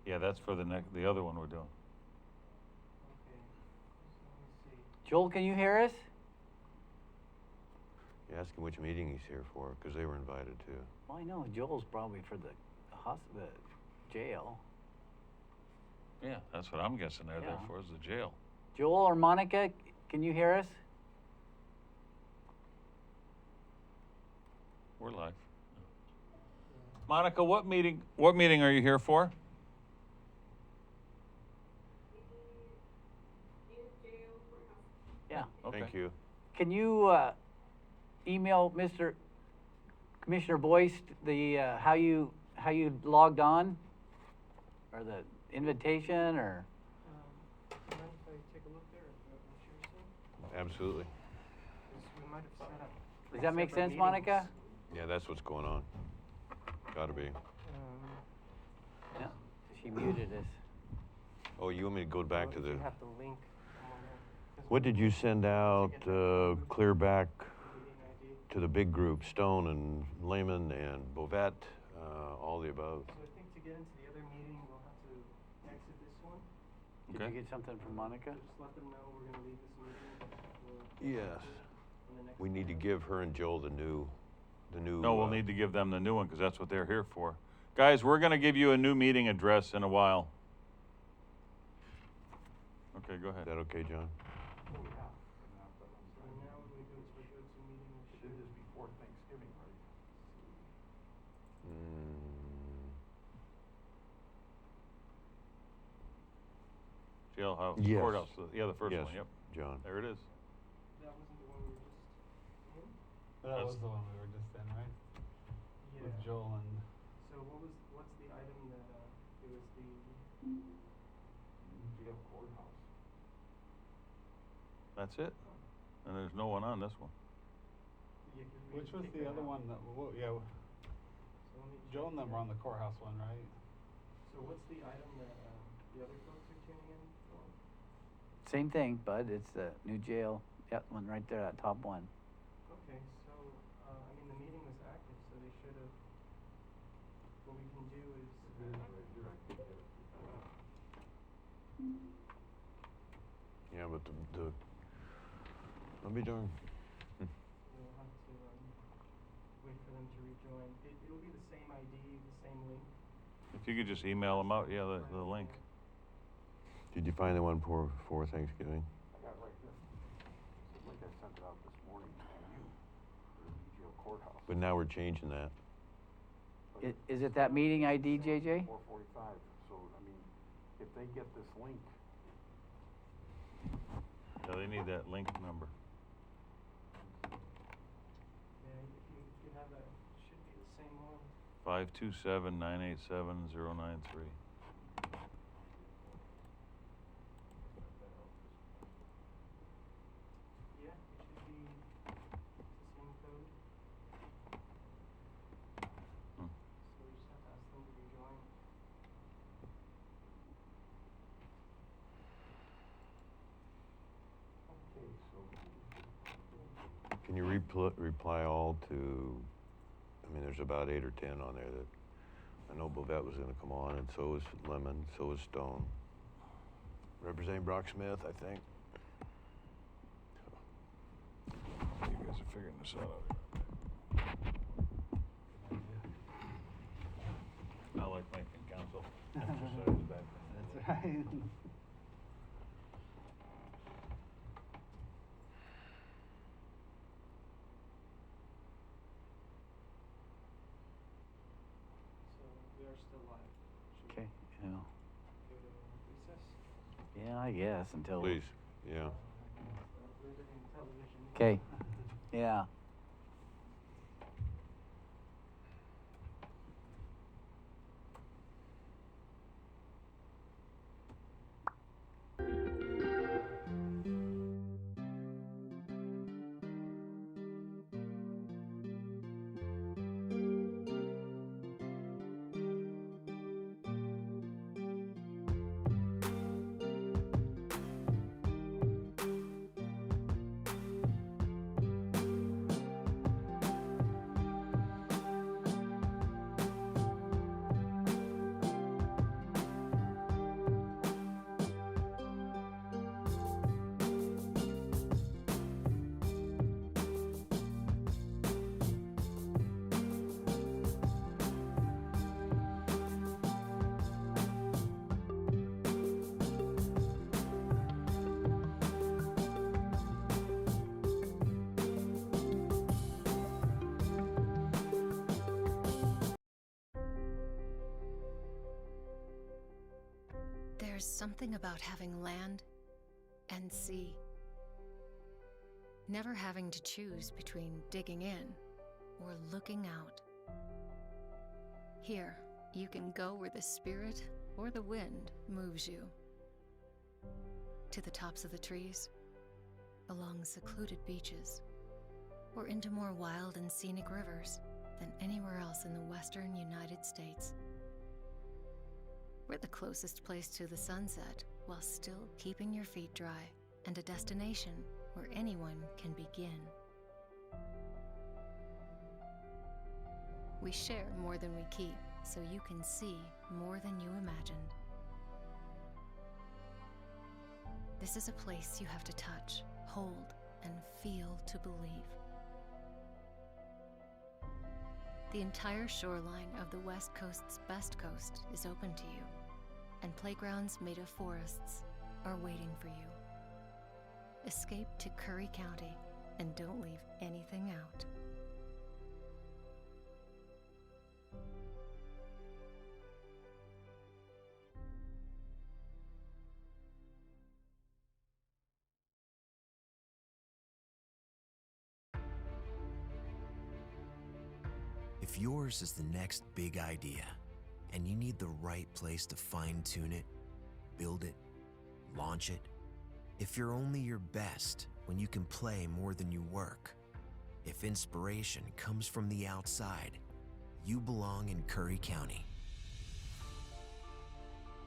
Yeah, that's for the other one we're doing. Okay. So let me see. Joel, can you hear us? You ask him which meeting he's here for, because they were invited too. Well, I know Joel's probably for the jail. Yeah, that's what I'm guessing they're there Yeah. for, is the jail. Joel or Monica, can you hear us? We're live. Monica, what meeting are you here for? Yeah. Okay. Thank you. Can you email Mr. Commissioner Boyce the how you logged on, or the invitation, or? Mind if I take a look there at what you were saying? Absolutely. We might have set up. Does that make separate sense, Monica? Yeah, that's what's going on. Gotta be. Yeah. She muted us. Oh, you want me to go back to the... You have the link on there. What did you send out, clear back to the big group, Stone and Lehman and Bovette, all the above? So I think to get into the other meeting, we'll have to exit this one. Did you get something from Monica? So just let them know we're going to leave this meeting. Yes. We need to give her and Joel the new... No, we'll need to give them the new one, because that's what they're here for. Guys, we're going to give you a new meeting address in a while. Okay, go ahead. Is that okay, John? So now we're going to go to a go-to meeting. Should this be before Thanksgiving, right? Jailhouse, Yes. courthouse, yeah, the first Yes, one, yep. John. There it is. That wasn't the one we were just in? That That's- was the one we were just in, right? Yeah. With Joel and So what's the item that, it was the jail courthouse? That's it. And there's no one on this one. Yeah, 'cause we which just was kicked the that other out. one that, well, yeah, So let me Joel and check them were on here. the courthouse one, right? So what's the item that, the other folks are tuning in for? Same thing, bud. It's the new jail. Yep, one right there, that top one. Okay, so, I mean, the meeting was active, so they should have, what we can do is. Yeah, but let me darn. We'll have to, wait for them to rejoin. It'll be the same ID, the same link. If you could just email them out, yeah, the link. Did you find the one for Thanksgiving? I got it right here. Seems like I sent it out this morning to you, for the jail courthouse. But now we're changing that. Is it that meeting ID, JJ? 4:45, so, I mean, if they get this link, Yeah, they need that link number. Yeah, if you have that, it should be the same one. 527-987-093. Yeah, it should be the same code. Hmm. So we just have to ask them to rejoin. okay, so. Can you reply all to, I mean, there's about 8 or 10 on there that, I know Bovette was gonna come on, and so is Lemon, so is Stone. Representing Brock Smith, I think. You guys are figuring this out. I like making council exercises back then. That's right. So we are still live. Should we Okay, yeah. go to recess? Yeah, I guess, until. Please, yeah. Riveting television. Okay, yeah. There's something about having land and sea. Never having to choose between digging in or looking out. Here, you can go where the spirit or the wind moves you. To the tops of the trees, along secluded beaches, or into more wild and scenic rivers than anywhere else in the western United States. We're the closest place to the sunset while still keeping your feet dry, and a destination where anyone can begin. We share more than we keep, so you can see more than you imagined. This is a place you have to touch, hold, and feel to believe. The entire shoreline of the West Coast's best coast is open to you, and playgrounds made of forests are waiting for you. Escape to Curry County and don't leave anything out. If yours is the next big idea and you need the right place to fine-tune it, build it, launch it, if you're only your best when you can play more than you work, if inspiration comes from the outside, you belong in Curry County.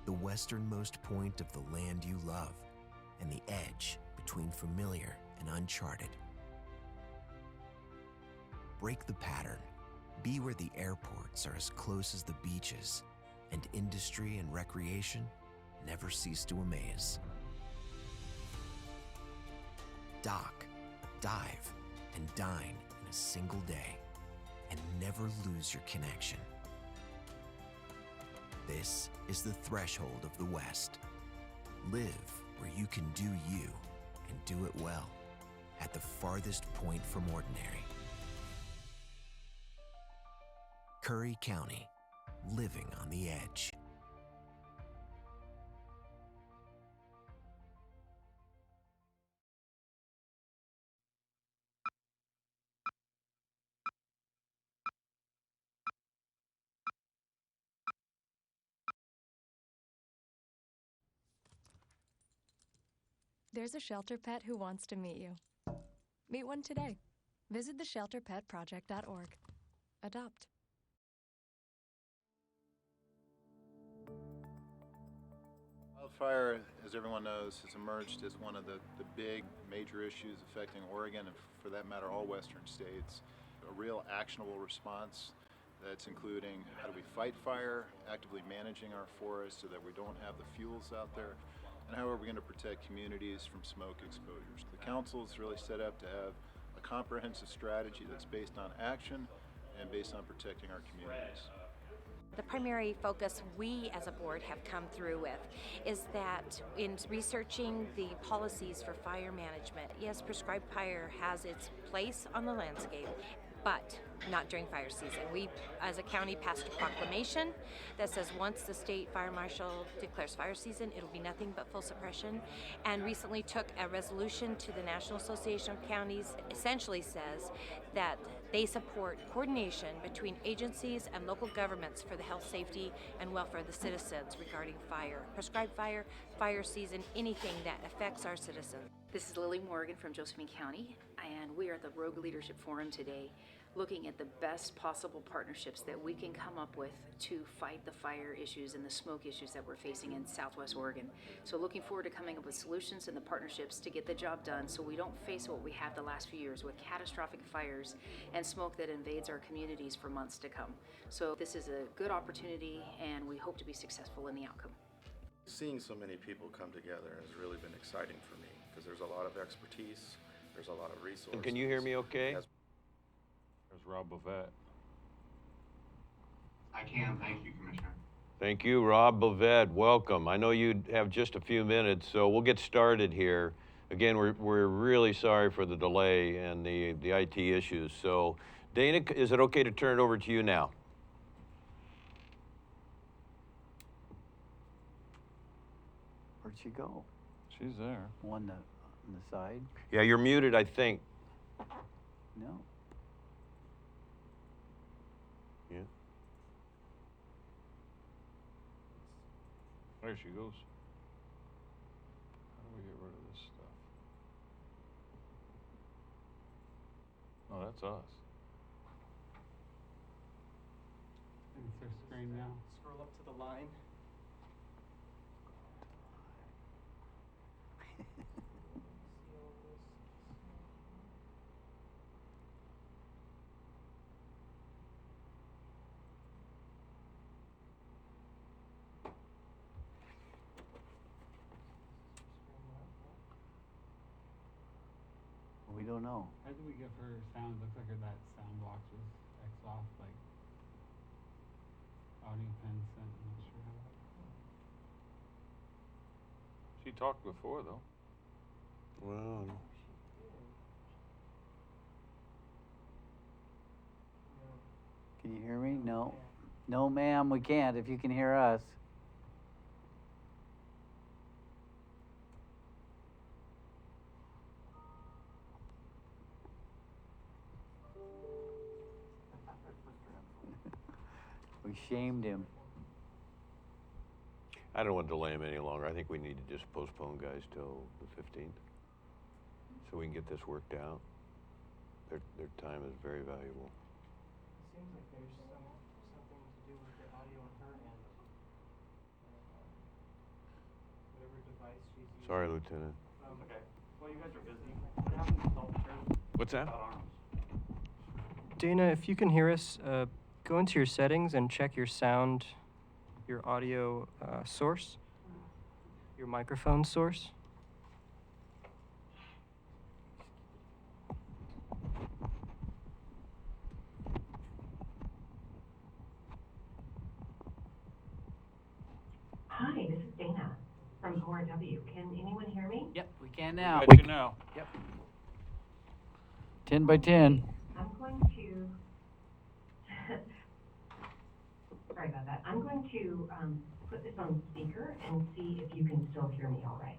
The westernmost point of the land you love and the edge between familiar and uncharted. Break the pattern. Be where the airports are as close as the beaches, and industry and recreation never cease to amaze. Dock, dive, and dine in a single day, and never lose your connection. This is the threshold of the West. Live where you can do you, and do it well, at the farthest point from ordinary. Curry County, living on the edge. There's a shelter pet who wants to meet you. Meet one today. Visit theshelterpetproject.org. Adopt. Wildfire, as everyone knows, has emerged as one of the big major issues affecting Oregon and, for that matter, all western states. A real actionable response that's including how do we fight fire, actively managing our forests so that we don't have the fuels out there, and how are we going to protect communities from smoke exposures. The council is really set up to have a comprehensive strategy that's based on action and based on protecting our communities. The primary focus we as a board have come through with is that in researching the policies for fire management, yes, prescribed fire has its place on the landscape, but not during fire season. We, as a county, passed a proclamation that says once the state fire marshal declares fire season, it'll be nothing but full suppression, and recently took a resolution to the National Association of Counties, essentially says that they support coordination between agencies and local governments for the health, safety, and welfare of the citizens regarding fire. Prescribed fire, fire season, anything that affects our citizens. This is Lily Morgan from Josephine County, and we are at the Rogue Leadership Forum today, looking at the best possible partnerships that we can come up with to fight the fire issues and the smoke issues that we're facing in Southwest Oregon. So looking forward to coming up with solutions and the partnerships to get the job done so we don't face what we have the last few years with catastrophic fires and smoke that invades our communities for months to come. So this is a good opportunity, and we hope to be successful in the outcome. Seeing so many people come together has really been exciting for me because there's a lot of expertise, there's a lot of resources. Can you hear me okay? There's Rob Bovet. I can, thank you, Commissioner. Thank you, Rob Bovet. Welcome. I know you have just a few minutes, so we'll get started here. Again, we're really sorry for the delay and the IT issues. So, Dana, is it okay to turn it over to you now? Where'd she go? She's there. On the side? Yeah, you're muted, I think. No. Yeah. There she goes. How do we get rid of this stuff? Oh, that's us. Insert screen now. Scroll up to the line. We don't know. How did we give her sound? Looks like that sound box was X off, like audio pen sent. I'm not sure how that. She talked before, though. Well. Can you hear me? No. No, ma'am, we can't if you can hear us. We shamed him. I don't want to delay him any longer. I think we need to just postpone guys till the 15th so we can get this worked out. Their time is very valuable. It seems like there's something to do with the audio on her end. Whatever device she's using. Sorry, Lieutenant. Okay. Well, you guys are busy. What happened with all the chairs? What's that? Without arms? Dana, if you can hear us, go into your settings and check your sound, your audio source, your microphone source. Hi, this is Dana from ORW. Can anyone hear me? Yep, we can now. Got you now. Yep. 10 by 10. I'm going to. Sorry about that. I'm going to put this on speaker and see if you can still hear me all right.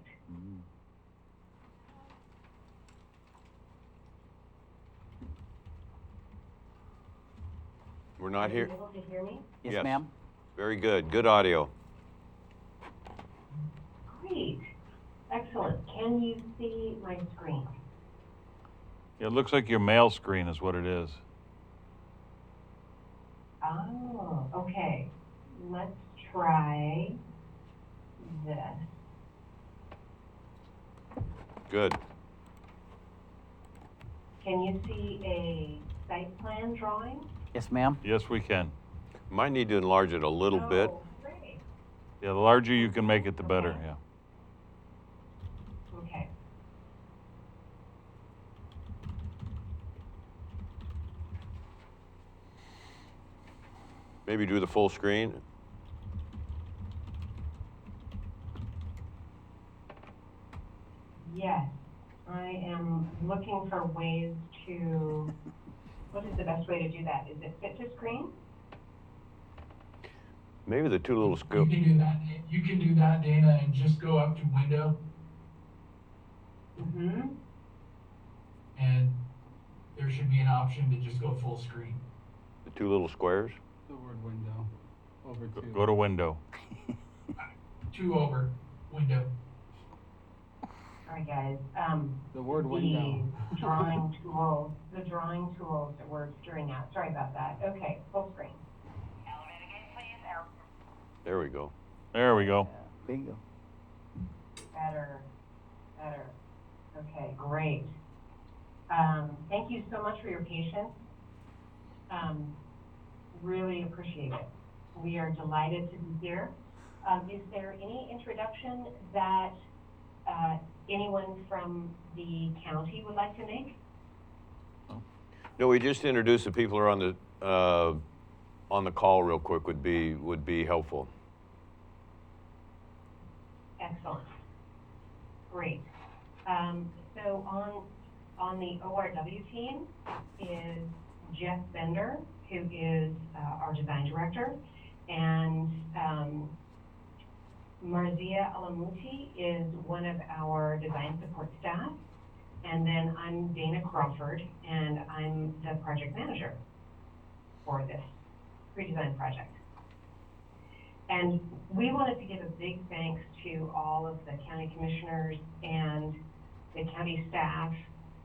We're not Are here. you able to hear me? Yes, ma'am. Very good. Good audio. Great. Excellent. Can you see my screen? It looks like your mail screen is what it is. Oh, okay. Let's try this. Good. Can you see a site plan drawing? Yes, ma'am. Yes, we can. Might need to enlarge it a little bit. Oh, great. Yeah, the larger you can make it, the better, yeah. Okay. Maybe do the full screen. Yes, I am looking for ways to, what is the best way to do that? Is it fit to screen? Maybe the two little You scope. can do that. You can do that, Dana, and just go up to window, Mm-hmm. and there should be an option to just go full screen. The two little squares. The word window. Over to. Go to window. 2 over, window. All right, guys. The word window. The drawing tools that we're figuring out. Sorry about that. Okay, full screen. There we go. There we go. Bingo. Better. Okay, great. Thank you so much for your patience. Really appreciate it. We are delighted to be here. Is there any introduction that anyone from the county would like to make? No, we just introduced the people who are on the call real quick would be helpful. Excellent. Great. So on the ORW team is Jeff Bender, who is our design director, and Marzia Alamuti is one of our design support staff, and then I'm Dana Crawford, and I'm the project manager for this pre-design project. And we wanted to give a big thanks to all of the county commissioners and the county staff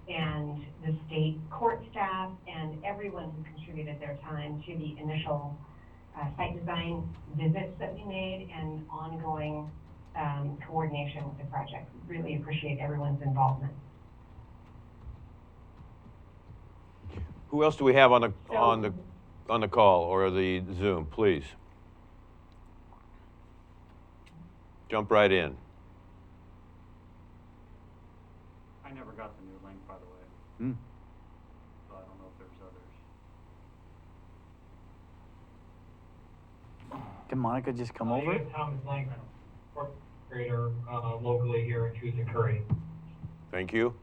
and the state court staff and everyone who contributed their time to the initial site design visits that we made and ongoing coordination with the project. We really appreciate everyone's involvement. Who else do we have on the call or the Zoom, please? Jump right in. I never got the new link, by the way. So I don't know if there's others. Can Monica just come My over? name is Thomas Langman, fourth grader locally here in Tucson, Curry. Thank you.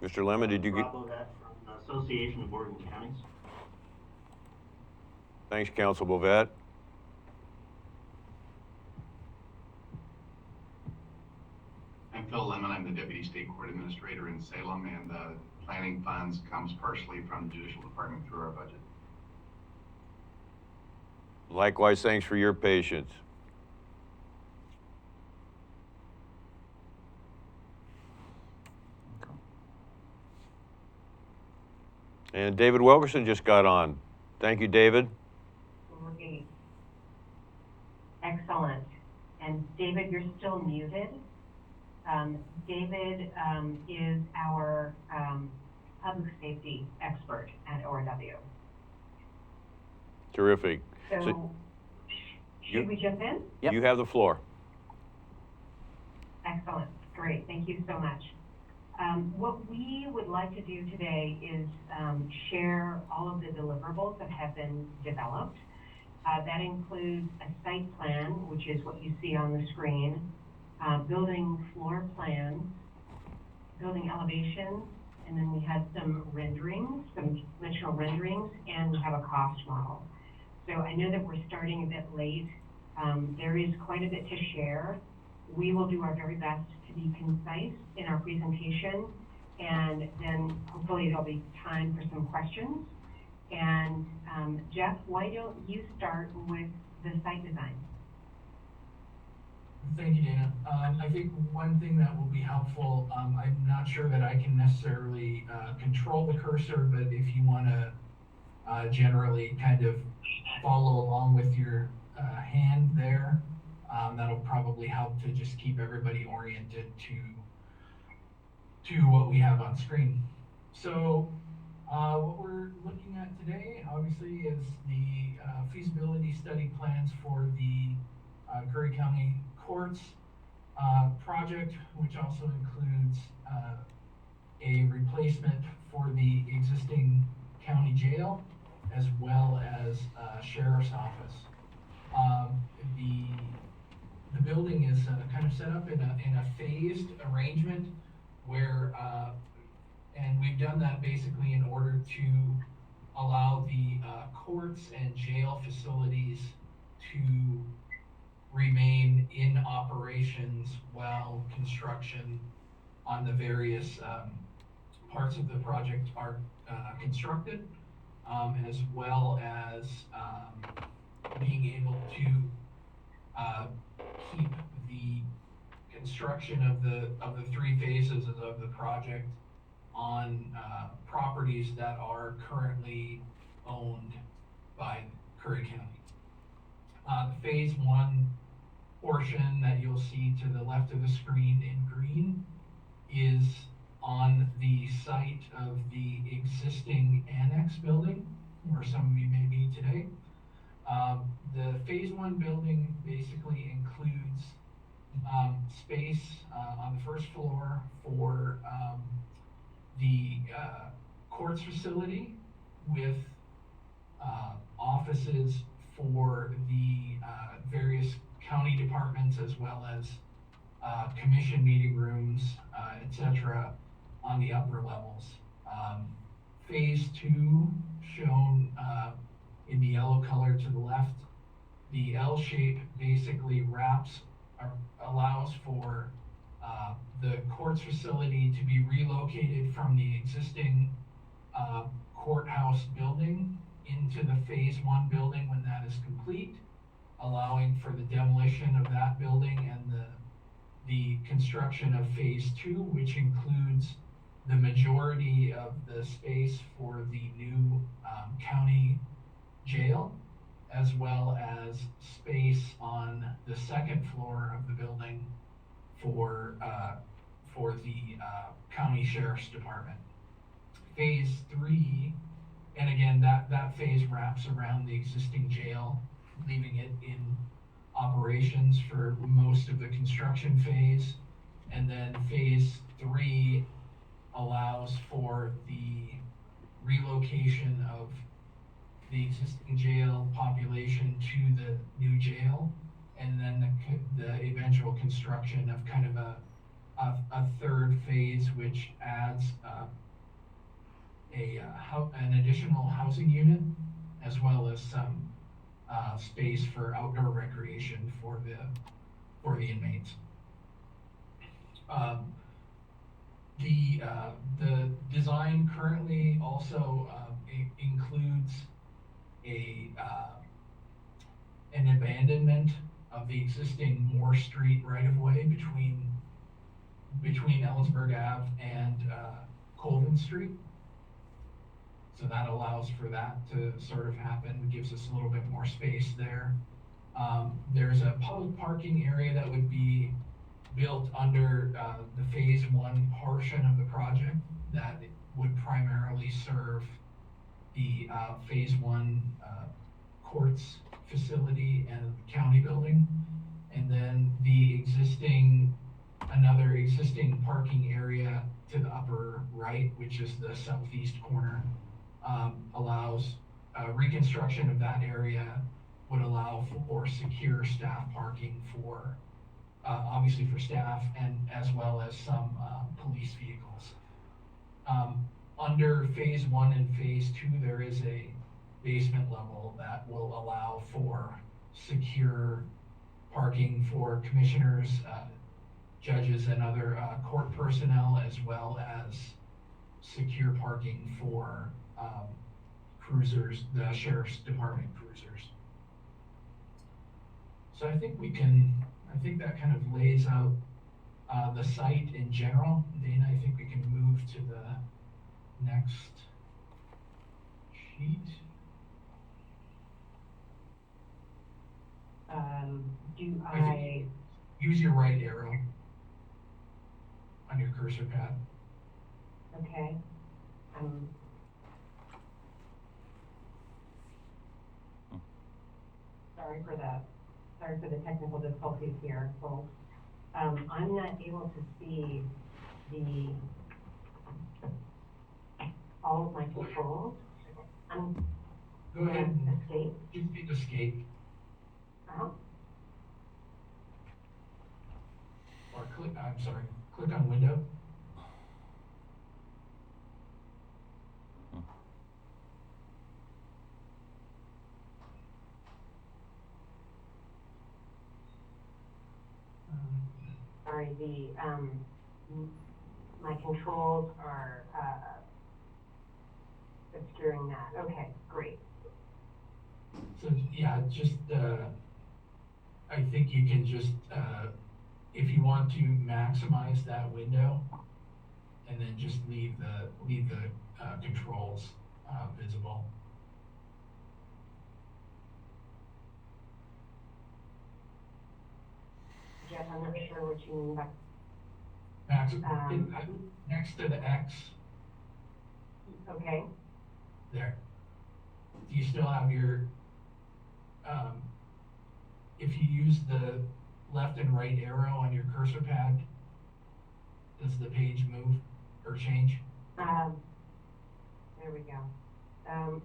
Mr. Lemon, did you get? Rob Bovett from the Association of Oregon Counties. Thanks, Council Bovett. I'm Phil Lemon. I'm the Deputy State Court Administrator in in Salem, and the planning funds comes partially from the Judicial Department through our budget. Likewise, thanks for your patience. And David Wilkerson just got on. Thank you, David. Great. Excellent. And David, you're still muted. David is our public safety expert at ORW. Terrific. So should we jump in? Yep. You have the floor. Excellent. Great. Thank you so much. What we would like to do today is share all of the deliverables that have been developed. That includes a site plan, which is what you see on the screen, building floor plans, building elevations, and then we had some renderings, some dimensional renderings, and we have a cost model. So I know that we're starting a bit late. There is quite a bit to share. We will do our very best to be concise in our presentation, and then hopefully there'll be time for some questions. And Jeff, why don't you start with the site design? Thank you, Dana. I think one thing that will be helpful, I'm not sure that I can necessarily control the cursor, but if you want to generally kind of follow along with your hand there, that'll probably help to just keep everybody oriented to what we have on screen. So what we're looking at today, obviously, is the feasibility study plans for the Curry County Courts project, which also includes a replacement for the existing county jail, as well as sheriff's office. The building is kind of set up in a phased arrangement where, and we've done that basically in order to allow the courts and jail facilities to remain in operations while construction on the various parts of the project are constructed, as well as being able to keep the construction of the three phases of the project on properties that are currently owned by Curry County. The phase one portion that you'll see to the left of the screen in green is on the site of the existing annex building, where some of you may be today. The phase one building basically includes space on the first floor for the courts facility with offices for the various county departments, as well as commission meeting rooms, etc. on the upper levels. Phase two, shown in the yellow color to the left, the L shape basically allows for the courts facility to be relocated from the existing courthouse building into the phase one building when that is complete, allowing for the demolition of that building and the construction of phase two, which includes the majority of the space for the new county jail, as well as space on the second floor of the building for the county sheriff's department. Phase three, and again, that phase wraps around the existing jail, leaving it in operations for most of the construction phase. And then phase three allows for the relocation of the existing jail population to the new jail, and then the eventual construction of kind of a third phase, which adds an additional housing unit, as well as some space for outdoor recreation for the inmates. The The design currently also includes an abandonment of the existing Moore Street right-of-way between Ellensburg Ave and Colvin Street. So that allows for that to sort of happen, gives us a little bit more space there. There's a public parking area that would be built under the phase 1 portion of the project that would primarily serve the phase 1 courts facility and county building. And then another existing parking area to the upper right, which is the southeast corner, allows reconstruction of that area would allow for secure staff parking for obviously for staff and as well as some police vehicles. Under phase 1 and phase 2, there is a basement level that will allow for secure parking for commissioners, judges, and other court personnel, as well as secure parking for cruisers, the sheriff's department cruisers. So I think that kind of lays out the site in general. Dana, I think we can move to the next sheet. Use your right arrow on your cursor pad. Okay. Sorry for the technical difficulties here, folks. I'm not able to see all of my controls. Go ahead and escape. Just hit escape. Or click on window. Sorry, my controls are obscuring that. Okay, great. So yeah, just I think you can just if you want to maximize that window, and then just leave the controls visible. Jeff, I'm not sure what you mean by next to the X. Okay. There. Do you still have your if you use the left and right arrow on your cursor pad, does the page move or change? There we go.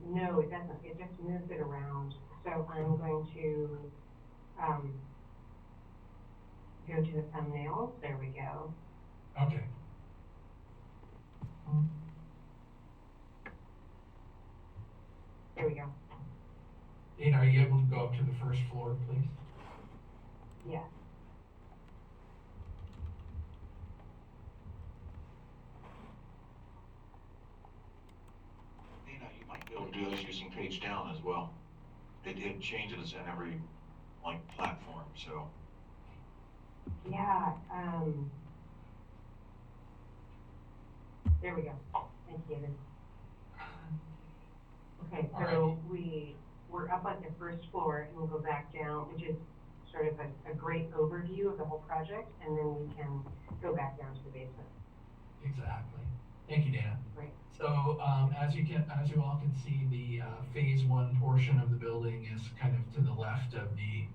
No, it doesn't. It just moves it around. So I'm going to go to the thumbnails. There we go. Okay. There we go. Dana, are you able to go up to the first floor, please? Yes. Dana, you might be able to do this using page down as well. It changes in every platform, so. Yeah. There we go. Thank you, David. Okay, so we're up on the first floor, and we'll go back down, which is sort of a great overview of the whole project, and then we can go back down to the basement. Exactly. Thank you, Dana. Great. So as you all can see, the phase 1 portion of the building is kind of to the left of the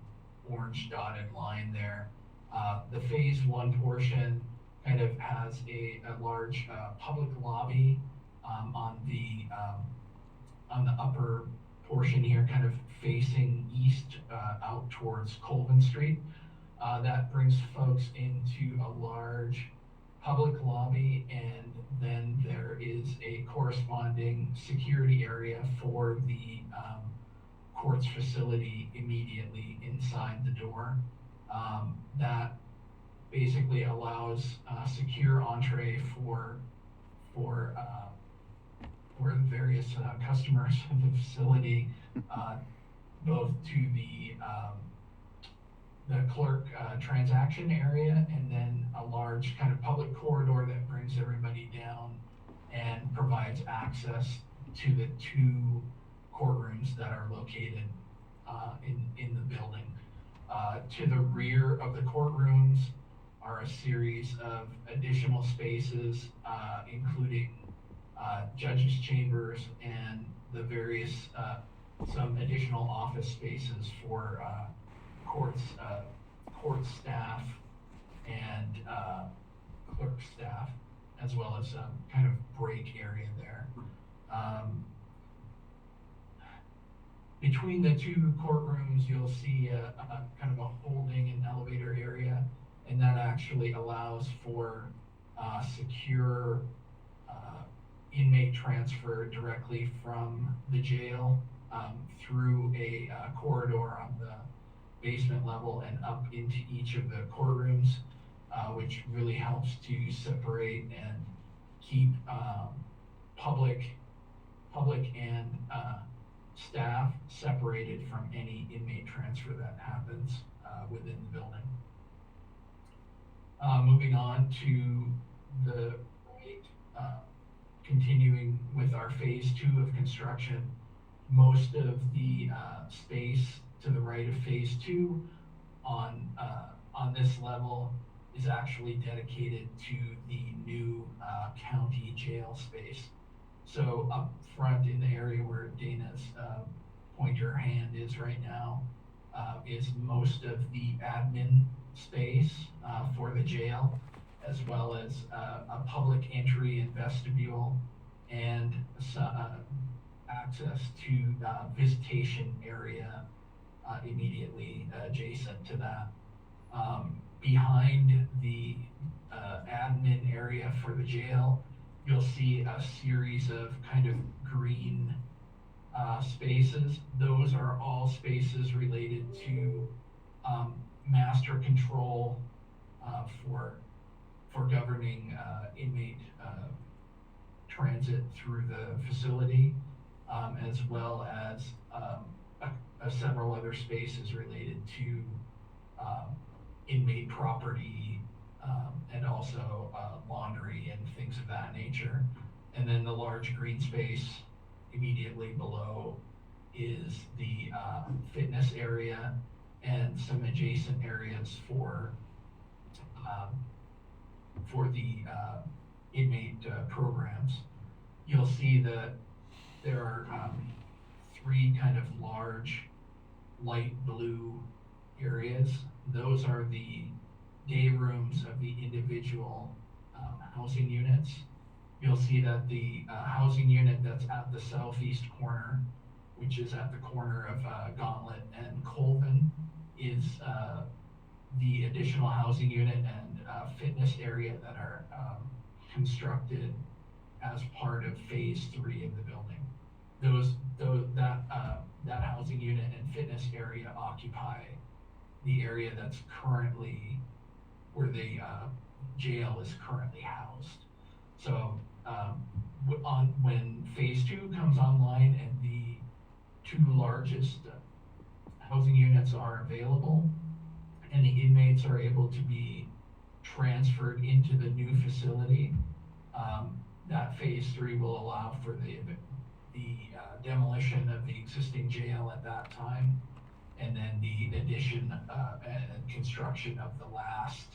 orange dotted line there. The phase 1 portion kind of has a large public lobby on the upper portion here, kind of facing east out towards Colvin Street. That brings folks into a large public lobby, and then there is a corresponding security area for the courts facility immediately inside the door. That basically allows secure entree for for the various customers of the facility, both to the clerk transaction area, and then a large kind of public corridor that brings everybody down and provides access to the two courtrooms that are located in the building. To the rear of the courtrooms are a series of additional spaces, including judges' chambers and the various, some additional office spaces for court staff and clerk staff, as well as some kind of break area there. Between the two courtrooms, you'll see a kind of a holding and elevator area, and that actually allows for secure inmate transfer directly from the jail through a corridor on the basement level and up into each of the courtrooms, which really helps to separate and keep public and staff separated from any inmate transfer that happens within the building. Moving on to the right, continuing with our phase 2 of construction, most of the space to the right of phase 2 on this level is actually dedicated to the new county jail space. So up front in the area where Dana's pointer hand is right now is most of the admin space for the jail, as well as a public entry and vestibule, and access to visitation area immediately adjacent to that. Behind the admin area for the jail, you'll see a series of kind of green spaces. Those are all spaces related to master control for governing inmate transit through the facility, as well as several other spaces related to inmate property, and also laundry and things of that nature. And then the large green space immediately below is the fitness area and some adjacent areas for the inmate programs. You'll see that there are 3 kind of large light blue areas. Those are the day rooms of the individual housing units. You'll see that the housing unit that's at the southeast corner, which is at the corner of Gauntlet and Colvin, is the additional housing unit and fitness area that are constructed as part of phase 3 of the building. That housing unit and fitness area occupy the area that's currently where the jail is currently housed. So when phase 2 comes online and the 2 largest housing units are available and the inmates are able to be transferred into the new facility, that phase 3 will allow for the demolition of the existing jail at that time, and then the addition and construction of the last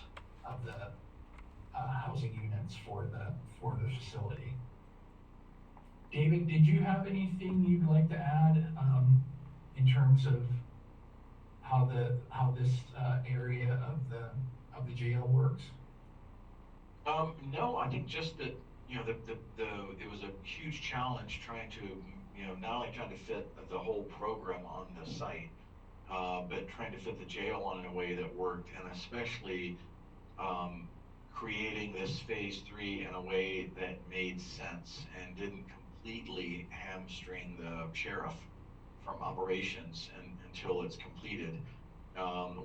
of the housing units for the facility. David, did you have anything you'd like to add in terms of how this area of the jail works? No, I think just that, you know, it was a huge challenge trying to, you know, not only trying to fit the whole program on the site, but trying to fit the jail on in a way that worked, and especially creating this phase 3 in a way that made sense and didn't completely hamstring the sheriff from operations until it's completed.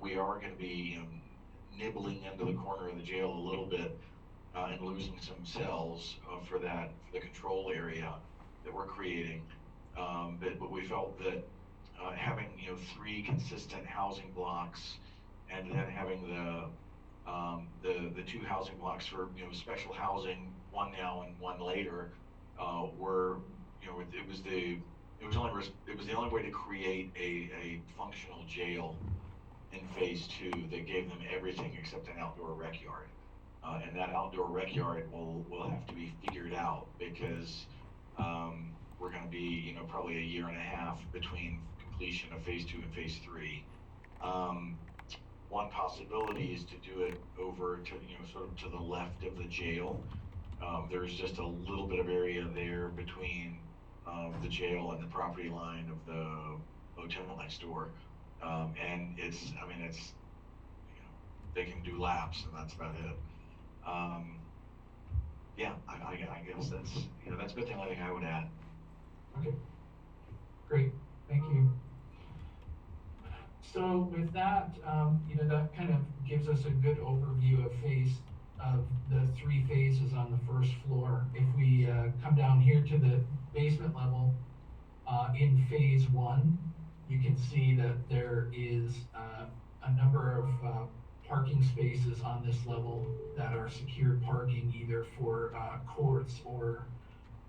We are going to be nibbling into the corner of the jail a little bit and losing some cells for the control area that we're creating. But we felt that having 3 consistent housing blocks, and then having the 2 housing blocks for special housing, one now and one later, were it was the only way to create a functional jail in phase 2 that gave them everything except an outdoor rec yard. And that outdoor rec yard will have to be figured out, because we're going to be probably a year and a half between completion of phase 2 and phase 3. One possibility is to do it over to sort of to the left of the jail. There's just a little bit of area there between the jail and the property line of the hotel next door, and it's they can do laps, and that's about it. Yeah, I guess that's about the only thing I would add. Okay, great, thank you. So with that, that kind of gives us a good overview of the 3 phases on the first floor. If we come down here to the basement level, in phase 1, you can see that there is a number of parking spaces on this level that are secured parking, either for courts or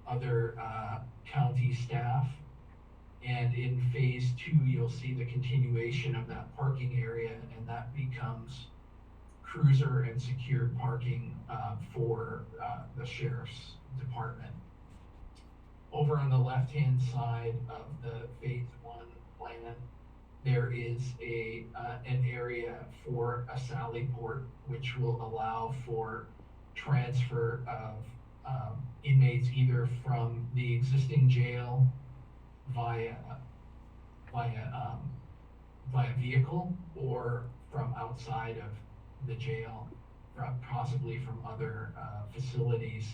other county staff. And in phase 2, you'll see the continuation of that parking area, and that becomes cruiser and secured parking for the sheriff's department. Over on the left-hand side of the phase 1 plan, there is an area for a sally port, which will allow for transfer of inmates either from the existing jail via vehicle, or from outside of the jail, possibly from other facilities,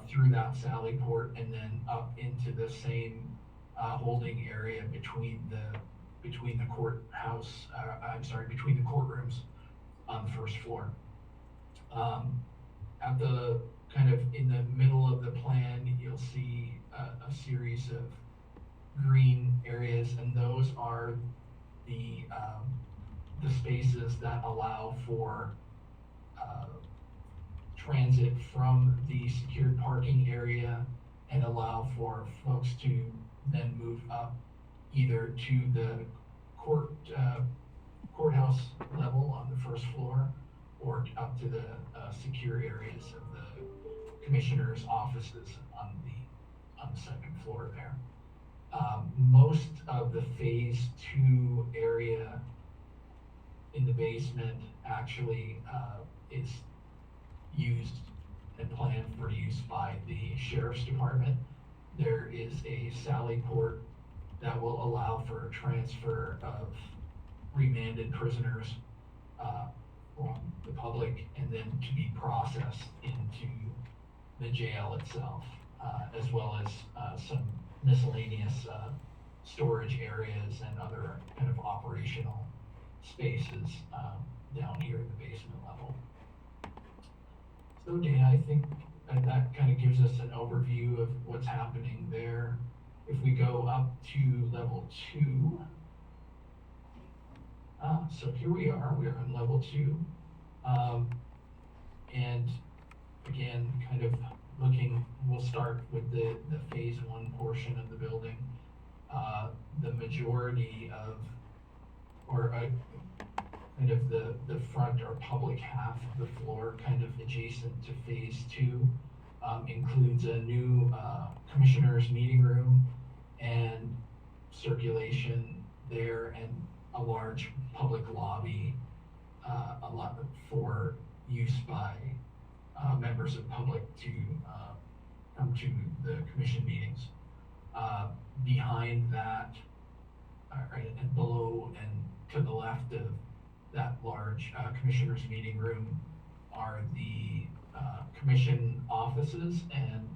through that sally port, and then up into the same holding area between the courthouse. Between the courtrooms on the first floor. At the kind of in the middle of the plan, you'll see a series of green areas, and those are the spaces that allow for transit from the secured parking area, and allow for folks to then move up either to the courthouse level on the first floor, or up to the secure areas of the commissioner's offices on the second floor there. Most of the phase 2 area in the basement actually is used and planned for use by the sheriff's department. There is a sally port that will allow for transfer of remanded prisoners from the public, and then to be processed into the jail itself, as well as some miscellaneous storage areas and other kind of operational spaces down here in the basement level. So Dana, I think that kind of gives us an overview of what's happening there. If we go up to level 2, so here we are on level 2. And again, kind of we'll start with the phase 1 portion of the building. The majority of, or kind of the front or public half of the floor, kind of adjacent to phase 2, includes a new commissioner's meeting room and circulation there, and a large public lobby, a lot for use by members of public to come to the commission meetings. Behind that, and below and to the left of that large commissioner's meeting room, are the commission offices, and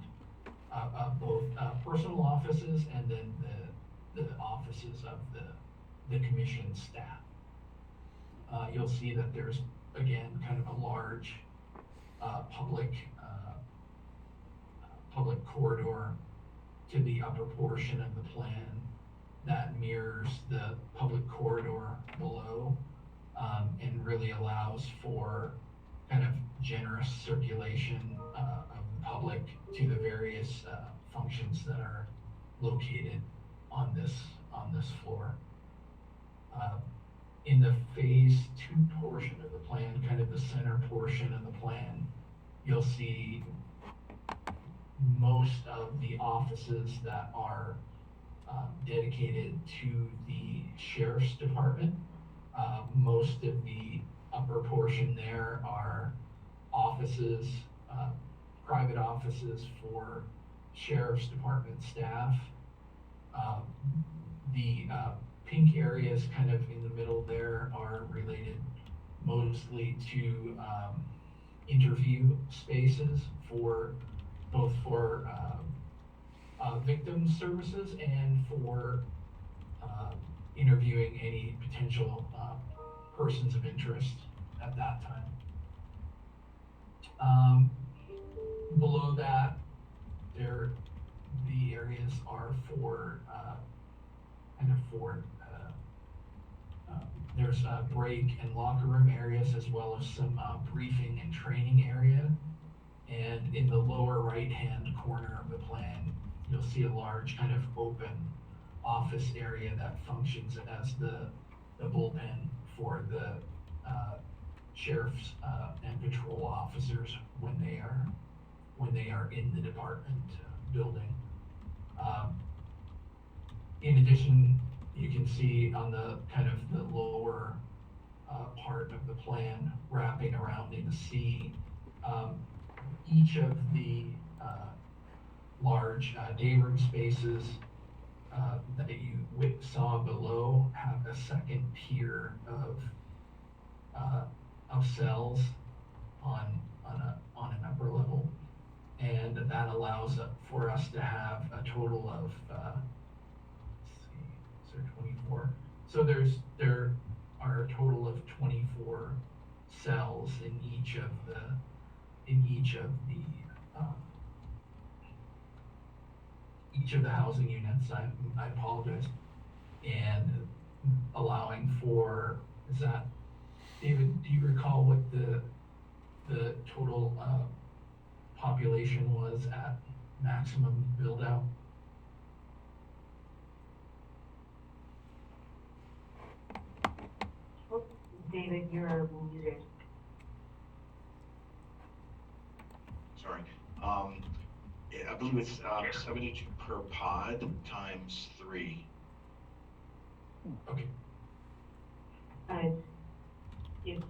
both personal offices, and then the offices of the commission staff. You'll see that there's, again, kind of a large public corridor to the upper portion of the plan that mirrors the public corridor below, and really allows for kind of generous circulation of the public to the various functions that are located on this floor. In the phase 2 portion of the plan, kind of the center portion of the plan, you'll see most of the offices that are dedicated to the sheriff's department. Most of the upper portion there are offices, private offices for sheriff's department staff. The pink areas kind of in the middle there are related mostly to interview spaces for both for victim services and for interviewing any potential persons of interest at that time. Below that, the areas are for there's break and locker room areas, as well as some briefing and training area. And in the lower right-hand corner of the plan, you'll see a large kind of open office area that functions as the bullpen for the sheriff's and patrol officers when they are in the department building. In addition, you can see on the kind of the lower part of the plan, wrapping around in C, each of the large day room spaces that you saw below have a second tier of cells on an upper level, and that allows for us to have a total of let's see, is there 24? So there are a total of 24 cells in each of the housing units. I apologize, and allowing for, is that, David, do you recall what the total population was at maximum build out? Oh, David, you're muted. Sorry. I believe it's 72 per pod times 3. Okay. It's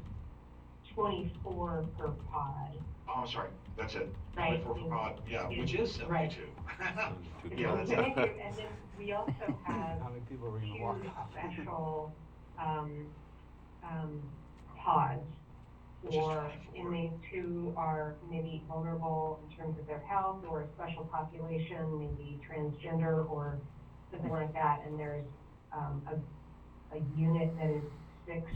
24 per pod. Oh, I'm sorry. That's it. Right. 24 per pod. Yeah, which is 72. Right. Yeah, that's Thank you. it. And then we also have How many people are gonna two walk off? special pods for inmates who are maybe vulnerable in terms of their health, or a special population, maybe transgender or something like that. And there's a unit that is 6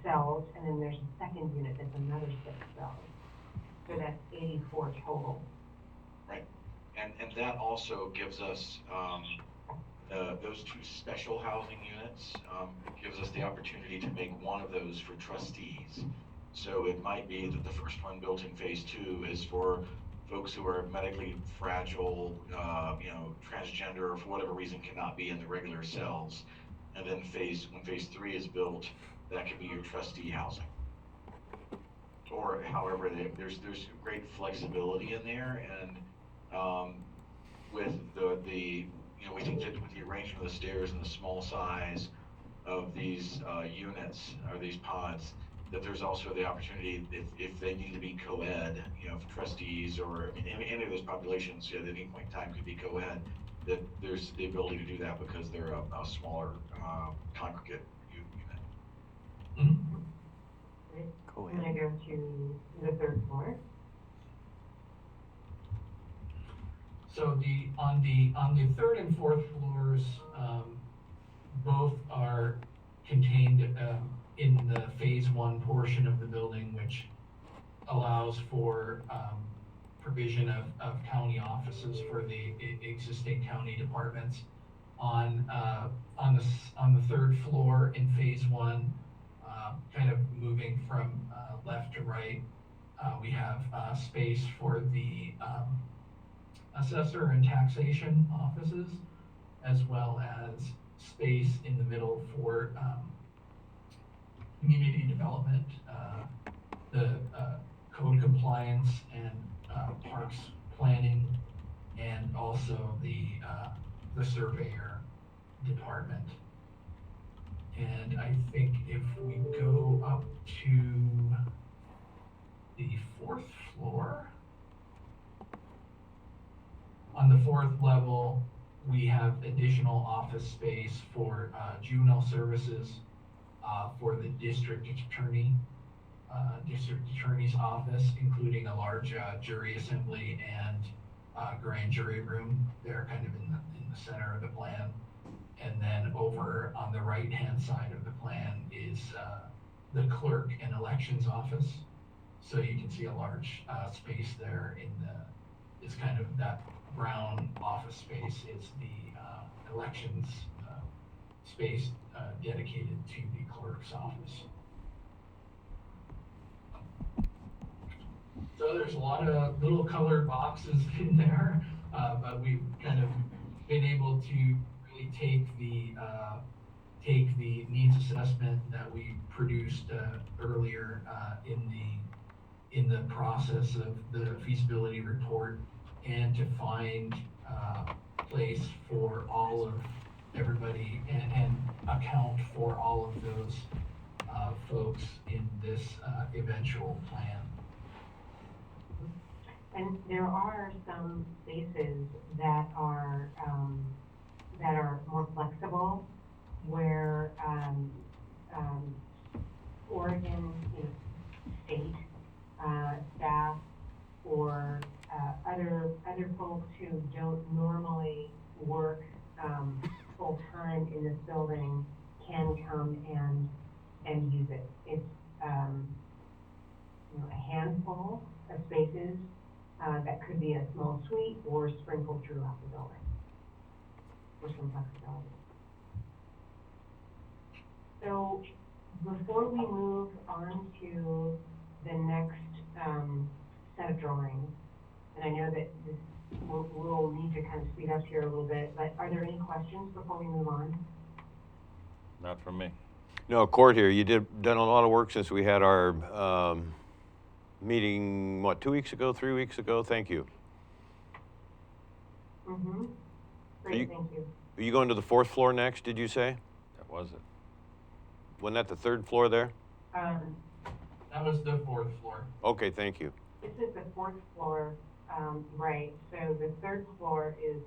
cells, and then there's a second unit that's another 6 cells. So that's 84 total. Right. And that also gives us those 2 special housing units, gives us the opportunity to make one of those for trustees. So it might be that the first one built in phase 2 is for folks who are medically fragile, transgender, or for whatever reason cannot be in the regular cells. And then when phase 3 is built, that could be your trustee housing. Or however, there's great flexibility in there, and with we think that with the arrangement of the stairs and the small size of these units or these pods, that there's also the opportunity, if they need to be co-ed, for trustees or any of those populations at any point in time could be co-ed, that there's the ability to do that because they're a smaller congregate unit. Mm-hmm. Great. Cool. I'm going to go to the 3rd floor. So on the 3rd and 4th floors, both are contained in the phase 1 portion of the building, which allows for provision of county offices for the existing county departments. On the third floor in phase one, kind of moving from left to right, we have space for the assessor and taxation offices, as well as space in the middle for community development, the code compliance and parks planning, and also the surveyor department. And I think if we go up to the fourth floor, on the fourth level, we have additional office space for juvenile services, for the district attorney's office, including a large jury assembly and grand jury room. They're kind of in the center of the plan. And then over on the right-hand side of the plan is the clerk and elections office. So you can see a large space there it's kind of that brown office space is the elections space dedicated to the clerk's office. So there's a lot of little colored boxes in there, but we've kind of been able to really take the needs assessment that we produced earlier in the process of the feasibility report, and to find place for all of everybody and account for all of those folks in this eventual plan. And there are some spaces that are more flexible, where Oregon state staff or other folks who don't normally work full time in this building can come and use it. It's a handful of spaces that could be a small suite or sprinkled throughout the building for some flexibility. So before we move on to the next set of drawings, and I know that we'll need to kind of speed up here a little bit, but are there any questions before we move on? Not from me. No, Court here, you done a lot of work since we had our meeting, 2 weeks ago, 3 weeks ago? Thank you. Mm-hmm. Great, thank you. Are you going to the fourth floor next, did you say? That was it. Wasn't that the third floor there? That was the fourth floor. Okay, thank you. This is the fourth floor, right? So the third floor is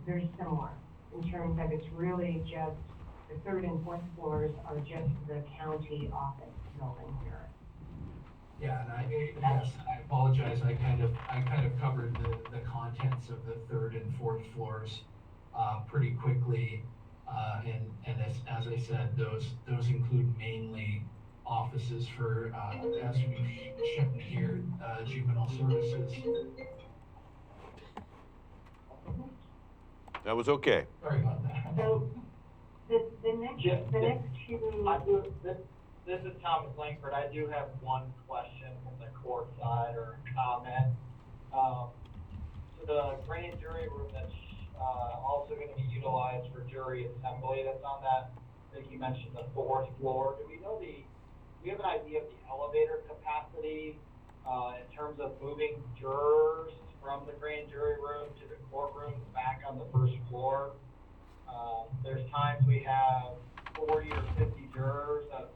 very similar in terms of it's really just the third and fourth floors are just the county office building here. Yeah, and I apologize. I kind of covered the contents of the third and fourth floors pretty quickly, and as I said, those include mainly offices for as we've shown here, juvenile services. That was okay. Sorry about that. So the next two. This is Thomas Langford. I do have one question from the court side or comment. So the grand jury room that's also going to be utilized for jury assembly, that's on that, I think you mentioned the fourth floor. Do we have an idea of the elevator capacity in terms of moving jurors from the grand jury room to the courtroom back on the first floor? There's times we have 40 or 50 jurors that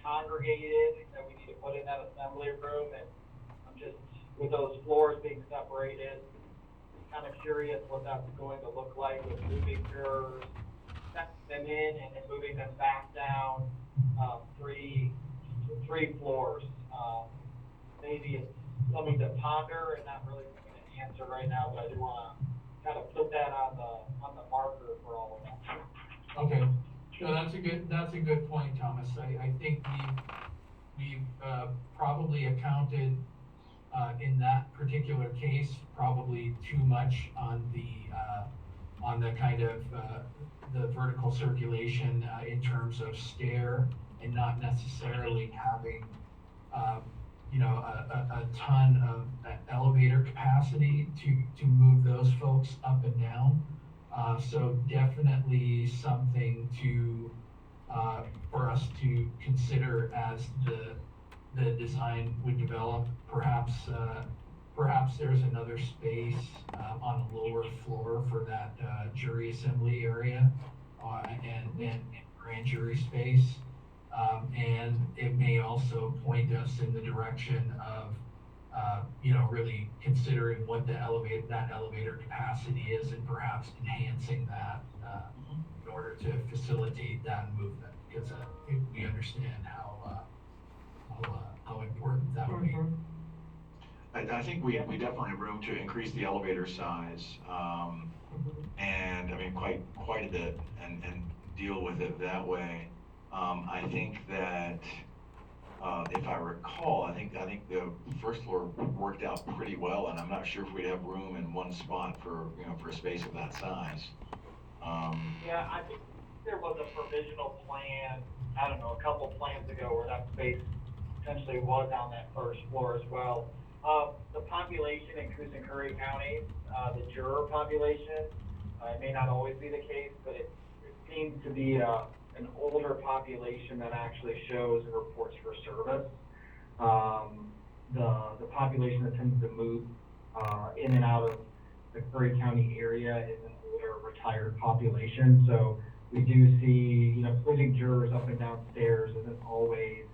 congregated that we need to put in that assembly room, and I'm just, with those floors being separated, kind of curious what that's going to look like with moving jurors, setting them in and then moving them back down three floors. Maybe it's something to ponder and not really something to answer right now, but I do want to kind of put that on the marker for all of that. Okay. No, that's a good point, Thomas. I think we've probably accounted in that particular case probably too much on the kind of the vertical circulation in terms of stair, and not necessarily having you know, a ton of elevator capacity to move those folks up and down. So definitely something to for us to consider as the design would develop. Perhaps perhaps there's another space on a lower floor for that jury assembly area and grand jury space. And it may also point us in the direction of, you know, really considering what that elevator capacity is, and perhaps enhancing that in order to facilitate that movement, because we understand how important that would be. I think we definitely have room to increase the elevator size, and I mean quite a bit, and deal with it that way. I think that if I recall, I think the first floor worked out pretty well, and I'm not sure if we'd have room in one spot for, you know, for a space of that size. Yeah, I think there was a provisional plan, I don't know, a couple plans ago where that space potentially was on that first floor as well. The population in Curry County, the juror population, it may not always be the case, but it seems to be an older population that actually shows and reports for service. The population that tends to move in and out of the Curry County area is an older retired population. So we do see, you know, splitting jurors up and down stairs isn't always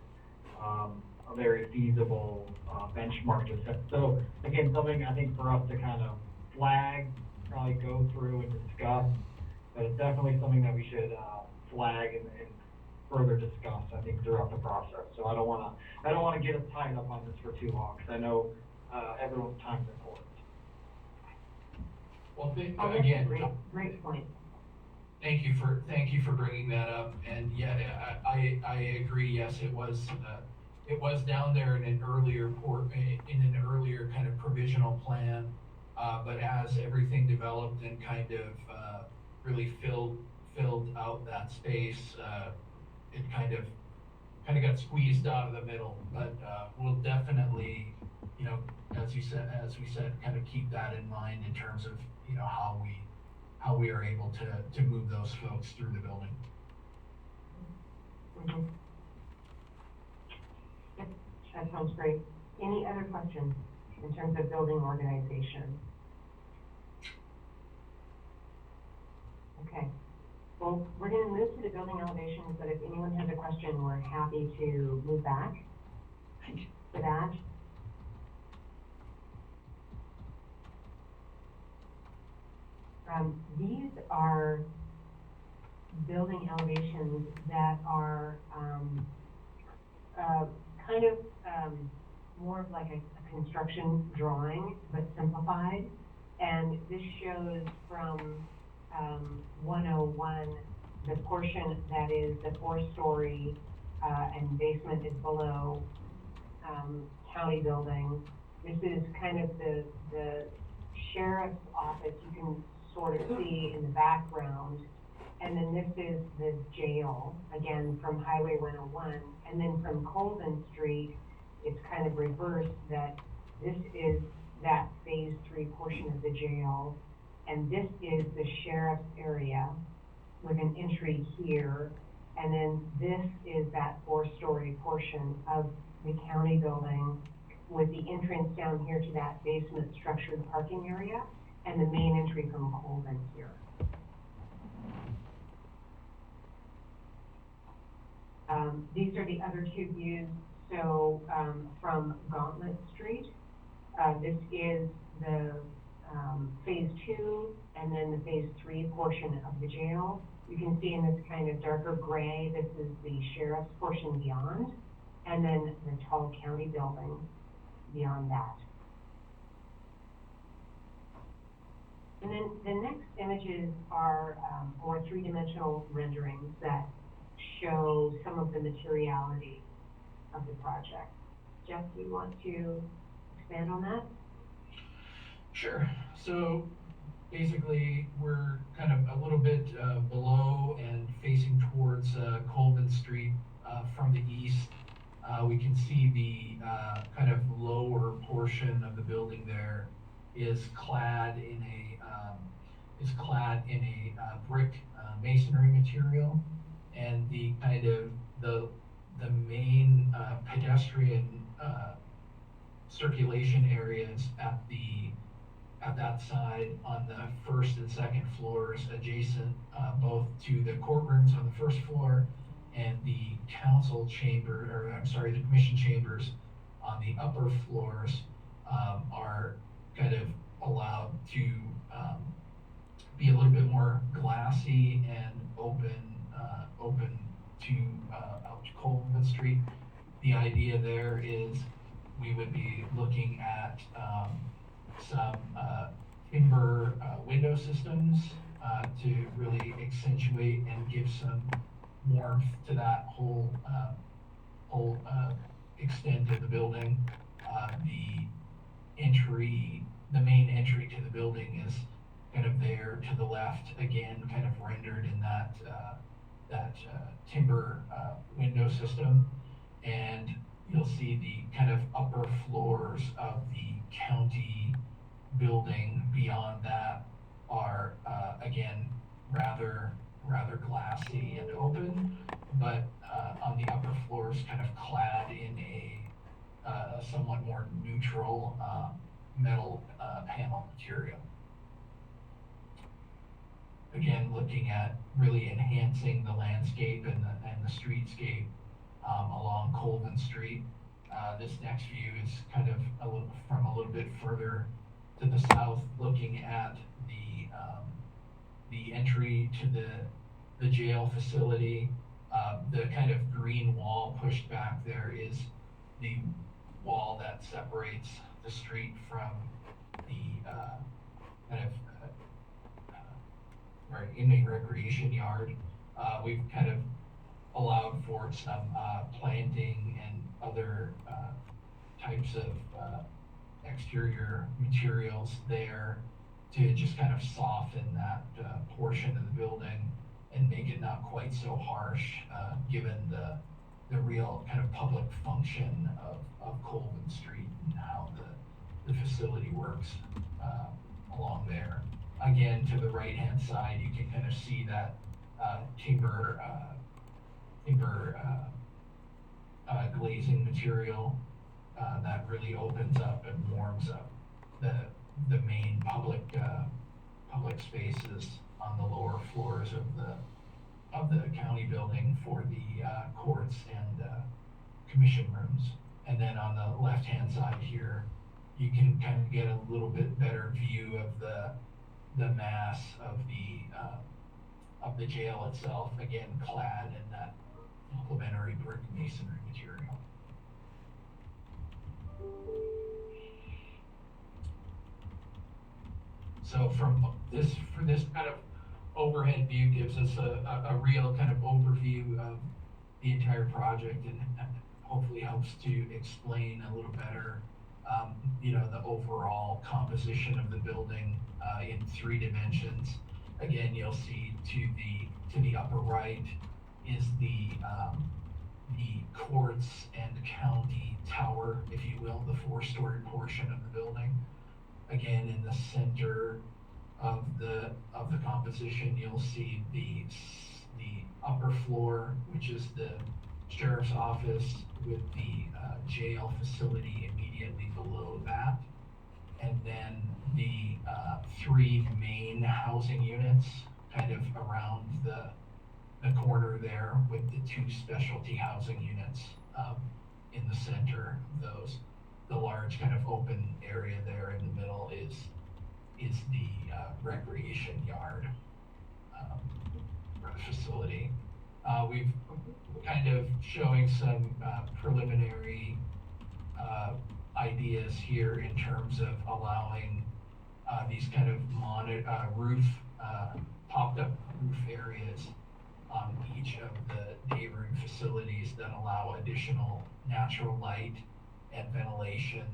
a very feasible benchmark to set. So again, something I think for us to kind of flag, probably go through and discuss, but it's definitely something that we should flag and further discuss, I think, throughout the process. So I don't want to get us tied up on this for too long, because I know everyone's time is important. Well, that's again, great point. Thank you for bringing that up. And yeah, I agree. Yes, it was down there in an earlier kind of provisional plan, but as everything developed and kind of really filled out that space, it kind of got squeezed out of the middle. But we'll definitely, you know, as we said, kind of keep that in mind in terms of, you know, how we are able to move those folks through the building. Mm-hmm. Yep, that sounds great. Any other questions in terms of building organization? Okay. Well, we're going to move to the building elevations, but if anyone has a question, we're happy to move back to that. These are building elevations that are kind of more of like a construction drawing, but simplified. And this shows from 101, the portion that is the 4-story and basement is below county building. This is kind of the sheriff's office, you can sort of see in the background. And then this is the jail, again, from Highway 101. And then from Colvin Street, it's kind of reversed, that this is that phase 3 portion of the jail. And this is the sheriff's area with an entry here. And then this is that 4-story portion of the county building with the entrance down here to that basement structured parking area and the main entry from Colvin here. These are the other two views. So from Gauntlet Street, this is the phase 2 and then the phase 3 portion of the jail. You can see in this kind of darker gray, this is the sheriff's portion beyond, and then the tall county building beyond that. And then the next images are more 3-dimensional renderings that show some of the materiality of the project. Jeff, do you want to expand on that? Sure. So basically, we're kind of a little bit below and facing towards Colvin Street from the east. We can see the kind of lower portion of the building there is clad in a brick masonry material, and the kind of the main pedestrian circulation areas at that side on the first and second floors, adjacent both to the courtrooms on the first floor and the the commission chambers on the upper floors, are kind of allowed to be a little bit more glassy and open to out to Colvin Street. The idea there is we would be looking at some timber window systems to really accentuate and give some warmth to that whole extent of the building. The main entry to the building is kind of there to the left, again, kind of rendered in that timber window system. And you'll see the kind of upper floors of the county building beyond that are, again, rather glassy and open, but on the upper floors kind of clad in a somewhat more neutral metal panel material. Again, looking at really enhancing the landscape and the streetscape along Colvin Street. This next view is kind of from a little bit further to the south, looking at the entry to the jail facility. The kind of green wall pushed back there is the wall that separates the street from the kind of inmate recreation yard. We've kind of allowed for some planting and other types of exterior materials there to just kind of soften that portion of the building and make it not quite so harsh, given the real kind of public function of Colvin Street and how the facility works along there. Again, to the right-hand side, you can kind of see that timber glazing material that really opens up and warms up the main public spaces on the lower floors of the county building for the courts and commission rooms. And then on the left-hand side here, you can kind of get a little bit better view of the mass of the jail itself, again clad in that complementary brick masonry material. So this kind of overhead view gives us a real kind of overview of the entire project, and hopefully helps to explain a little better the overall composition of the building in 3 dimensions. Again, you'll see to the upper right is the courts and county tower, if you will, the 4-story portion of the building. Again, in the center of the composition, you'll see the upper floor, which is the sheriff's office, with the jail facility immediately below that. And then the 3 main housing units kind of around the corner there, with the 2 specialty housing units in the center of those. The large kind of open area there in the middle is the recreation yard for the facility. We've kind of showing some preliminary ideas here in terms of allowing these kind of popped up roof areas on each of the day room facilities that allow additional natural light and ventilation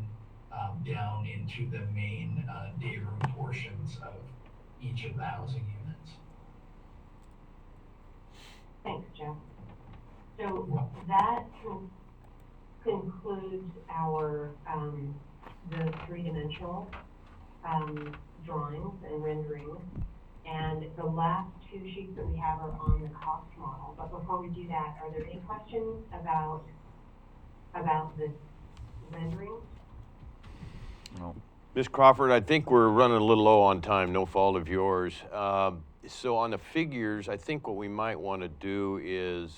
down into the main day room portions of each of the housing units. Thanks, Jeff. So that concludes our the three-dimensional drawings and renderings. And the last two sheets that we have are on the cost model. But before we do that, are there any questions about the renderings? No. Ms. Crawford, I think we're running a little low on time, no fault of yours. So on the figures, I think what we might want to do is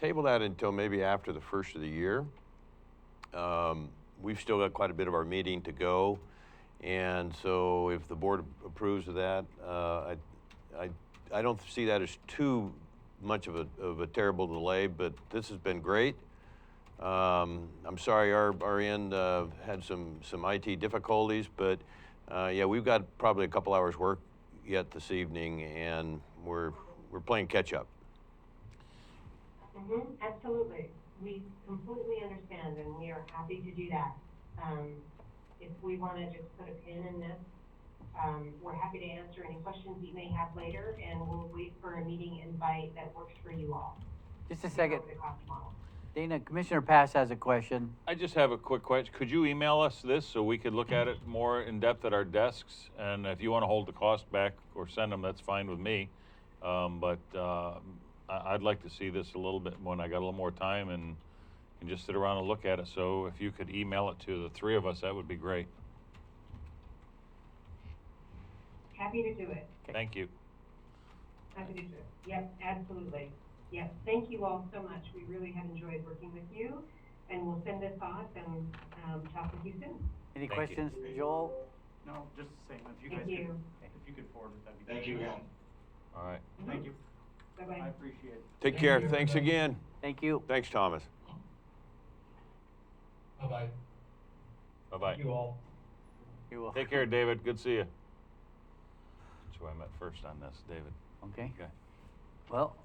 table that until maybe after the first of the year. We've still got quite a bit of our meeting to go. And so if the board approves of that, I don't see that as too much of a terrible delay, but this has been great. I'm sorry our end had some IT difficulties, but yeah, we've got probably a couple hours work yet this evening, and we're playing catch up. Absolutely. We completely understand, and we are happy to do that. If we want to just put a pin in this, we're happy to answer any questions you may have later, and we'll wait for a meeting invite that works for you all. Just a second. The cost model. Dana, Commissioner Pass has a question. I just have a quick question. Could you email us this so we could look at it more in depth at our desks? And if you want to hold the cost back or send them, that's fine with me. But I'd like to see this a little bit when I got a little more time and just sit around and look at it. So if you could email it to the three of us, that would be great. Happy to do it. Thank you. Happy to do it. Yep, absolutely. Yep, thank you all so much. We really have enjoyed working with you, and we'll send this off and talk with you soon. Any questions, Joel? No, just the same. If you Thank guys you. if you could forward it, that'd be Thank great. you again. All right. Thank you. Bye-bye. I appreciate it. Take care. Thanks again. Thank you. Thanks, Thomas. Bye-bye. Bye-bye. Thank you all. You will. Take care, David. Good to see you. That's who I met first on this, David. Okay. Okay. Well,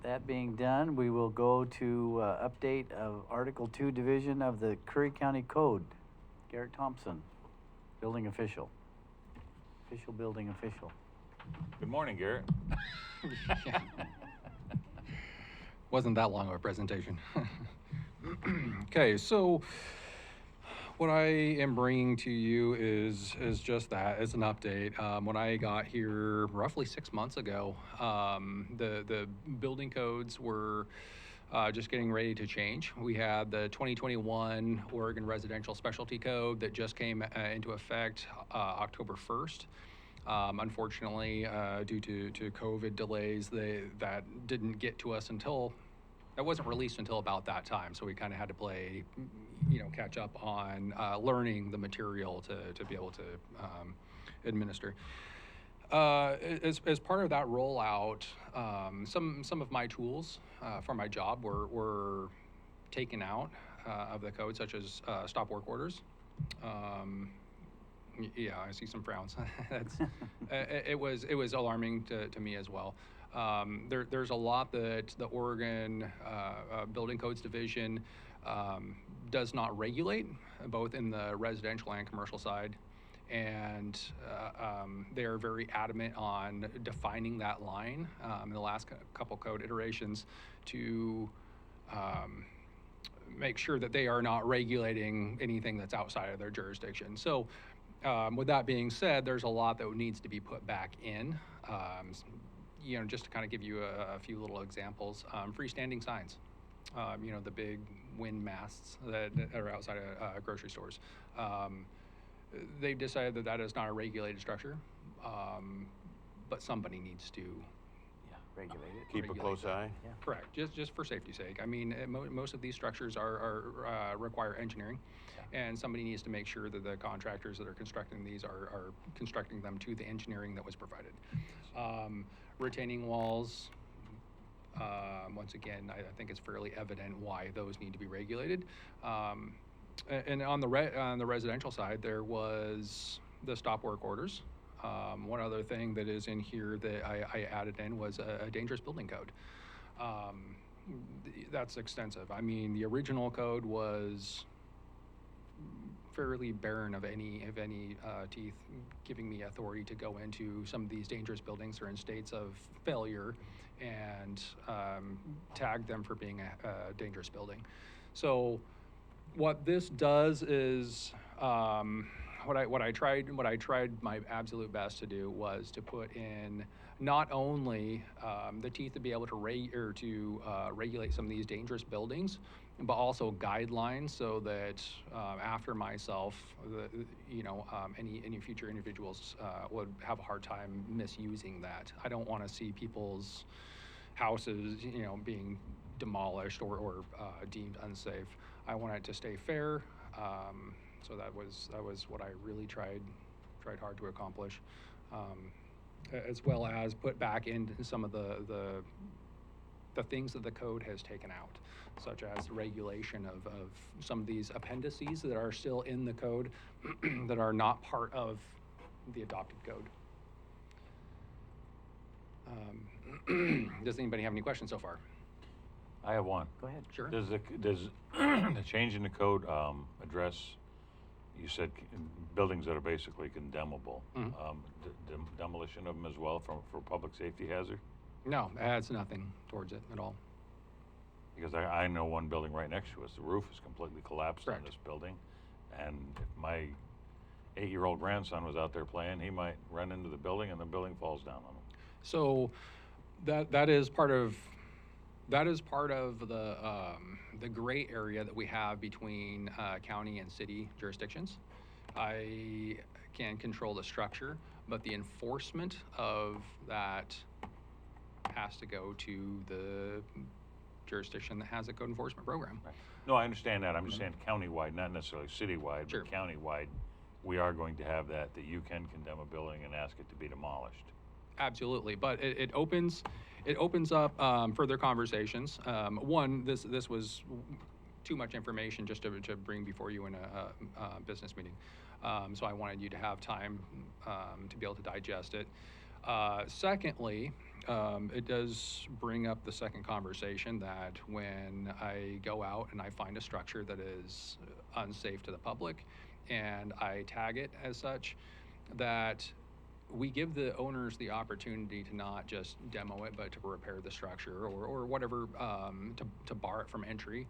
that being done, we will go to update of Article 2 division of the Curry County Code. Garrett Thompson, building official. Official building official. Good morning, Garrett. Wasn't that long of a presentation. Okay, so what I am bringing to you is just that, as an update. When I got here roughly 6 months ago, the building codes were just getting ready to change. We had the 2021 Oregon Residential Specialty Code that just came into effect October 1st. Unfortunately, due to COVID delays, that didn't get to us until, that wasn't released until about that time. So we kind of had to play, catch up on learning the material to be able to administer. As part of that rollout, some of my tools for my job were taken out of the code, such as stop work orders. Yeah, I see some frowns. That's, it was alarming to me as well. There's a lot that the Oregon Building Codes Division does not regulate, both in the residential and commercial side. And they are very adamant on defining that line in the last couple code iterations to make sure that they are not regulating anything that's outside of their jurisdiction. So with that being said, there's a lot that needs to be put back in. Just to kind of give you a few little examples, freestanding signs, the big wind masts that are outside of grocery stores. They've decided that that is not a regulated structure, but somebody needs to regulate it. Keep a close eye. Yeah. Correct, just for safety's sake. I mean, most of these structures require engineering, and somebody needs to make sure that the contractors that are constructing these are constructing them to the engineering that was provided. Retaining walls, once again, I think it's fairly evident why those need to be regulated. And on the residential side, there was the stop work orders. One other thing that is in here that I added in was a dangerous building code. That's extensive. I mean, the original code was fairly barren of any teeth, giving me authority to go into some of these dangerous buildings that are in states of failure and tag them for being a dangerous building. So what this does is what I tried my absolute best to do was to put in not only the teeth to be able to regulate some of these dangerous buildings, but also guidelines so that after myself, any future individuals would have a hard time misusing that. I don't want to see people's houses, being demolished or deemed unsafe. I want it to stay fair. So that was what I really tried hard to accomplish, as well as put back into some of the things that the code has taken out, such as regulation of some of these appendices that are still in the code that are not part of the adopted code. Does anybody have any questions so far? I have one. Go ahead. Sure. Does the change in the code address, you said buildings that are basically condemnable, demolition of them as well for public safety hazard? No, it adds nothing towards it at all. Because I know one building right next to us, the roof is completely collapsed on this building. And if my 8-year-old grandson was out there playing, he might run into the building and the building falls down on him. So that is part of the gray area that we have between county and city jurisdictions. I can control the structure, but the enforcement of that has to go to the jurisdiction that has a code enforcement program. Right. No, I understand that. I'm just saying countywide, not necessarily citywide, but countywide, we are going to have that you can condemn a building and ask it to be demolished. Absolutely, but it opens up further conversations. One, this was too much information just to bring before you in a business meeting. So I wanted you to have time to be able to digest it. Secondly, it does bring up the second conversation that when I go out and I find a structure that is unsafe to the public and I tag it as such, that we give the owners the opportunity to not just demo it, but to repair the structure or whatever, to bar it from entry.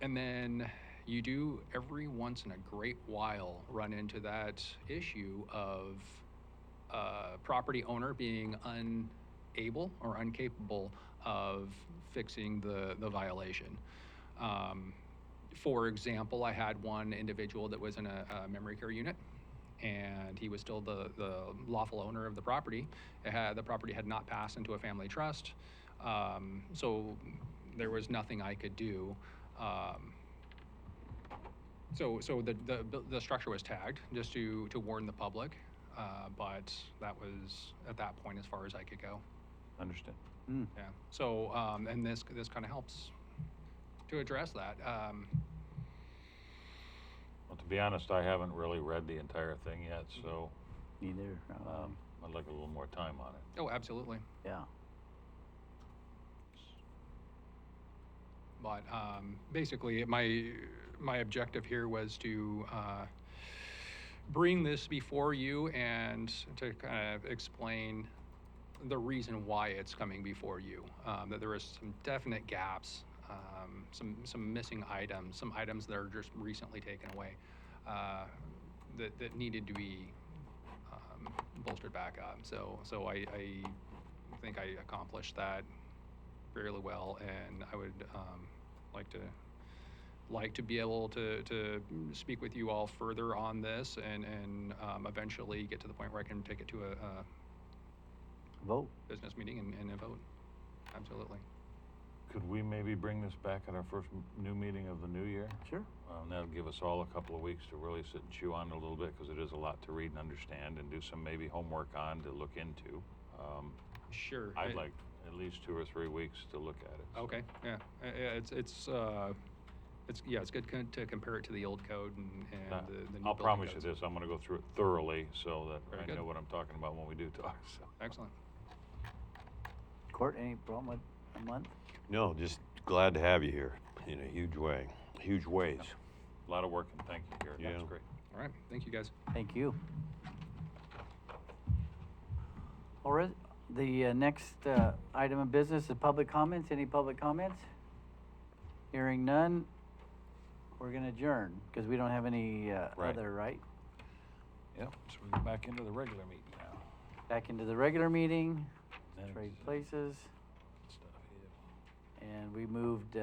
And then you do every once in a great while run into that issue of property owner being unable or incapable of fixing the violation. For example, I had one individual that was in a memory care unit, and he was still the lawful owner of the property. The property had not passed into a family trust, so there was nothing I could do. So the structure was tagged just to warn the public, but that was at that point as far as I could go. Understood. Yeah. So and this kind of helps to address that. Well, to be honest, I haven't really read the entire thing yet, so Neither. I'd like a little more time on it. Oh, absolutely. Yeah. But basically, my objective here was to bring this before you and to kind of explain the reason why it's coming before you. That there is some definite gaps, some missing items, some items that are just recently taken away, that needed to be bolstered back up. So I think I accomplished that fairly well, and I would like to be able to speak with you all further on this and eventually get to the point where I can take it to a vote business meeting and a vote. Absolutely. Could we maybe bring this back at our first new meeting of the new year? Sure. And that'll give us all a couple of weeks to really sit and chew on it a little bit, because it is a lot to read and understand, and do some maybe homework on to look into. Sure. I'd like at least 2 or 3 weeks to look at it. Okay. Yeah. It's it's good to compare it to the old code and the new I'll building promise you codes. this, I'm gonna go through it thoroughly so that Very I good. know what I'm talking about when we do talk, so. Excellent. Court, any problem with a month? No, just glad to have you here in a huge way, huge ways. A lot of work, and thank you, Garrett, that's Yeah. great. All right, thank you guys. Thank you. All right, the next item of business is public comments. Any public comments? Hearing none, we're gonna adjourn, because we don't have any other, right? Yep, so we go back into the regular meeting now. Back into the regular meeting, Then trade it's, places, stuff here. and we moved